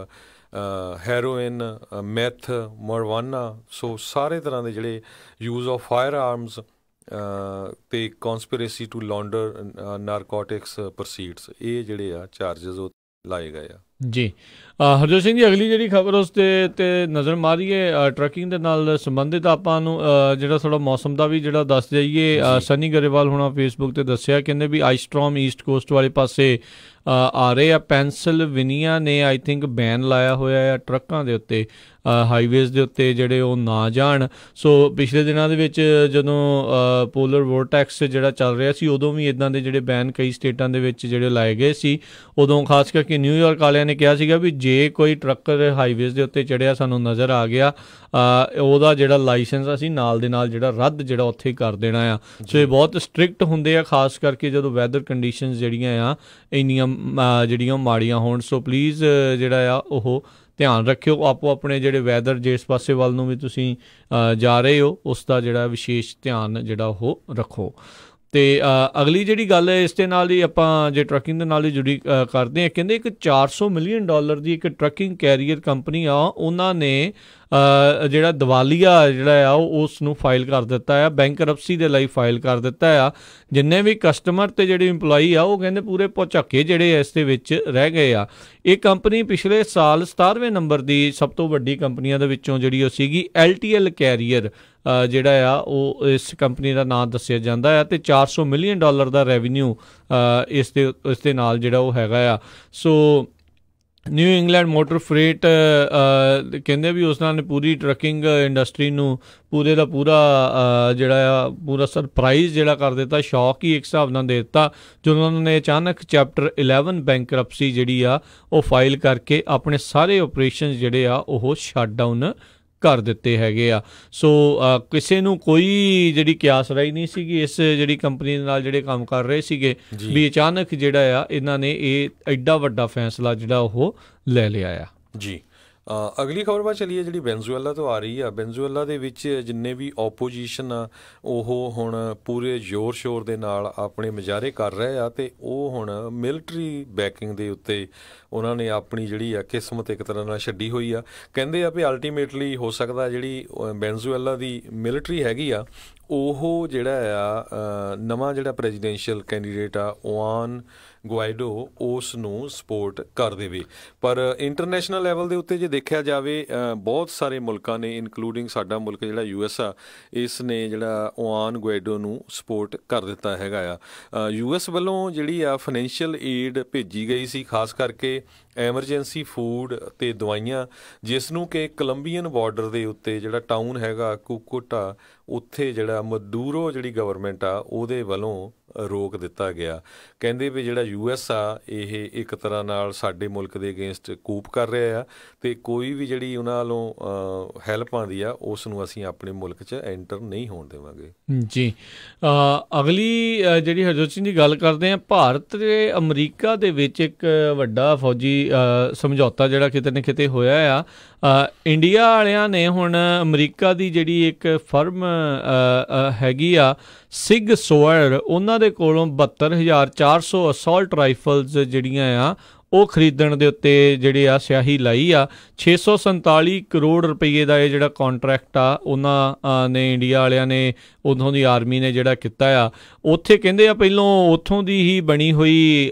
heroin, meth, marijuana. So ਸਾਰੇ ਤਰ੍ਹਾਂ ਦੇ ਜਿਹੜੇ ਯੂਜ਼ ਆਫ ਫਾਇਰ ਆਰਮਸ ਅਤੇ conspiracy to launder narcotics proceeds, ਇਹ ਜਿਹੜੇ ਆ ਚਾਰਜਸ ਉਹ ਲਾਏ ਗਏ ਆ ਜੀ। ਹਰਜੋਤ ਸਿੰਘ ਜੀ, ਅਗਲੀ ਜਿਹੜੀ ਖਬਰ ਉਸ 'ਤੇ ਨਜ਼ਰ ਮਾਰੀਏ, ਟਰੱਕਿੰਗ ਦੇ ਨਾਲ ਸੰਬੰਧਿਤ ਆਪਾਂ ਨੂੰ ਜਿਹੜਾ ਥੋੜ੍ਹਾ ਮੌਸਮ ਦਾ ਵੀ ਜਿਹੜਾ ਦੱਸ ਜਾਈਏ। ਸਨੀ ਗਰੇਵਾਲ ਹੁਣਾਂ ਫੇਸਬੁੱਕ 'ਤੇ ਦੱਸਿਆ, ਕਹਿੰਦੇ ਵੀ ਆਈਸ ਸਟ੍ਰੋਮ ਈਸਟ ਕੋਸਟ ਵਾਲੇ ਪਾਸੇ ਆ ਰਹੇ ਆ। ਪੈਨਸਿਲਵੇਨੀਆ ਨੇ ਆਈ ਥਿੰਕ ਬੈਨ ਲਾਇਆ ਹੋਇਆ ਆ ਟਰੱਕਾਂ ਦੇ ਉੱਤੇ, ਹਾਈਵੇਜ਼ ਦੇ ਉੱਤੇ ਜਿਹੜੇ ਉਹ ਨਾ ਜਾਣ। ਸੋ ਪਿਛਲੇ ਦਿਨਾਂ ਦੇ ਵਿੱਚ ਜਦੋਂ ਪੋਲਰ ਵੋਰਟੈਕਸ ਜਿਹੜਾ ਚੱਲ ਰਿਹਾ ਸੀ, ਉਦੋਂ ਵੀ ਇੱਦਾਂ ਦੇ ਜਿਹੜੇ ਬੈਨ ਕਈ ਸਟੇਟਾਂ ਦੇ ਵਿੱਚ ਜਿਹੜੇ ਲਾਏ ਗਏ ਸੀ। ਉਦੋਂ ਖਾਸ ਕਰਕੇ ਨਿਊਯਾਰਕ ਵਾਲਿਆਂ ਨੇ ਕਿਹਾ ਸੀਗਾ ਵੀ ਜੇ ਕੋਈ ਟਰੱਕਰ ਹਾਈਵੇਜ਼ ਦੇ ਉੱਤੇ ਚੜ੍ਹਿਆ ਸਾਨੂੰ ਨਜ਼ਰ ਆ ਗਿਆ, ਉਹਦਾ ਜਿਹੜਾ ਲਾਇਸੈਂਸ ਅਸੀਂ ਨਾਲ ਦੇ ਨਾਲ ਜਿਹੜਾ ਰੱਦ ਜਿਹੜਾ ਉੱਥੇ ਕਰ ਦੇਣਾ ਆ। ਸੋ ਇਹ ਬਹੁਤ ਸਟ੍ਰਿਕਟ ਹੁੰਦੇ ਆ, ਖਾਸ ਕਰਕੇ ਜਦੋਂ ਵੈਦਰ ਕੰਡੀਸ਼ਨਸ ਜਿਹੜੀਆਂ ਆ ਇੰਨੀਆਂ ਜਿਹੜੀਆਂ ਮਾੜੀਆਂ ਹੋਣ। ਸੋ ਪਲੀਜ਼ ਜਿਹੜਾ ਆ ਉਹ ਧਿਆਨ ਰੱਖਿਓ, ਆਪੋ ਆਪਣੇ ਜਿਹੜੇ ਵੈਦਰ ਜਿਸ ਪਾਸੇ ਵੱਲ ਨੂੰ ਵੀ ਤੁਸੀਂ ਜਾ ਰਹੇ ਹੋ ਉਸ ਦਾ ਜਿਹੜਾ ਵਿਸ਼ੇਸ਼ ਧਿਆਨ ਜਿਹੜਾ ਉਹ ਰੱਖੋ। ਅਤੇ ਅਗਲੀ ਜਿਹੜੀ ਗੱਲ ਹੈ ਇਸ ਦੇ ਨਾਲ ਹੀ ਆਪਾਂ ਜੇ ਟਰੱਕਿੰਗ ਦੇ ਨਾਲ ਹੀ ਜੁੜੀ ਕਰਦੇ ਹਾਂ, ਕਹਿੰਦੇ ਇੱਕ $400 ਮਿਲੀਅਨ ਦੀ ਇੱਕ ਟਰੱਕਿੰਗ ਕੈਰੀਅਰ ਕੰਪਨੀ ਆ, ਉਹਨਾਂ ਨੇ ਜਿਹੜਾ ਦਿਵਾਲੀਆ ਜਿਹੜਾ ਆ ਉਸ ਨੂੰ ਫਾਈਲ ਕਰ ਦਿੱਤਾ ਆ, ਬੈਂਕਰਪਸੀ ਦੇ ਲਈ ਫਾਈਲ ਕਰ ਦਿੱਤਾ ਆ। ਜਿੰਨੇ ਵੀ ਕਸਟਮਰ ਅਤੇ ਜਿਹੜੇ ਇੰਪਲੋਈ ਆ ਉਹ ਕਹਿੰਦੇ ਪੂਰੇ ਭੁਚੱਕੇ ਜਿਹੜੇ ਇਸ ਦੇ ਵਿੱਚ ਰਹਿ ਗਏ ਆ। ਇਹ ਕੰਪਨੀ ਪਿਛਲੇ ਸਾਲ 17ਵੇਂ ਨੰਬਰ ਦੀ ਸਭ ਤੋਂ ਵੱਡੀ ਕੰਪਨੀਆਂ ਦੇ ਵਿੱਚੋਂ ਜਿਹੜੀ ਉਹ ਸੀਗੀ। LTL ਕੈਰੀਅਰ ਜਿਹੜਾ ਆ ਉਹ ਇਸ ਕੰਪਨੀ ਦਾ ਨਾਂ ਦੱਸਿਆ ਜਾਂਦਾ ਆ, ਅਤੇ $400 ਮਿਲੀਅਨ ਦਾ ਰੈਵਨਿਊ ਇਸ ਦੇ ਨਾਲ ਜਿਹੜਾ ਉਹ ਹੈਗਾ ਆ। ਸੋ ਨਿਊ ਇੰਗਲੈਂਡ ਮੋਟਰ ਫਰੇਟ ਕਹਿੰਦੇ ਵੀ ਉਸ ਨਾਲ ਨੇ ਪੂਰੀ ਟਰੱਕਿੰਗ ਇੰਡਸਟਰੀ ਨੂੰ ਪੂਰੇ ਦਾ ਪੂਰਾ ਜਿਹੜਾ ਆ ਪੂਰਾ ਸਰਪ੍ਰਾਈਜ਼ ਜਿਹੜਾ ਕਰ ਦਿੱਤਾ, ਸ਼ੌਕ ਹੀ ਇੱਕ ਹਿਸਾਬ ਨਾਲ ਦੇ ਦਿੱਤਾ, ਜਦੋਂ ਉਹਨਾਂ ਨੇ ਅਚਾਨਕ ਚੈਪਟਰ 11 ਬੈਂਕਰਪਸੀ ਜਿਹੜੀ ਆ ਉਹ ਫਾਈਲ ਕਰਕੇ ਆਪਣੇ ਸਾਰੇ ਓਪਰੇਸ਼ਨ ਜਿਹੜੇ ਆ ਉਹ ਸ਼ਟ ਡਾਊਨ ਕਰ ਦਿੱਤੇ ਹੈਗੇ ਆ। ਸੋ ਕਿਸੇ ਨੂੰ ਕੋਈ ਜਿਹੜੀ ਕਿਆਸ ਰਹੀ ਨਹੀਂ ਸੀਗੀ ਇਸ ਜਿਹੜੀ ਕੰਪਨੀ ਦੇ ਨਾਲ ਜਿਹੜੇ ਕੰਮ ਕਰ ਰਹੇ ਸੀਗੇ ਵੀ ਅਚਾਨਕ ਜਿਹੜਾ ਆ ਇਹਨਾਂ ਨੇ ਇਹ ਐਡਾ ਵੱਡਾ ਫੈਸਲਾ ਜਿਹੜਾ ਉਹ ਲੈ ਲਿਆ ਆ ਜੀ। ਅਗਲੀ ਖਬਰ ਵੱਲ ਚੱਲੀਏ ਜਿਹੜੀ ਵੈਨਜ਼ੂਏਲਾ ਤੋਂ ਆ ਰਹੀ ਆ। ਵੈਨਜ਼ੂਏਲਾ ਦੇ ਵਿੱਚ ਜਿੰਨੇ ਵੀ ਓਪੋਜੀਸ਼ਨ ਆ ਉਹ ਹੁਣ ਪੂਰੇ ਜ਼ੋਰ ਸ਼ੋਰ ਦੇ ਨਾਲ ਆਪਣੇ ਮੁਜ਼ਾਹਰੇ ਕਰ ਰਹੇ ਆ, ਅਤੇ ਉਹ ਹੁਣ ਮਿਲਟਰੀ ਬੈਕਿੰਗ ਦੇ ਉੱਤੇ ਉਹਨਾਂ ਨੇ ਆਪਣੀ ਜਿਹੜੀ ਆ ਕਿਸਮਤ ਇੱਕ ਤਰ੍ਹਾਂ ਨਾਲ ਛੱਡੀ ਹੋਈ ਆ। ਕਹਿੰਦੇ ਆ ਵੀ ਅਲਟੀਮੇਟਲੀ ਹੋ ਸਕਦਾ ਜਿਹੜੀ ਵੈਨਜ਼ੂਏਲਾ ਦੀ ਮਿਲਟਰੀ ਹੈਗੀ ਆ ਉਹ ਜਿਹੜਾ ਆ ਨਵਾਂ ਜਿਹੜਾ ਪ੍ਰੈਜ਼ੀਡੈਂਸ਼ੀਅਲ ਕੈਂਡੀਡੇਟ ਆ ਓਆਨ ਗੁਆਇਡੋ ਉਸ ਨੂੰ ਸਪੋਰਟ ਕਰ ਦੇਵੇ। ਪਰ ਇੰਟਰਨੈਸ਼ਨਲ ਲੈਵਲ ਦੇ ਉੱਤੇ ਜੇ ਦੇਖਿਆ ਜਾਵੇ ਬਹੁਤ ਸਾਰੇ ਮੁਲਕਾਂ ਨੇ ਇਨਕਲੂਡਿੰਗ ਸਾਡਾ ਮੁਲਕ ਜਿਹੜਾ US ਆ, ਇਸ ਨੇ ਜਿਹੜਾ ਓਆਨ ਗੁਆਇਡੋ ਨੂੰ ਸਪੋਰਟ ਕਰ ਦਿੱਤਾ ਹੈਗਾ ਆ। US ਵੱਲੋਂ ਜਿਹੜੀ ਆ ਫਾਈਨੈਂਸ਼ੀਅਲ ਏਡ ਭੇਜੀ ਗਈ ਸੀ, ਖਾਸ ਕਰਕੇ ਐਮਰਜੈਂਸੀ ਫੂਡ ਅਤੇ ਦਵਾਈਆਂ, ਜਿਸ ਨੂੰ ਕਿ ਕੋਲੰਬੀਅਨ ਬਾਰਡਰ ਦੇ ਉੱਤੇ ਜਿਹੜਾ ਟਾਊਨ ਹੈਗਾ ਕੁਕੁਟਾ, ਉੱਥੇ ਜਿਹੜਾ ਮਦੂਰੋ ਜਿਹੜੀ ਗਵਰਨਮੈਂਟ ਆ ਉਹਦੇ ਵੱਲੋਂ ਰੋਕ ਦਿੱਤਾ ਗਿਆ। ਕਹਿੰਦੇ ਵੀ ਜਿਹੜਾ US ਆ ਇਹ ਇੱਕ ਤਰ੍ਹਾਂ ਨਾਲ ਸਾਡੇ ਮੁਲਕ ਦੇ ਅਗੇਂਸਟ ਕੂਪ ਕਰ ਰਿਹਾ ਆ, ਅਤੇ ਕੋਈ ਵੀ ਜਿਹੜੀ ਉਹਨਾਂ ਵੱਲੋਂ ਹੈਲਪ ਆਉਂਦੀ ਆ ਉਸ ਨੂੰ ਅਸੀਂ ਆਪਣੇ ਮੁਲਕ 'ਚ ਐਂਟਰ ਨਹੀਂ ਹੋਣ ਦੇਵਾਂਗੇ ਜੀ। ਅਗਲੀ ਜਿਹੜੀ ਹਰਜੋਤ ਸਿੰਘ ਦੀ ਗੱਲ ਕਰਦੇ ਹਾਂ, ਭਾਰਤ ਅਤੇ ਅਮਰੀਕਾ ਦੇ ਵਿੱਚ ਇੱਕ ਵੱਡਾ ਫੌਜੀ ਸਮਝੌਤਾ ਜਿਹੜਾ ਕਿਤੇ ਨਾ ਕਿਤੇ ਹੋਇਆ ਆ। ਇੰਡੀਆ ਵਾਲਿਆਂ ਨੇ ਹੁਣ ਅਮਰੀਕਾ ਦੀ ਜਿਹੜੀ ਇੱਕ ਫਰਮ ਹੈਗੀ ਆ ਸਿਗ ਸੋਇਰ, ਉਹਨਾਂ ਦੇ ਕੋਲੋਂ 72,400 ਅਸੌਲਟ ਰਾਈਫਲਸ ਜਿਹੜੀਆਂ ਆ ਉਹ ਖਰੀਦਣ ਦੇ ਉੱਤੇ ਜਿਹੜੇ ਆ ਸਿਆਹੀ ਲਾਈ ਆ। 647 ਕਰੋੜ ਰੁਪਈਏ ਦਾ ਇਹ ਜਿਹੜਾ ਕੌਂਟਰੈਕਟ ਆ ਉਹਨਾਂ ਨੇ ਇੰਡੀਆ ਵਾਲਿਆਂ ਨੇ ਉੱਥੋਂ ਦੀ ਆਰਮੀ ਨੇ ਜਿਹੜਾ ਕੀਤਾ ਆ। ਉੱਥੇ ਕਹਿੰਦੇ ਆ ਪਹਿਲੋਂ ਉੱਥੋਂ ਦੀ ਹੀ ਬਣੀ ਹੋਈ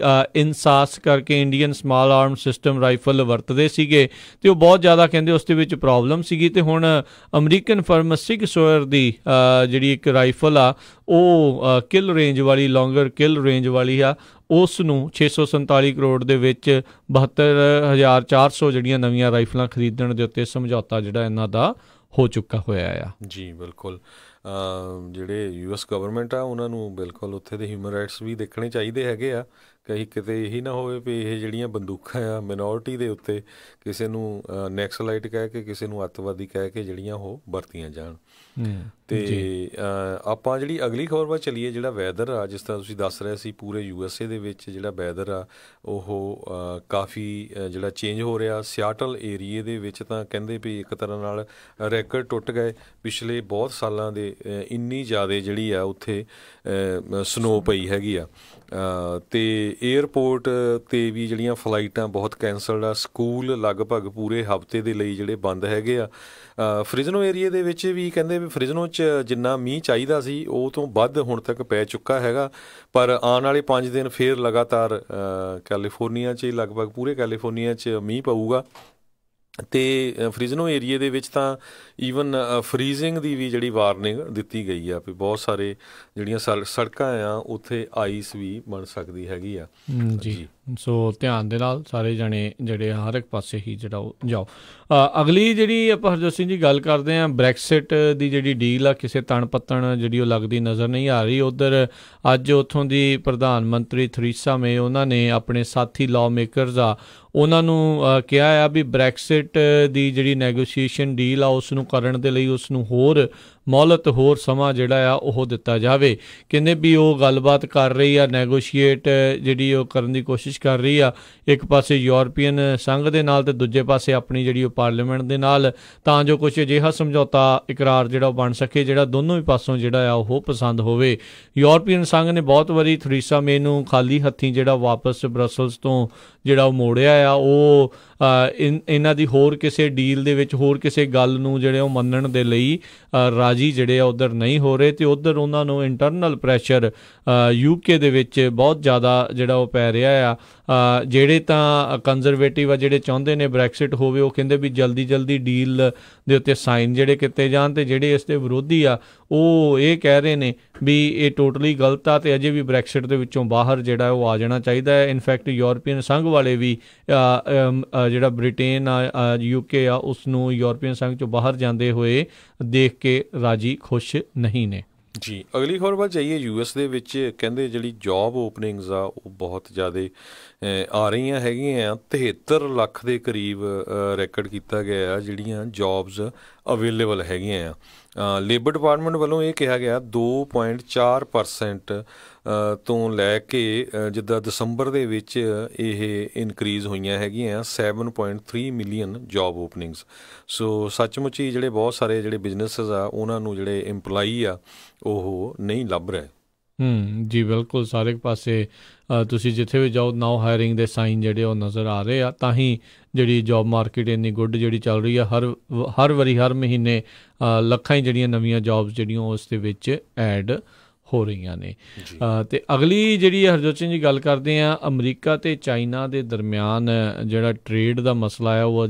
ਇਨਸਾਸ ਕਰਕੇ ਇੰਡੀਅਨ ਸਮਾਲ ਆਰਮ ਸਿਸਟਮ ਰਾਈਫਲ ਵਰਤਦੇ ਸੀਗੇ, ਅਤੇ ਉਹ ਬਹੁਤ ਜ਼ਿਆਦਾ ਕਹਿੰਦੇ ਉਸ ਦੇ ਵਿੱਚ ਪ੍ਰੋਬਲਮ ਸੀਗੀ, ਅਤੇ ਹੁਣ ਅਮਰੀਕਨ ਫਰਮ ਸਿਗ ਸੋਇਰ ਦੀ ਜਿਹੜੀ ਇੱਕ ਰਾਈਫਲ ਆ ਉਹ ਕਿਲ ਰੇਂਜ ਵਾਲੀ, ਲੌਂਗਰ ਕਿਲ ਰੇਂਜ ਵਾਲੀ ਆ, ਉਸ ਨੂੰ 647 ਕਰੋੜ ਦੇ ਵਿੱਚ 72,400 ਜਿਹੜੀਆਂ ਨਵੀਆਂ ਰਾਈਫਲਾਂ ਖਰੀਦਣ ਦੇ ਉੱਤੇ ਸਮਝੌਤਾ ਜਿਹੜਾ ਇਹਨਾਂ ਦਾ ਹੋ ਚੁੱਕਾ ਹੋਇਆ ਆ। ਜੀ ਬਿਲਕੁਲ, ਜਿਹੜੇ US ਗਵਰਨਮੈਂਟ ਆ ਉਹਨਾਂ ਨੂੰ ਬਿਲਕੁਲ ਉੱਥੇ ਦੇ ਹਿਊਮਨ ਰਾਈਟਸ ਵੀ ਦੇਖਣੇ ਚਾਹੀਦੇ ਹੈਗੇ ਆ। ਕਈ ਕਿਤੇ ਇਹੀ ਨਾ ਹੋਵੇ ਵੀ ਇਹ ਜਿਹੜੀਆਂ ਬੰਦੂਕਾਂ ਆ ਮਿਨੋਰਟੀ ਦੇ ਉੱਤੇ ਕਿਸੇ ਨੂੰ ਨੈਕਸਲਾਈਟ ਕਹਿ ਕੇ, ਕਿਸੇ ਨੂੰ ਅੱਤਵਾਦੀ ਕਹਿ ਕੇ ਜਿਹੜੀਆਂ ਉਹ ਵਰਤੀਆਂ ਜਾਣ। ਅਤੇ ਆਪਾਂ ਜਿਹੜੀ ਅਗਲੀ ਖਬਰ ਵੱਲ ਚੱਲੀਏ, ਜਿਹੜਾ ਵੈਦਰ ਆ, ਜਿਸ ਤਰ੍ਹਾਂ ਤੁਸੀਂ ਦੱਸ ਰਹੇ ਸੀ ਪੂਰੇ USA ਦੇ ਵਿੱਚ ਜਿਹੜਾ ਵੈਦਰ ਆ ਉਹ ਕਾਫੀ ਜਿਹੜਾ ਚੇਂਜ ਹੋ ਰਿਹਾ। ਸਿਆਟਲ ਏਰੀਏ ਦੇ ਵਿੱਚ ਤਾਂ ਕਹਿੰਦੇ ਵੀ ਇੱਕ ਤਰ੍ਹਾਂ ਨਾਲ ਰੈਕਡ ਟੁੱਟ ਗਏ ਪਿਛਲੇ ਬਹੁਤ ਸਾਲਾਂ ਦੇ, ਇੰਨੀ ਜ਼ਿਆਦਾ ਜਿਹੜੀ ਆ ਉੱਥੇ ਸਨੋ ਪਈ ਹੈਗੀ ਆ। ਅਤੇ ਏਅਰਪੋਰਟ 'ਤੇ ਵੀ ਜਿਹੜੀਆਂ ਫਲਾਈਟਾਂ ਬਹੁਤ ਕੈਂਸਲਡ ਆ। ਸਕੂਲ ਲਗਭਗ ਪੂਰੇ ਹਫ਼ਤੇ ਦੇ ਲਈ ਜਿਹੜੇ ਬੰਦ ਹੈਗੇ ਆ। ਫ੍ਰਿਜ਼ਨੋ ਏਰੀਏ ਦੇ ਵਿੱਚ ਵੀ ਕਹਿੰਦੇ ਵੀ ਫ੍ਰਿਜ਼ਨੋ 'ਚ ਜਿੰਨਾ ਮੀਂਹ ਚਾਹੀਦਾ ਸੀ ਉਹ ਤੋਂ ਵੱਧ ਹੁਣ ਤੱਕ ਪੈ ਚੁੱਕਾ ਹੈਗਾ, ਪਰ ਆਉਣ ਵਾਲੇ 5 ਦਿਨ ਫਿਰ ਲਗਾਤਾਰ ਕੈਲੀਫੋਰਨੀਆ 'ਚ ਲਗਭਗ ਪੂਰੇ ਕੈਲੀਫੋਰਨੀਆ 'ਚ ਮੀਂਹ ਪਊਗਾ। ਅਤੇ ਫ੍ਰਿਜ਼ਨੋ ਏਰੀਏ ਦੇ ਵਿੱਚ ਤਾਂ ਈਵਨ ਫਰੀਜ਼ਿੰਗ ਦੀ ਵੀ ਜਿਹੜੀ ਵਾਰਨਿੰਗ ਦਿੱਤੀ ਗਈ ਆ ਵੀ ਬਹੁਤ ਸਾਰੇ ਜਿਹੜੀਆਂ ਸੜਕਾਂ ਆ ਉੱਥੇ ਆਈਸ ਵੀ ਬਣ ਸਕਦੀ ਹੈਗੀ ਆ। ਜੀ, ਸੋ ਧਿਆਨ ਦੇ ਨਾਲ ਸਾਰੇ ਜਣੇ ਜਿਹੜੇ ਹਰ ਇੱਕ ਪਾਸੇ ਹੀ ਜਿਹੜਾ ਉਹ ਜਾਓ। ਅਗਲੀ ਜਿਹੜੀ ਆਪਾਂ ਹਰਜੋਤ ਸਿੰਘ ਜੀ ਗੱਲ ਕਰਦੇ ਹਾਂ, ਬ੍ਰੈਕਸਿਟ ਦੀ ਜਿਹੜੀ ਡੀਲ ਆ ਕਿਸੇ ਤਣ ਪੱਤਣ ਜਿਹੜੀ ਉਹ ਲੱਗਦੀ ਨਜ਼ਰ ਨਹੀਂ ਆ ਰਹੀ। ਉੱਧਰ ਅੱਜ ਉੱਥੋਂ ਦੀ ਪ੍ਰਧਾਨ ਮੰਤਰੀ ਥਰੀਸਾ ਮੇ ਉਹਨਾਂ ਨੇ ਆਪਣੇ ਸਾਥੀ ਲਾਅ ਮੇਕਰਸ ਆ ਉਹਨਾਂ ਨੂੰ ਕਿਹਾ ਆ ਵੀ ਬ੍ਰੈਕਸਿਟ ਦੀ ਜਿਹੜੀ ਨੈਗੋਸ਼ੀਏਸ਼ਨ ਡੀਲ ਆ ਉਸ ਨੂੰ ਕਰਨ ਦੇ ਲਈ ਉਸ ਨੂੰ ਹੋਰ ਮੌਲਤ, ਹੋਰ ਸਮਾਂ ਜਿਹੜਾ ਆ ਉਹ ਦਿੱਤਾ ਜਾਵੇ। ਕਹਿੰਦੇ ਵੀ ਉਹ ਗੱਲਬਾਤ ਕਰ ਰਹੀ ਆ, ਨੈਗੋਸ਼ੀਏਟ ਜਿਹੜੀ ਉਹ ਕਰਨ ਦੀ ਕੋਸ਼ਿਸ਼ ਕਰ ਰਹੀ ਆ, ਇੱਕ ਪਾਸੇ ਯੂਰਪੀਅਨ ਸੰਘ ਦੇ ਨਾਲ ਅਤੇ ਦੂਜੇ ਪਾਸੇ ਆਪਣੀ ਜਿਹੜੀ ਉਹ ਪਾਰਲੀਮੈਂਟ ਦੇ ਨਾਲ, ਤਾਂ ਜੋ ਕੁਛ ਅਜਿਹਾ ਸਮਝੌਤਾ ਇਕਰਾਰ ਜਿਹੜਾ ਉਹ ਬਣ ਸਕੇ ਜਿਹੜਾ ਦੋਨੋਂ ਹੀ ਪਾਸੋਂ ਜਿਹੜਾ ਆ ਉਹ ਪਸੰਦ ਹੋਵੇ। ਯੂਰਪੀਅਨ ਸੰਘ ਨੇ ਬਹੁਤ ਵਾਰੀ ਥਰੀਸਾ ਮੇ ਨੂੰ ਖਾਲੀ ਹੱਥੀਂ ਜਿਹੜਾ ਵਾਪਸ ਬਰਸਲਸ ਤੋਂ ਜਿਹੜਾ ਉਹ ਮੋੜਿਆ ਆ। ਉਹ ਇਹਨਾਂ ਦੀ ਹੋਰ ਕਿਸੇ ਡੀਲ ਦੇ ਵਿੱਚ, ਹੋਰ ਕਿਸੇ ਗੱਲ ਨੂੰ ਜਿਹੜੇ ਉਹ ਮੰਨਣ ਦੇ ਲਈ ਰਾਜੀ ਜਿਹੜੇ ਆ ਉੱਧਰ ਨਹੀਂ ਹੋ ਰਹੇ। ਅਤੇ ਉੱਧਰ ਉਹਨਾਂ ਨੂੰ ਇੰਟਰਨਲ ਪ੍ਰੈਸ਼ਰ UK ਦੇ ਵਿੱਚ ਬਹੁਤ ਜ਼ਿਆਦਾ ਜਿਹੜਾ ਉਹ ਪੈ ਰਿਹਾ ਆ। ਜਿਹੜੇ ਤਾਂ ਕੰਜ਼ਰਵੇਟਿਵ ਆ, ਜਿਹੜੇ ਚਾਹੁੰਦੇ ਨੇ ਬ੍ਰੈਕਸਿਟ ਹੋਵੇ, ਉਹ ਕਹਿੰਦੇ ਵੀ ਜਲਦੀ ਜਲਦੀ ਡੀਲ ਦੇ ਉੱਤੇ ਸਾਈਨ ਜਿਹੜੇ ਕੀਤੇ ਜਾਣ, ਅਤੇ ਜਿਹੜੇ ਇਸ ਦੇ ਵਿਰੋਧੀ ਆ ਉਹ ਇਹ ਕਹਿ ਰਹੇ ਨੇ ਵੀ ਇਹ ਟੋਟਲੀ ਗਲਤ ਆ ਅਤੇ ਅਜੇ ਵੀ ਬ੍ਰੈਕਸਿਟ ਦੇ ਵਿੱਚੋਂ ਬਾਹਰ ਜਿਹੜਾ ਉਹ ਆ ਜਾਣਾ ਚਾਹੀਦਾ ਹੈ। ਇਨਫੈਕਟ ਯੂਰਪੀਅਨ ਸੰਘ ਵਾਲੇ ਵੀ ਜਿਹੜਾ ਬ੍ਰਿਟੇਨ ਆ, UK ਆ, ਉਸ ਨੂੰ ਯੂਰਪੀਅਨ ਸੰਘ 'ਚੋਂ ਬਾਹਰ ਜਾਂਦੇ ਹੋਏ ਦੇਖ ਕੇ ਰਾਜੀ ਖੁਸ਼ ਨਹੀਂ ਨੇ। ਜੀ, ਅਗਲੀ ਖਬਰ ਵੱਲ ਜਾਈਏ। US ਦੇ ਵਿੱਚ ਕਹਿੰਦੇ ਜਿਹੜੀ ਜੋਬ ਓਪਨਿੰਗਸ ਆ ਉਹ ਬਹੁਤ ਜ਼ਿਆਦਾ ਆ ਰਹੀਆਂ ਹੈਗੀਆਂ। 73 ਲੱਖ ਦੇ ਕਰੀਬ ਰੈਕਡ ਕੀਤਾ ਗਿਆ ਆ ਜਿਹੜੀਆਂ ਜੋਬਸ ਅਵੇਲੇਬਲ ਹੈਗੀਆਂ ਆ। ਲੇਬਰ ਡਿਪਾਰਟਮੈਂਟ ਵੱਲੋਂ ਇਹ ਕਿਹਾ ਗਿਆ 2.4% ਤੋਂ ਲੈ ਕੇ ਜਿੱਦਾਂ ਦਸੰਬਰ ਦੇ ਵਿੱਚ ਇਹ ਇਨਕਰੀਜ਼ ਹੋਈਆਂ ਹੈਗੀਆਂ 7.3 ਮਿਲੀਅਨ ਜੋਬ ਓਪਨਿੰਗਸ। ਸੋ ਸੱਚਮੁੱਚ ਹੀ ਜਿਹੜੇ ਬਹੁਤ ਸਾਰੇ ਜਿਹੜੇ ਬਿਜ਼ਨੈਸਿਸ ਆ ਉਹਨਾਂ ਨੂੰ ਜਿਹੜੇ ਇੰਪਲਾਈ ਆ ਉਹ ਨਹੀਂ ਲੱਭ ਰਹੇ। ਜੀ ਬਿਲਕੁਲ, ਸਾਰੇ ਪਾਸੇ ਤੁਸੀਂ ਜਿੱਥੇ ਵੀ ਜਾਓ ਨਾਓ ਹਾਇਰਿੰਗ ਦੇ ਸਾਈਨ ਜਿਹੜੇ ਉਹ ਨਜ਼ਰ ਆ ਰਹੇ ਆ। ਤਾਂ ਹੀ ਜਿਹੜੀ ਜੋਬ ਮਾਰਕੀਟ ਇੰਨੀ ਗੁੱਡ ਜਿਹੜੀ ਚੱਲ ਰਹੀ ਆ, ਹਰ ਵਾਰੀ ਹਰ ਮਹੀਨੇ ਲੱਖਾਂ ਹੀ ਜਿਹੜੀਆਂ ਨਵੀਆਂ ਜੋਬਸ ਜਿਹੜੀਆਂ ਉਸ ਦੇ ਵਿੱਚ ਐਡ ਹੋ ਰਹੀਆਂ ਨੇ। ਅਤੇ ਅਗਲੀ ਜਿਹੜੀ ਹਰਜੋਤ ਸਿੰਘ ਜੀ ਗੱਲ ਕਰਦੇ ਹਾਂ, ਅਮਰੀਕਾ ਅਤੇ ਚਾਈਨਾ ਦੇ ਦਰਮਿਆਨ ਜਿਹੜਾ ਟਰੇਡ ਦਾ ਮਸਲਾ ਆ ਉਹ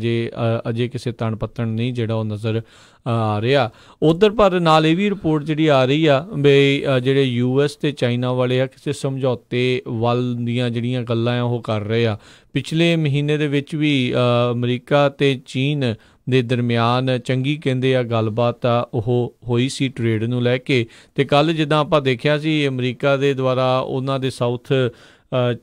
ਅਜੇ ਕਿਸੇ ਤਣ ਪੱਤਣ ਨਹੀਂ ਜਿਹੜਾ ਉਹ ਨਜ਼ਰ ਆ ਰਿਹਾ। ਉੱਧਰ ਪਰ ਨਾਲ ਇਹ ਵੀ ਰਿਪੋਰਟ ਜਿਹੜੀ ਆ ਰਹੀ ਆ ਵੀ ਜਿਹੜੇ US ਅਤੇ ਚਾਈਨਾ ਵਾਲੇ ਆ ਕਿਸੇ ਸਮਝੌਤੇ ਵੱਲ ਦੀਆਂ ਜਿਹੜੀਆਂ ਗੱਲਾਂ ਆ ਉਹ ਕਰ ਰਹੇ ਆ। ਪਿਛਲੇ ਮਹੀਨੇ ਦੇ ਵਿੱਚ ਵੀ ਅਮਰੀਕਾ ਅਤੇ ਚੀਨ ਦੇ ਦਰਮਿਆਨ ਚੰਗੀ ਕਹਿੰਦੇ ਆ ਗੱਲਬਾਤ ਆ ਉਹ ਹੋਈ ਸੀ ਟਰੇਡ ਨੂੰ ਲੈ ਕੇ। ਅਤੇ ਕੱਲ੍ਹ ਜਿੱਦਾਂ ਆਪਾਂ ਦੇਖਿਆ ਸੀ ਅਮਰੀਕਾ ਦੇ ਦੁਆਰਾ ਉਹਨਾਂ ਦੇ ਸਾਊਥ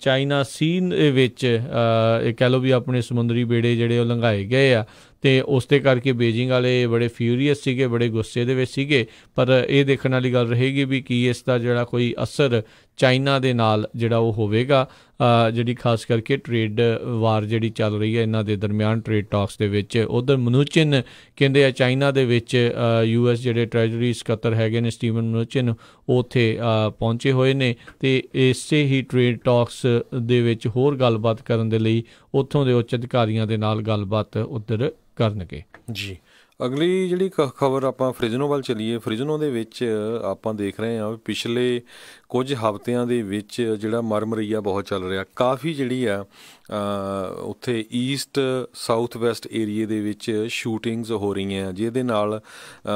ਚਾਈਨਾ ਸੀ ਦੇ ਵਿੱਚ ਇਹ ਕਹਿ ਲਓ ਵੀ ਆਪਣੇ ਸਮੁੰਦਰੀ ਬੇੜੇ ਜਿਹੜੇ ਉਹ ਲੰਘਾਏ ਗਏ ਆ, ਅਤੇ ਉਸ ਦੇ ਕਰਕੇ ਬੀਜਿੰਗ ਵਾਲੇ ਬੜੇ ਫਿਊਰੀਅਸ ਸੀਗੇ, ਬੜੇ ਗੁੱਸੇ ਦੇ ਵਿੱਚ ਸੀਗੇ। ਪਰ ਇਹ ਦੇਖਣ ਵਾਲੀ ਗੱਲ ਰਹੇਗੀ ਵੀ ਕੀ ਇਸ ਦਾ ਜਿਹੜਾ ਕੋਈ ਅਸਰ ਚਾਈਨਾ ਦੇ ਨਾਲ ਜਿਹੜਾ ਉਹ ਹੋਵੇਗਾ, ਜਿਹੜੀ ਖਾਸ ਕਰਕੇ ਟਰੇਡ ਵਾਰ ਜਿਹੜੀ ਚੱਲ ਰਹੀ ਹੈ ਇਹਨਾਂ ਦੇ ਦਰਮਿਆਨ ਟਰੇਡ ਟਾਕਸ ਦੇ ਵਿੱਚ। ਉੱਧਰ ਮਨੂਚਿਨ ਕਹਿੰਦੇ ਆ ਚਾਈਨਾ ਦੇ ਵਿੱਚ US ਜਿਹੜੇ ਟ੍ਰੈਜਰੀ ਸਕੱਤਰ ਹੈਗੇ ਨੇ ਸਟੀਵਨ ਮਨੂਚਿਨ ਉਹ ਉੱਥੇ ਪਹੁੰਚੇ ਹੋਏ ਨੇ, ਅਤੇ ਇਸੇ ਹੀ ਟਰੇਡ ਟਾਕਸ ਦੇ ਵਿੱਚ ਹੋਰ ਗੱਲਬਾਤ ਕਰਨ ਦੇ ਲਈ ਉੱਥੋਂ ਦੇ ਉੱਚ ਅਧਿਕਾਰੀਆਂ ਦੇ ਨਾਲ ਗੱਲਬਾਤ ਉੱਧਰ ਕਰਨਗੇ। ਜੀ, ਅਗਲੀ ਜਿਹੜੀ ਖਬਰ ਆਪਾਂ ਫ੍ਰਿਜ਼ਨੋ ਵੱਲ ਚੱਲੀਏ। ਫ੍ਰਿਜ਼ਨੋ ਦੇ ਵਿੱਚ ਆਪਾਂ ਦੇਖ ਰਹੇ ਹਾਂ ਪਿਛਲੇ ਕੁਝ ਹਫ਼ਤਿਆਂ ਦੇ ਵਿੱਚ ਜਿਹੜਾ ਮਰਮਰੀਆ ਬਹੁਤ ਚੱਲ ਰਿਹਾ। ਕਾਫੀ ਜਿਹੜੀ ਆ ਉੱਥੇ ਈਸਟ ਸਾਊਥ ਵੈਸਟ ਏਰੀਏ ਦੇ ਵਿੱਚ ਸ਼ੂਟਿੰਗਸ ਹੋ ਰਹੀਆਂ ਜਿਹਦੇ ਨਾਲ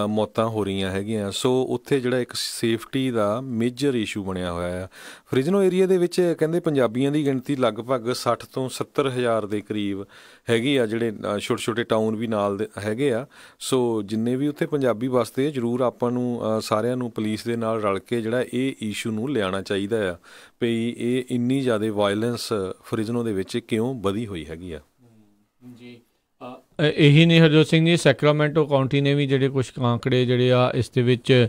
ਮੌਤਾਂ ਹੋ ਰਹੀਆਂ ਹੈਗੀਆਂ। ਸੋ ਉੱਥੇ ਜਿਹੜਾ ਇੱਕ ਸੇਫਟੀ ਦਾ ਮੇਜਰ ਇਸ਼ੂ ਬਣਿਆ ਹੋਇਆ ਆ। ਫ੍ਰਿਜ਼ਨੋ ਏਰੀਆ ਦੇ ਵਿੱਚ ਕਹਿੰਦੇ ਪੰਜਾਬੀਆਂ ਦੀ ਗਿਣਤੀ ਲਗਭਗ 60 ਤੋਂ 70 ਹਜ਼ਾਰ ਦੇ ਕਰੀਬ ਹੈਗੀ ਆ, ਜਿਹੜੇ ਛੋਟੇ ਛੋਟੇ ਟਾਊਨ ਵੀ ਨਾਲ ਦੇ ਹੈਗੇ ਆ। ਸੋ ਜਿੰਨੇ ਵੀ ਉੱਥੇ ਪੰਜਾਬੀ ਵਸਦੇ ਜ਼ਰੂਰ ਆਪਾਂ ਨੂੰ ਸਾਰਿਆਂ ਨੂੰ ਪੁਲਿਸ ਦੇ ਨਾਲ ਰਲ ਕੇ ਜਿਹੜਾ ਇਹ ਇਸ਼ੂ ਨੂੰ ਲਿਆਉਣਾ ਚਾਹੀਦਾ ਆ ਵੀ ਇਹ ਇੰਨੀ ਜ਼ਿਆਦਾ ਵਾਇਲੈਂਸ ਫਰਿਜ਼ਨੋ ਦੇ ਵਿੱਚ ਕਿਉਂ ਵਧੀ ਹੋਈ ਹੈਗੀ ਆ। ਜੀ ਇਹੀ ਨਹੀਂ ਹਰਜੋਤ ਸਿੰਘ ਜੀ, ਸੈਕਰਾਮੈਂਟੋ ਕਾਉਂਟੀ ਨੇ ਵੀ ਜਿਹੜੇ ਕੁਛ ਆંકੜੇ ਜਿਹੜੇ ਆ ਇਸ ਦੇ ਵਿੱਚ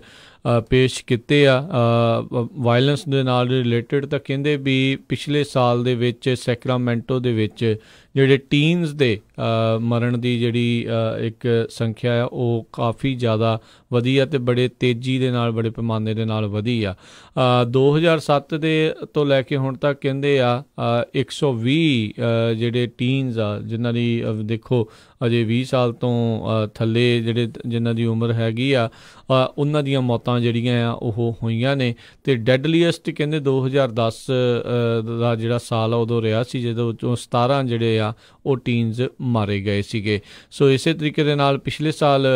ਪੇਸ਼ ਕੀਤੇ ਆ ਵਾਇਲੈਂਸ ਦੇ ਨਾਲ ਰਿਲੇਟਡ। ਤਾਂ ਕਹਿੰਦੇ ਵੀ ਪਿਛਲੇ ਸਾਲ ਦੇ ਵਿੱਚ ਸੈਕਰਾਮੈਂਟੋ ਦੇ ਵਿੱਚ ਜਿਹੜੇ ਟੀਨਸ ਦੇ ਮਰਨ ਦੀ ਜਿਹੜੀ ਇੱਕ ਸੰਖਿਆ ਆ ਉਹ ਕਾਫੀ ਜ਼ਿਆਦਾ ਵਧੀ ਆ ਅਤੇ ਬੜੇ ਤੇਜ਼ੀ ਦੇ ਨਾਲ ਬੜੇ ਪੈਮਾਨੇ ਦੇ ਨਾਲ ਵਧੀ ਆ। 2007 ਦੇ ਤੋਂ ਲੈ ਕੇ ਹੁਣ ਤੱਕ ਕਹਿੰਦੇ ਆ 120 ਜਿਹੜੇ ਟੀਨਸ ਆ ਜਿਨ੍ਹਾਂ ਦੀ ਦੇਖੋ ਅਜੇ 20 ਸਾਲ ਤੋਂ ਥੱਲੇ ਜਿਹੜੇ ਜਿਨ੍ਹਾਂ ਦੀ ਉਮਰ ਹੈਗੀ ਆ ਉਹਨਾਂ ਦੀਆਂ ਮੌਤਾਂ ਜਿਹੜੀਆਂ ਆ ਉਹ ਹੋਈਆਂ ਨੇ। ਅਤੇ ਡੈਡਲੀਐਸਟ ਕਹਿੰਦੇ 2010 ਦਾ ਜਿਹੜਾ ਸਾਲ ਆ ਉਦੋਂ ਰਿਹਾ ਸੀ ਜਦੋਂ 17 ਜਿਹੜੇ ਆ ਉਹ ਟੀਨਸ ਮਾਰੇ ਗਏ ਸੀਗੇ। ਸੋ ਇਸੇ ਤਰੀਕੇ ਦੇ ਨਾਲ ਪਿਛਲੇ ਸਾਲ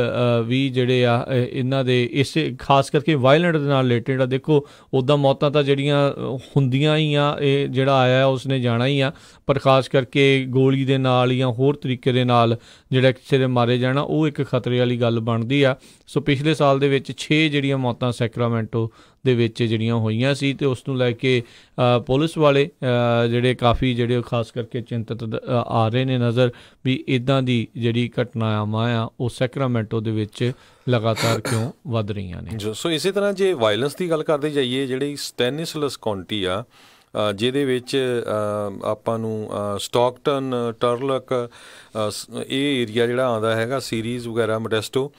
ਵੀ ਜਿਹੜੇ ਆ ਇਹਨਾਂ ਦੇ ਇਸੇ ਖਾਸ ਕਰਕੇ ਵਾਇਲੈਂਟ ਦੇ ਨਾਲ ਰਿਲੇਟਡ ਆ। ਦੇਖੋ ਉੱਦਾਂ ਮੌਤਾਂ ਤਾਂ ਜਿਹੜੀਆਂ ਹੁੰਦੀਆਂ ਹੀ ਆ, ਇਹ ਜਿਹੜਾ ਆਇਆ ਉਸਨੇ ਜਾਣਾ ਹੀ ਆ, ਪਰ ਖਾਸ ਕਰਕੇ ਗੋਲੀ ਦੇ ਨਾਲ ਜਾਂ ਹੋਰ ਤਰੀਕੇ ਦੇ ਨਾਲ ਜਿਹੜਾ ਕਿਸੇ ਦੇ ਮਾਰੇ ਜਾਣਾ ਉਹ ਇੱਕ ਖਤਰੇ ਵਾਲੀ ਗੱਲ ਬਣਦੀ ਆ। ਸੋ ਪਿਛਲੇ ਸਾਲ ਦੇ ਵਿੱਚ 6 ਜਿਹੜੀਆਂ ਮੌਤਾਂ ਸੈਕਰਾਮੈਂਟੋ ਦੇ ਵਿੱਚ ਜਿਹੜੀਆਂ ਹੋਈਆਂ ਸੀ ਅਤੇ ਉਸ ਨੂੰ ਲੈ ਕੇ ਪੁਲਿਸ ਵਾਲੇ ਜਿਹੜੇ ਕਾਫੀ ਜਿਹੜੇ ਖਾਸ ਕਰਕੇ ਚਿੰਤਤ ਆ ਰਹੇ ਨੇ ਨਜ਼ਰ ਵੀ ਇੱਦਾਂ ਦੀ ਜਿਹੜੀ ਘਟਨਾਵਾਂ ਆ ਉਹ ਸੈਕਰਾਮੈਂਟੋ ਦੇ ਵਿੱਚ ਲਗਾਤਾਰ ਕਿਉਂ ਵੱਧ ਰਹੀਆਂ ਨੇ। ਸੋ ਇਸੇ ਤਰ੍ਹਾਂ ਜੇ ਵਾਇਲੈਂਸ ਦੀ ਗੱਲ ਕਰਦੇ ਜਾਈਏ, ਜਿਹੜੀ ਸਟੈਨਿਸਲਸ ਕਾਉਂਟੀ ਆ ਜਿਹਦੇ ਵਿੱਚ ਆਪਾਂ ਨੂੰ ਸਟਾਕਟਨ, ਟਰਲਕ ਇਹ ਏਰੀਆ ਜਿਹੜਾ ਆਉਂਦਾ ਹੈਗਾ, ਸੀਰੀਜ਼ ਵਗੈਰਾ, ਮੋਡੈਸਟੋ,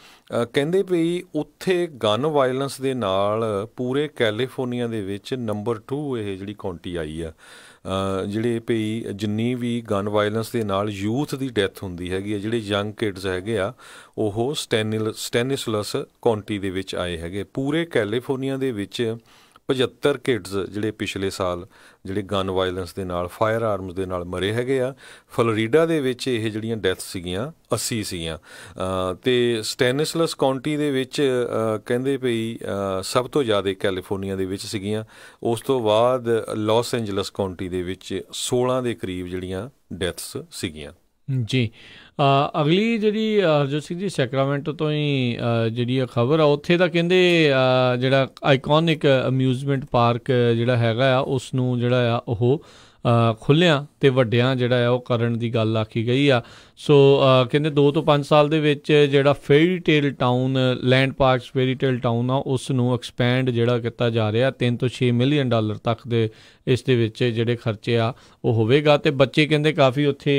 ਕਹਿੰਦੇ ਵੀ ਉੱਥੇ ਗਨ ਵਾਇਲੈਂਸ ਦੇ ਨਾਲ ਪੂਰੇ ਕੈਲੀਫੋਰਨੀਆ ਦੇ ਵਿੱਚ ਨੰਬਰ 2 ਇਹ ਜਿਹੜੀ ਕਾਉਂਟੀ ਆਈ ਆ। ਜਿਹੜੇ ਭਈ ਜਿੰਨੀ ਵੀ ਗਨ ਵਾਇਲੈਂਸ ਦੇ ਨਾਲ ਯੂਥ ਦੀ ਡੈਥ ਹੁੰਦੀ ਹੈਗੀ ਆ, ਜਿਹੜੇ ਯੰਗ ਕਿਡਸ ਹੈਗੇ ਆ ਉਹ ਸਟੈਨਿਸਲਸ ਕਾਉਂਟੀ ਦੇ ਵਿੱਚ ਆਏ ਹੈਗੇ। ਪੂਰੇ ਕੈਲੀਫੋਰਨੀਆ ਦੇ ਵਿੱਚ 75 ਕਿਡਸ ਜਿਹੜੇ ਪਿਛਲੇ ਸਾਲ ਜਿਹੜੇ ਗਨ ਵਾਇਲੈਂਸ ਦੇ ਨਾਲ, ਫਾਇਰ ਆਰਮਸ ਦੇ ਨਾਲ ਮਰੇ ਹੈਗੇ ਆ। ਫਲੋਰੀਡਾ ਦੇ ਵਿੱਚ ਇਹ ਜਿਹੜੀਆਂ ਡੈਥ ਸੀਗੀਆਂ 80 ਸੀਗੀਆਂ। ਅਤੇ ਸਟੈਨਿਸਲਸ ਕਾਉਂਟੀ ਦੇ ਵਿੱਚ ਕਹਿੰਦੇ ਪਈ ਸਭ ਤੋਂ ਜ਼ਿਆਦਾ ਕੈਲੀਫੋਰਨੀਆ ਦੇ ਵਿੱਚ ਸੀਗੀਆਂ। ਉਸ ਤੋਂ ਬਾਅਦ ਲਾਸ ਐਂਜਲਸ ਕਾਉਂਟੀ ਦੇ ਵਿੱਚ 16 ਦੇ ਕਰੀਬ ਜਿਹੜੀਆਂ ਡੈਥਸ ਸੀਗੀਆਂ। ਜੀ ਅਗਲੀ ਜਿਹੜੀ ਹਰਜੋਤ ਸਿੰਘ ਜੀ ਸੈਕਰਾਮੈਂਟੋ ਤੋਂ ਹੀ ਜਿਹੜੀ ਖਬਰ ਆ, ਉੱਥੇ ਤਾਂ ਕਹਿੰਦੇ ਜਿਹੜਾ ਆਈਕੋਨਿਕ ਅਮਿਊਜ਼ਮੈਂਟ ਪਾਰਕ ਜਿਹੜਾ ਹੈਗਾ ਆ ਉਸ ਨੂੰ ਜਿਹੜਾ ਆ ਉਹ ਖੁੱਲ੍ਹਿਆਂ ਅਤੇ ਵੱਡਿਆਂ ਜਿਹੜਾ ਆ ਉਹ ਕਰਨ ਦੀ ਗੱਲ ਆਖੀ ਗਈ ਆ। ਸੋ ਕਹਿੰਦੇ 2 ਤੋਂ 5 ਸਾਲ ਦੇ ਵਿੱਚ ਜਿਹੜਾ ਫੇਰੀ ਟੇਲ ਟਾਊਨ, ਲੈਂਡ ਪਾਰਕਸ ਫੇਰੀ ਟੇਲ ਟਾਊਨ ਆ ਉਸ ਨੂੰ ਐਕਸਪੈਂਡ ਜਿਹੜਾ ਕੀਤਾ ਜਾ ਰਿਹਾ। $3 ਤੋਂ $6 ਮਿਲੀਅਨ ਤੱਕ ਦੇ ਇਸ ਦੇ ਵਿੱਚ ਜਿਹੜੇ ਖਰਚੇ ਆ ਉਹ ਹੋਵੇਗਾ। ਅਤੇ ਬੱਚੇ ਕਹਿੰਦੇ ਕਾਫੀ ਉੱਥੇ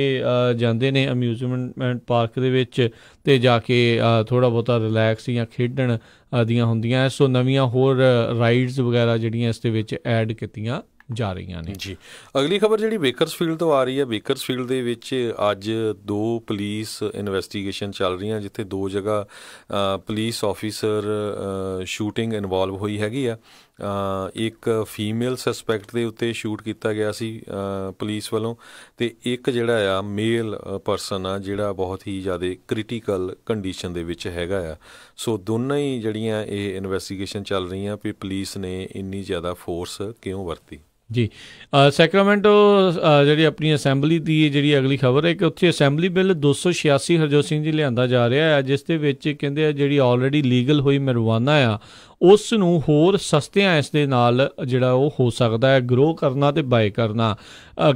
ਜਾਂਦੇ ਨੇ ਅਮਿਊਜ਼ਮੈਂਟ ਪਾਰਕ ਦੇ ਵਿੱਚ ਅਤੇ ਜਾ ਕੇ ਥੋੜ੍ਹਾ ਬਹੁਤਾ ਰਿਲੈਕਸ ਜਾਂ ਖੇਡਣ ਦੀਆਂ ਹੁੰਦੀਆਂ। ਸੋ ਨਵੀਆਂ ਹੋਰ ਰਾਈਡਸ ਵਗੈਰਾ ਜਿਹੜੀਆਂ ਇਸ ਦੇ ਵਿੱਚ ਐਡ ਕੀਤੀਆਂ ਜਾ ਰਹੀਆਂ ਨੇ। ਜੀ ਅਗਲੀ ਖਬਰ ਜਿਹੜੀ ਬੇਕਰਸਫੀਲਡ ਤੋਂ ਆ ਰਹੀ ਹੈ। ਬੇਕਰਸਫੀਲਡ ਦੇ ਵਿੱਚ ਅੱਜ 2 ਪੁਲਿਸ ਇਨਵੈਸਟੀਗੇਸ਼ਨ ਚੱਲ ਰਹੀਆਂ ਜਿੱਥੇ 2 ਜਗ੍ਹਾ ਪੁਲਿਸ ਆਫਿਸਰ ਸ਼ੂਟਿੰਗ ਇਨਵੋਲਵ ਹੋਈ ਹੈਗੀ ਆ। ਇੱਕ ਫੀਮੇਲ ਸਸਪੈਕਟ ਦੇ ਉੱਤੇ ਸ਼ੂਟ ਕੀਤਾ ਗਿਆ ਸੀ ਪੁਲਿਸ ਵੱਲੋਂ, ਅਤੇ ਇੱਕ ਜਿਹੜਾ ਆ ਮੇਲ ਪਰਸਨ ਆ ਜਿਹੜਾ ਬਹੁਤ ਹੀ ਜ਼ਿਆਦਾ ਕ੍ਰਿਟੀਕਲ ਕੰਡੀਸ਼ਨ ਦੇ ਵਿੱਚ ਹੈਗਾ ਆ। ਸੋ ਦੋਨਾਂ ਹੀ ਜਿਹੜੀਆਂ ਇਹ ਇਨਵੈਸਟੀਗੇਸ਼ਨ ਚੱਲ ਰਹੀਆਂ ਵੀ ਪੁਲਿਸ ਨੇ ਇੰਨੀ ਜ਼ਿਆਦਾ ਫੋਰਸ ਕਿਉਂ ਵਰਤੀ। ਜੀ ਸੈਕਰਾਮੈਂਟੋ ਜਿਹੜੀ ਆਪਣੀ ਅਸੈਂਬਲੀ ਦੀ ਜਿਹੜੀ ਅਗਲੀ ਖਬਰ ਹੈ ਕਿ ਉੱਥੇ ਅਸੈਂਬਲੀ ਬਿੱਲ 286 ਹਰਜੋਤ ਸਿੰਘ ਜੀ ਲਿਆਂਦਾ ਜਾ ਰਿਹਾ ਹੈ, ਜਿਸ ਦੇ ਵਿੱਚ ਕਹਿੰਦੇ ਆ ਜਿਹੜੀ ਆਲਰੇਡੀ ਲੀਗਲ ਹੋਈ ਮੈਰੀਜੁਆਨਾ ਆ ਉਸ ਨੂੰ ਹੋਰ ਸਸਤਿਆਂ ਇਸ ਦੇ ਨਾਲ ਜਿਹੜਾ ਉਹ ਹੋ ਸਕਦਾ ਹੈ ਗਰੋ ਕਰਨਾ ਅਤੇ ਬਾਏ ਕਰਨਾ।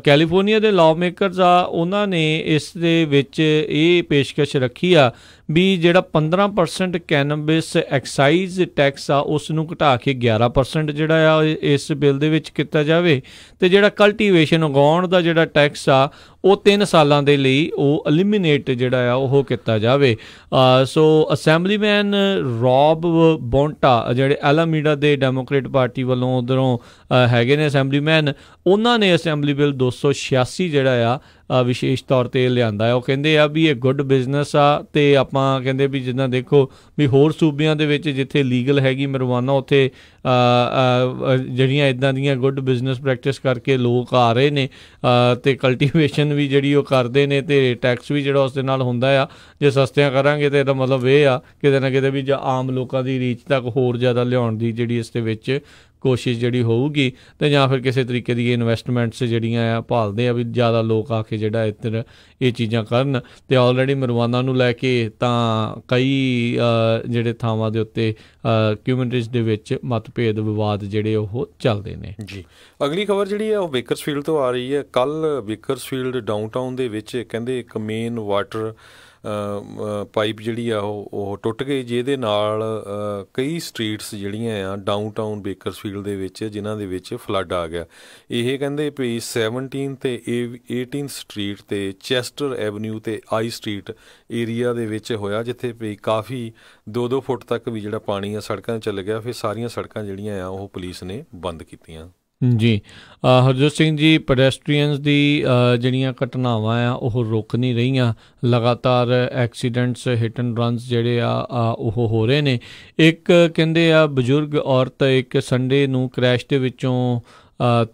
ਕੈਲੀਫੋਰਨੀਆ ਦੇ ਲਾਅ ਮੇਕਰਸ ਆ ਉਹਨਾਂ ਨੇ ਇਸ ਦੇ ਵਿੱਚ ਇਹ ਪੇਸ਼ਕਸ਼ ਰੱਖੀ ਆ ਵੀ ਜਿਹੜਾ 15% ਕੈਨਬਿਸ ਐਕਸਾਈਜ਼ ਟੈਕਸ ਆ ਉਸ ਨੂੰ ਘਟਾ ਕੇ 11% ਜਿਹੜਾ ਆ ਇਸ ਬਿੱਲ ਦੇ ਵਿੱਚ ਕੀਤਾ ਜਾਵੇ, ਅਤੇ ਜਿਹੜਾ ਕਲਟੀਵੇਸ਼ਨ ਉਗਾਉਣ ਦਾ ਜਿਹੜਾ ਟੈਕਸ ਆ ਉਹ 3 ਸਾਲਾਂ ਦੇ ਲਈ ਉਹ ਐਲੀਮੀਨੇਟ ਜਿਹੜਾ ਆ ਉਹ ਕੀਤਾ ਜਾਵੇ। ਸੋ ਅਸੈਂਬਲੀਮੈਨ ਰੌਬ ਬੌਂਟਾ ਜਿਹੜੇ ਐਲਾਮੀਡਾ ਦੇ ਡੈਮੋਕ੍ਰੇਟ ਪਾਰਟੀ ਵੱਲੋਂ ਉੱਧਰੋਂ ਹੈਗੇ ਨੇ ਅਸੈਂਬਲੀਮੈਨ, ਉਹਨਾਂ ਨੇ ਅਸੈਂਬਲੀ ਬਿੱਲ 286 ਜਿਹੜਾ ਆ ਵਿਸ਼ੇਸ਼ ਤੌਰ 'ਤੇ ਲਿਆਂਦਾ ਹੈ। ਉਹ ਕਹਿੰਦੇ ਆ ਵੀ ਇਹ ਗੁੱਡ ਬਿਜ਼ਨਸ ਆ, ਅਤੇ ਆਪਾਂ ਕਹਿੰਦੇ ਵੀ ਜਿੱਦਾਂ ਦੇਖੋ ਵੀ ਹੋਰ ਸੂਬਿਆਂ ਦੇ ਵਿੱਚ ਜਿੱਥੇ ਲੀਗਲ ਹੈਗੀ ਮੈਰੀਜੁਆਨਾ ਉੱਥੇ ਜਿਹੜੀਆਂ ਇੱਦਾਂ ਦੀਆਂ ਗੁੱਡ ਬਿਜ਼ਨਸ ਪ੍ਰੈਕਟਿਸ ਕਰਕੇ ਲੋਕ ਆ ਰਹੇ ਨੇ ਅਤੇ ਕਲਟੀਵੇਸ਼ਨ ਵੀ ਜਿਹੜੀ ਉਹ ਕਰਦੇ ਨੇ ਅਤੇ ਟੈਕਸ ਵੀ ਜਿਹੜਾ ਉਸ ਦੇ ਨਾਲ ਹੁੰਦਾ ਆ। ਜੇ ਸਸਤੀਆਂ ਕਰਾਂਗੇ ਤਾਂ ਇਹਦਾ ਮਤਲਬ ਇਹ ਆ ਕਿਤੇ ਨਾ ਕਿਤੇ ਵੀ ਆਮ ਲੋਕਾਂ ਦੀ ਰੀਚ ਤੱਕ ਹੋਰ ਜ਼ਿਆਦਾ ਲਿਆਉਣ ਦੀ ਜਿਹੜੀ ਇਸ ਦੇ ਵਿੱਚ ਕੋਸ਼ਿਸ਼ ਜਿਹੜੀ ਹੋਊਗੀ, ਤੇ ਜਾਂ ਫਿਰ ਕਿਸੇ ਤਰੀਕੇ ਦੀ ਇਨਵੈਸਟਮੈਂਟਸ ਜਿਹੜੀਆਂ ਆ ਭਾਲਦੇ ਆ ਵੀ ਜ਼ਿਆਦਾ ਲੋਕ ਆ ਕੇ ਜਿਹੜਾ ਇੱਧਰ ਇਹ ਚੀਜ਼ਾਂ ਕਰਨ। ਤੇ ਆਲਰੇਡੀ marijuana ਨੂੰ ਲੈ ਕੇ ਤਾਂ ਕਈ ਜਿਹੜੇ ਥਾਵਾਂ ਦੇ ਉੱਤੇ ਕਮਿਊਨਿਟੀਜ਼ ਦੇ ਵਿੱਚ ਮਤਭੇਦ ਵਿਵਾਦ ਜਿਹੜੇ ਉਹ ਚੱਲਦੇ ਨੇ ਜੀ। ਅਗਲੀ ਖਬਰ ਜਿਹੜੀ ਹੈ ਉਹ ਬੇਕਰਸਫੀਲਡ ਤੋਂ ਆ ਰਹੀ ਹੈ। ਕੱਲ੍ਹ ਬੇਕਰਸਫੀਲਡ ਡਾਊਨਟਾਊਨ ਦੇ ਵਿੱਚ ਕਹਿੰਦੇ ਇੱਕ ਮੇਨ ਵਾਟਰ ਪਾਈਪ ਜਿਹੜੀ ਆ ਉਹ ਟੁੱਟ ਗਈ, ਜਿਹਦੇ ਨਾਲ ਕਈ ਸਟਰੀਟਸ ਜਿਹੜੀਆਂ ਆ ਡਾਊਨਟਾਊਨ ਬੇਕਰਸਫੀਲਡ ਦੇ ਵਿੱਚ ਜਿਨ੍ਹਾਂ ਦੇ ਵਿੱਚ ਫਲੱਡ ਆ ਗਿਆ। ਇਹ ਕਹਿੰਦੇ ਵੀ 17 ਤੇ 18 ਸਟਰੀਟ ਤੇ ਚੈਸਟਰ ਐਵਨਿਊ ਤੇ ਆਈ ਸਟਰੀਟ ਏਰੀਆ ਦੇ ਵਿੱਚ ਹੋਇਆ, ਜਿੱਥੇ ਵੀ ਕਾਫੀ 2-2 ਫੁੱਟ ਤੱਕ ਵੀ ਜਿਹੜਾ ਪਾਣੀ ਆ ਸੜਕਾਂ 'ਤੇ ਚੱਲ ਗਿਆ। ਫਿਰ ਸਾਰੀਆਂ ਸੜਕਾਂ ਜਿਹੜੀਆਂ ਆ ਉਹ ਪੁਲਿਸ ਨੇ ਬੰਦ ਕੀਤੀਆਂ। ਜੀ ਹਰਜੋਤ ਸਿੰਘ ਜੀ, ਪੈਡੈਸਟਰੀਅਨਸ ਦੀ ਜਿਹੜੀਆਂ ਘਟਨਾਵਾਂ ਆ ਉਹ ਰੁਕ ਨਹੀਂ ਰਹੀਆਂ, ਲਗਾਤਾਰ ਐਕਸੀਡੈਂਟਸ ਹਿੱਟ ਐਂਡ ਰਨਸ ਜਿਹੜੇ ਆ ਉਹ ਹੋ ਰਹੇ ਨੇ। ਇੱਕ ਕਹਿੰਦੇ ਆ ਬਜ਼ੁਰਗ ਔਰਤ ਇੱਕ ਸੰਡੇ ਨੂੰ ਕ੍ਰੈਸ਼ ਦੇ ਵਿੱਚੋਂ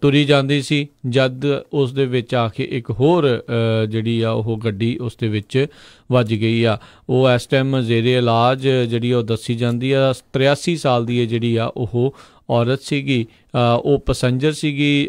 ਤੁਰੀ ਜਾਂਦੀ ਸੀ, ਜਦ ਉਸ ਦੇ ਵਿੱਚ ਆ ਕੇ ਇੱਕ ਹੋਰ ਜਿਹੜੀ ਆ ਉਹ ਗੱਡੀ ਉਸ ਦੇ ਵਿੱਚ ਵੱਜ ਗਈ ਆ। ਉਹ ਇਸ ਟਾਈਮ ਜ਼ੇਰੇ ਇਲਾਜ ਜਿਹੜੀ ਉਹ ਦੱਸੀ ਜਾਂਦੀ ਆ। 83 ਸਾਲ ਦੀ ਜਿਹੜੀ ਆ ਉਹ ਔਰਤ ਸੀਗੀ, ਉਹ ਪੈਸੰਜਰ ਸੀਗੀ,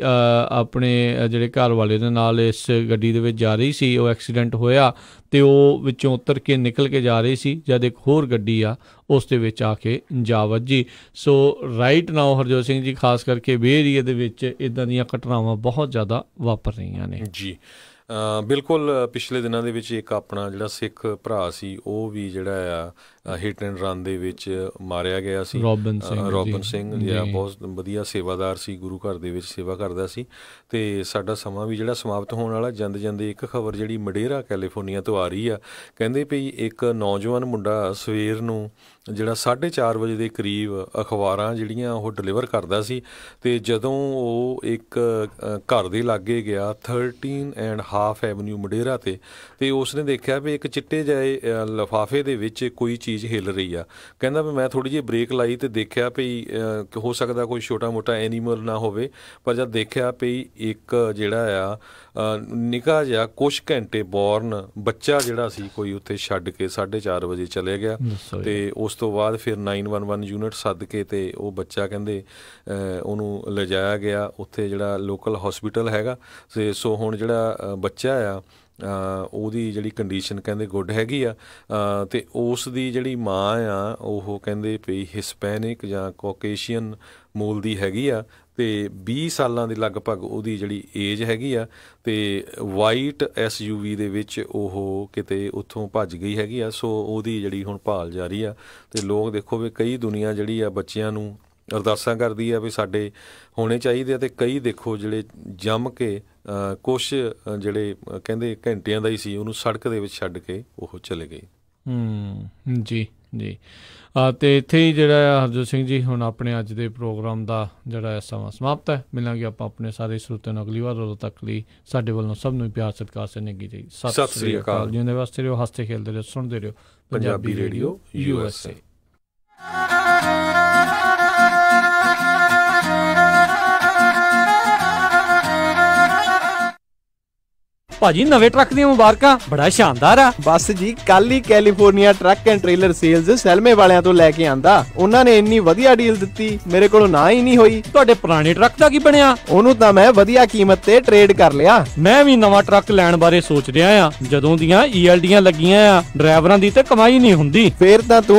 ਆਪਣੇ ਜਿਹੜੇ ਘਰ ਵਾਲੇ ਦੇ ਨਾਲ ਇਸ ਗੱਡੀ ਦੇ ਵਿੱਚ ਜਾ ਰਹੀ ਸੀ। ਉਹ ਐਕਸੀਡੈਂਟ ਹੋਇਆ ਅਤੇ ਉਹ ਵਿੱਚੋਂ ਉਤਰ ਕੇ ਨਿਕਲ ਕੇ ਜਾ ਰਹੀ ਸੀ, ਜਦ ਇੱਕ ਹੋਰ ਗੱਡੀ ਆ ਉਸ ਦੇ ਵਿੱਚ ਆ ਕੇ ਜਾ ਵੱਜੀ। ਸੋ ਰਾਈਟ ਨਾਓ ਹਰਜੋਤ ਸਿੰਘ ਜੀ, ਖਾਸ ਕਰਕੇ ਬੇ ਏਰੀਏ ਦੇ ਵਿੱਚ ਇੱਦਾਂ ਦੀਆਂ ਘਟਨਾਵਾਂ ਬਹੁਤ ਜ਼ਿਆਦਾ ਵਾਪਰ ਰਹੀਆਂ ਨੇ ਜੀ। ਬਿਲਕੁਲ, ਪਿਛਲੇ ਦਿਨਾਂ ਦੇ ਵਿੱਚ ਇੱਕ ਆਪਣਾ ਜਿਹੜਾ ਸਿੱਖ ਭਰਾ ਸੀ ਉਹ ਵੀ ਜਿਹੜਾ ਆ ਹਿੱਟ ਐਂਡ ਰਨ ਦੇ ਵਿੱਚ ਮਾਰਿਆ ਗਿਆ ਸੀ। ਰੋਬਨ ਸਿੰਘ ਜਿਹੜਾ ਬਹੁਤ ਵਧੀਆ ਸੇਵਾਦਾਰ ਸੀ, ਗੁਰੂ ਘਰ ਦੇ ਵਿੱਚ ਸੇਵਾ ਕਰਦਾ ਸੀ। ਅਤੇ ਸਾਡਾ ਸਮਾਂ ਵੀ ਜਿਹੜਾ ਸਮਾਪਤ ਹੋਣ ਵਾਲਾ। ਜਾਂਦੇ ਜਾਂਦੇ ਇੱਕ ਖਬਰ ਜਿਹੜੀ ਮਡੇਰਾ ਕੈਲੀਫੋਰਨੀਆ ਤੋਂ ਆ ਰਹੀ ਆ। ਕਹਿੰਦੇ ਵੀ ਇੱਕ ਨੌਜਵਾਨ ਮੁੰਡਾ ਸਵੇਰ ਨੂੰ ਜਿਹੜਾ 4:30 ਵਜੇ ਦੇ ਕਰੀਬ ਅਖਬਾਰਾਂ ਜਿਹੜੀਆਂ ਉਹ ਡਿਲੀਵਰ ਕਰਦਾ ਸੀ, ਅਤੇ ਜਦੋਂ ਉਹ ਇੱਕ ਘਰ ਦੇ ਲਾਗੇ ਗਿਆ 13.5 ਐਵਨਿਊ ਮਡੇਰਾ 'ਤੇ, ਅਤੇ ਉਸਨੇ ਦੇਖਿਆ ਵੀ ਇੱਕ ਚਿੱਟੇ ਜਿਹੇ ਲਿਫਾਫੇ ਦੇ ਵਿੱਚ ਕੋਈ ਚੀਜ਼ ਹਿੱਲ ਰਹੀ ਆ। ਕਹਿੰਦਾ ਵੀ ਮੈਂ ਥੋੜ੍ਹੀ ਜਿਹੀ ਬ੍ਰੇਕ ਲਾਈ ਅਤੇ ਦੇਖਿਆ ਵੀ ਹੋ ਸਕਦਾ ਕੋਈ ਛੋਟਾ ਮੋਟਾ ਐਨੀਮਲ ਨਾ ਹੋਵੇ, ਪਰ ਜਦ ਦੇਖਿਆ ਵੀ ਇੱਕ ਜਿਹੜਾ ਆ ਨਿੱਕਾ ਜਿਹਾ ਕੁਛ ਘੰਟੇ ਬੋਰਨ ਬੱਚਾ ਜਿਹੜਾ ਸੀ ਕੋਈ ਉੱਥੇ ਛੱਡ ਕੇ 4:30 ਵਜੇ ਚਲੇ ਗਿਆ। ਅਤੇ ਉਸ ਤੋਂ ਬਾਅਦ ਫਿਰ 911 ਯੂਨਿਟ ਸੱਦ ਕੇ ਅਤੇ ਉਹ ਬੱਚਾ ਕਹਿੰਦੇ ਉਹਨੂੰ ਲਿਜਾਇਆ ਗਿਆ ਉੱਥੇ ਜਿਹੜਾ ਲੋਕਲ ਹੋਸਪੀਟਲ ਹੈਗਾ। ਅਤੇ ਸੋ ਹੁਣ ਜਿਹੜਾ ਬੱਚਾ ਆ ਉਹਦੀ ਜਿਹੜੀ ਕੰਡੀਸ਼ਨ ਕਹਿੰਦੇ ਗੁੱਡ ਹੈਗੀ ਆ। ਅਤੇ ਉਸ ਦੀ ਜਿਹੜੀ ਮਾਂ ਆ ਉਹ ਕਹਿੰਦੇ ਵੀ ਹਿਸਪੈਨਿਕ ਜਾਂ ਕੋਕੇਸ਼ੀਅਨ ਮੂਲ ਦੀ ਹੈਗੀ ਆ, ਅਤੇ 20 ਸਾਲਾਂ ਦੇ ਲਗਭਗ ਉਹਦੀ ਜਿਹੜੀ ਏਜ ਹੈਗੀ ਆ। ਅਤੇ ਵਾਈਟ SUV ਦੇ ਵਿੱਚ ਉਹ ਕਿਤੇ ਉੱਥੋਂ ਭੱਜ ਗਈ ਹੈਗੀ ਆ। ਸੋ ਉਹਦੀ ਜਿਹੜੀ ਹੁਣ ਭਾਲ ਜਾਰੀ ਆ। ਅਤੇ ਲੋਕ ਦੇਖੋ ਵੀ ਕਈ ਦੁਨੀਆ ਜਿਹੜੀ ਆ ਬੱਚਿਆਂ ਨੂੰ ਅਰਦਾਸਾਂ ਕਰਦੀ ਆ ਵੀ ਸਾਡੇ ਹੋਣੇ ਚਾਹੀਦੇ ਆ, ਅਤੇ ਕਈ ਦੇਖੋ ਜਿਹੜੇ ਜੰਮ ਕੇ ਕੁਛ ਜਿਹੜੇ ਕਹਿੰਦੇ ਘੰਟਿਆਂ ਦਾ ਹੀ ਸੀ ਉਹਨੂੰ ਸੜਕ ਦੇ ਵਿੱਚ ਛੱਡ ਕੇ ਉਹ ਚਲੇ ਗਏ। ਜੀ ਜੀ। ਅਤੇ ਇੱਥੇ ਹੀ ਜਿਹੜਾ ਹਰਜੋਤ ਸਿੰਘ ਜੀ ਹੁਣ ਆਪਣੇ ਅੱਜ ਦੇ ਪ੍ਰੋਗਰਾਮ ਦਾ ਜਿਹੜਾ ਸਮਾਂ ਸਮਾਪਤ ਹੈ। ਮਿਲਾਂਗੇ ਆਪਾਂ ਆਪਣੇ ਸਾਰੇ ਸਰੋਤਿਆਂ ਨੂੰ ਅਗਲੀ ਵਾਰ। ਉਦੋਂ ਤੱਕ ਲਈ ਸਾਡੇ ਵੱਲੋਂ ਸਭ ਨੂੰ ਪਿਆਰ ਸਤਿਕਾਰ ਸੇ ਨਿੱਘੀ ਜੀ ਸਤਿ ਸ੍ਰੀ ਅਕਾਲ। ਜਿਉਂਦੇ ਵਾਸਤੇ ਰਹੋ, ਹੱਸਦੇ ਖੇਲਦੇ ਰਹੋ, ਸੁਣਦੇ ਰਹੋ ਪੰਜਾਬੀ ਰੇਡੀਓ USA। ਭਾਜੀ ਨਵੇਂ ਟਰੱਕ ਦੀਆਂ ਮੁਬਾਰਕਾਂ, ਬੜਾ ਸ਼ਾਨਦਾਰ ਆ। ਬਸ ਜੀ, ਕੱਲ ਹੀ California truck and trailer sales ਸੈਲਮੇ ਵਾਲਿਆਂ ਤੋਂ ਲੈ ਕੇ ਆਂਦਾ। ਉਹਨਾਂ ਨੇ ਇੰਨੀ ਵਧੀਆ ਡੀਲ ਦਿੱਤੀ, ਮੇਰੇ ਕੋਲੋਂ ਨਾ ਹੀ ਨਹੀਂ ਹੋਈ। ਤੁਹਾਡੇ ਪੁਰਾਣੇ ਟਰੱਕ ਦਾ ਕੀ ਬਣਿਆ? ਉਹਨੂੰ ਤਾਂ ਮੈਂ ਵਧੀਆ ਕੀਮਤ ਤੇ ਟ੍ਰੇਡ ਕਰ ਲਿਆ। ਮੈਂ ਵੀ ਨਵਾਂ ਟਰੱਕ ਲੈਣ ਬਾਰੇ ਸੋਚ ਰਿਹਾ ਆ। ਜਦੋਂ ਦੀਆਂ ELDਆਂ ਲੱਗੀਆਂ ਆ, ਡਰਾਈਵਰਾਂ ਦੀ ਤੇ ਕਮਾਈ ਨਹੀਂ ਹੁੰਦੀ। ਫੇਰ ਤਾਂ ਤੂੰ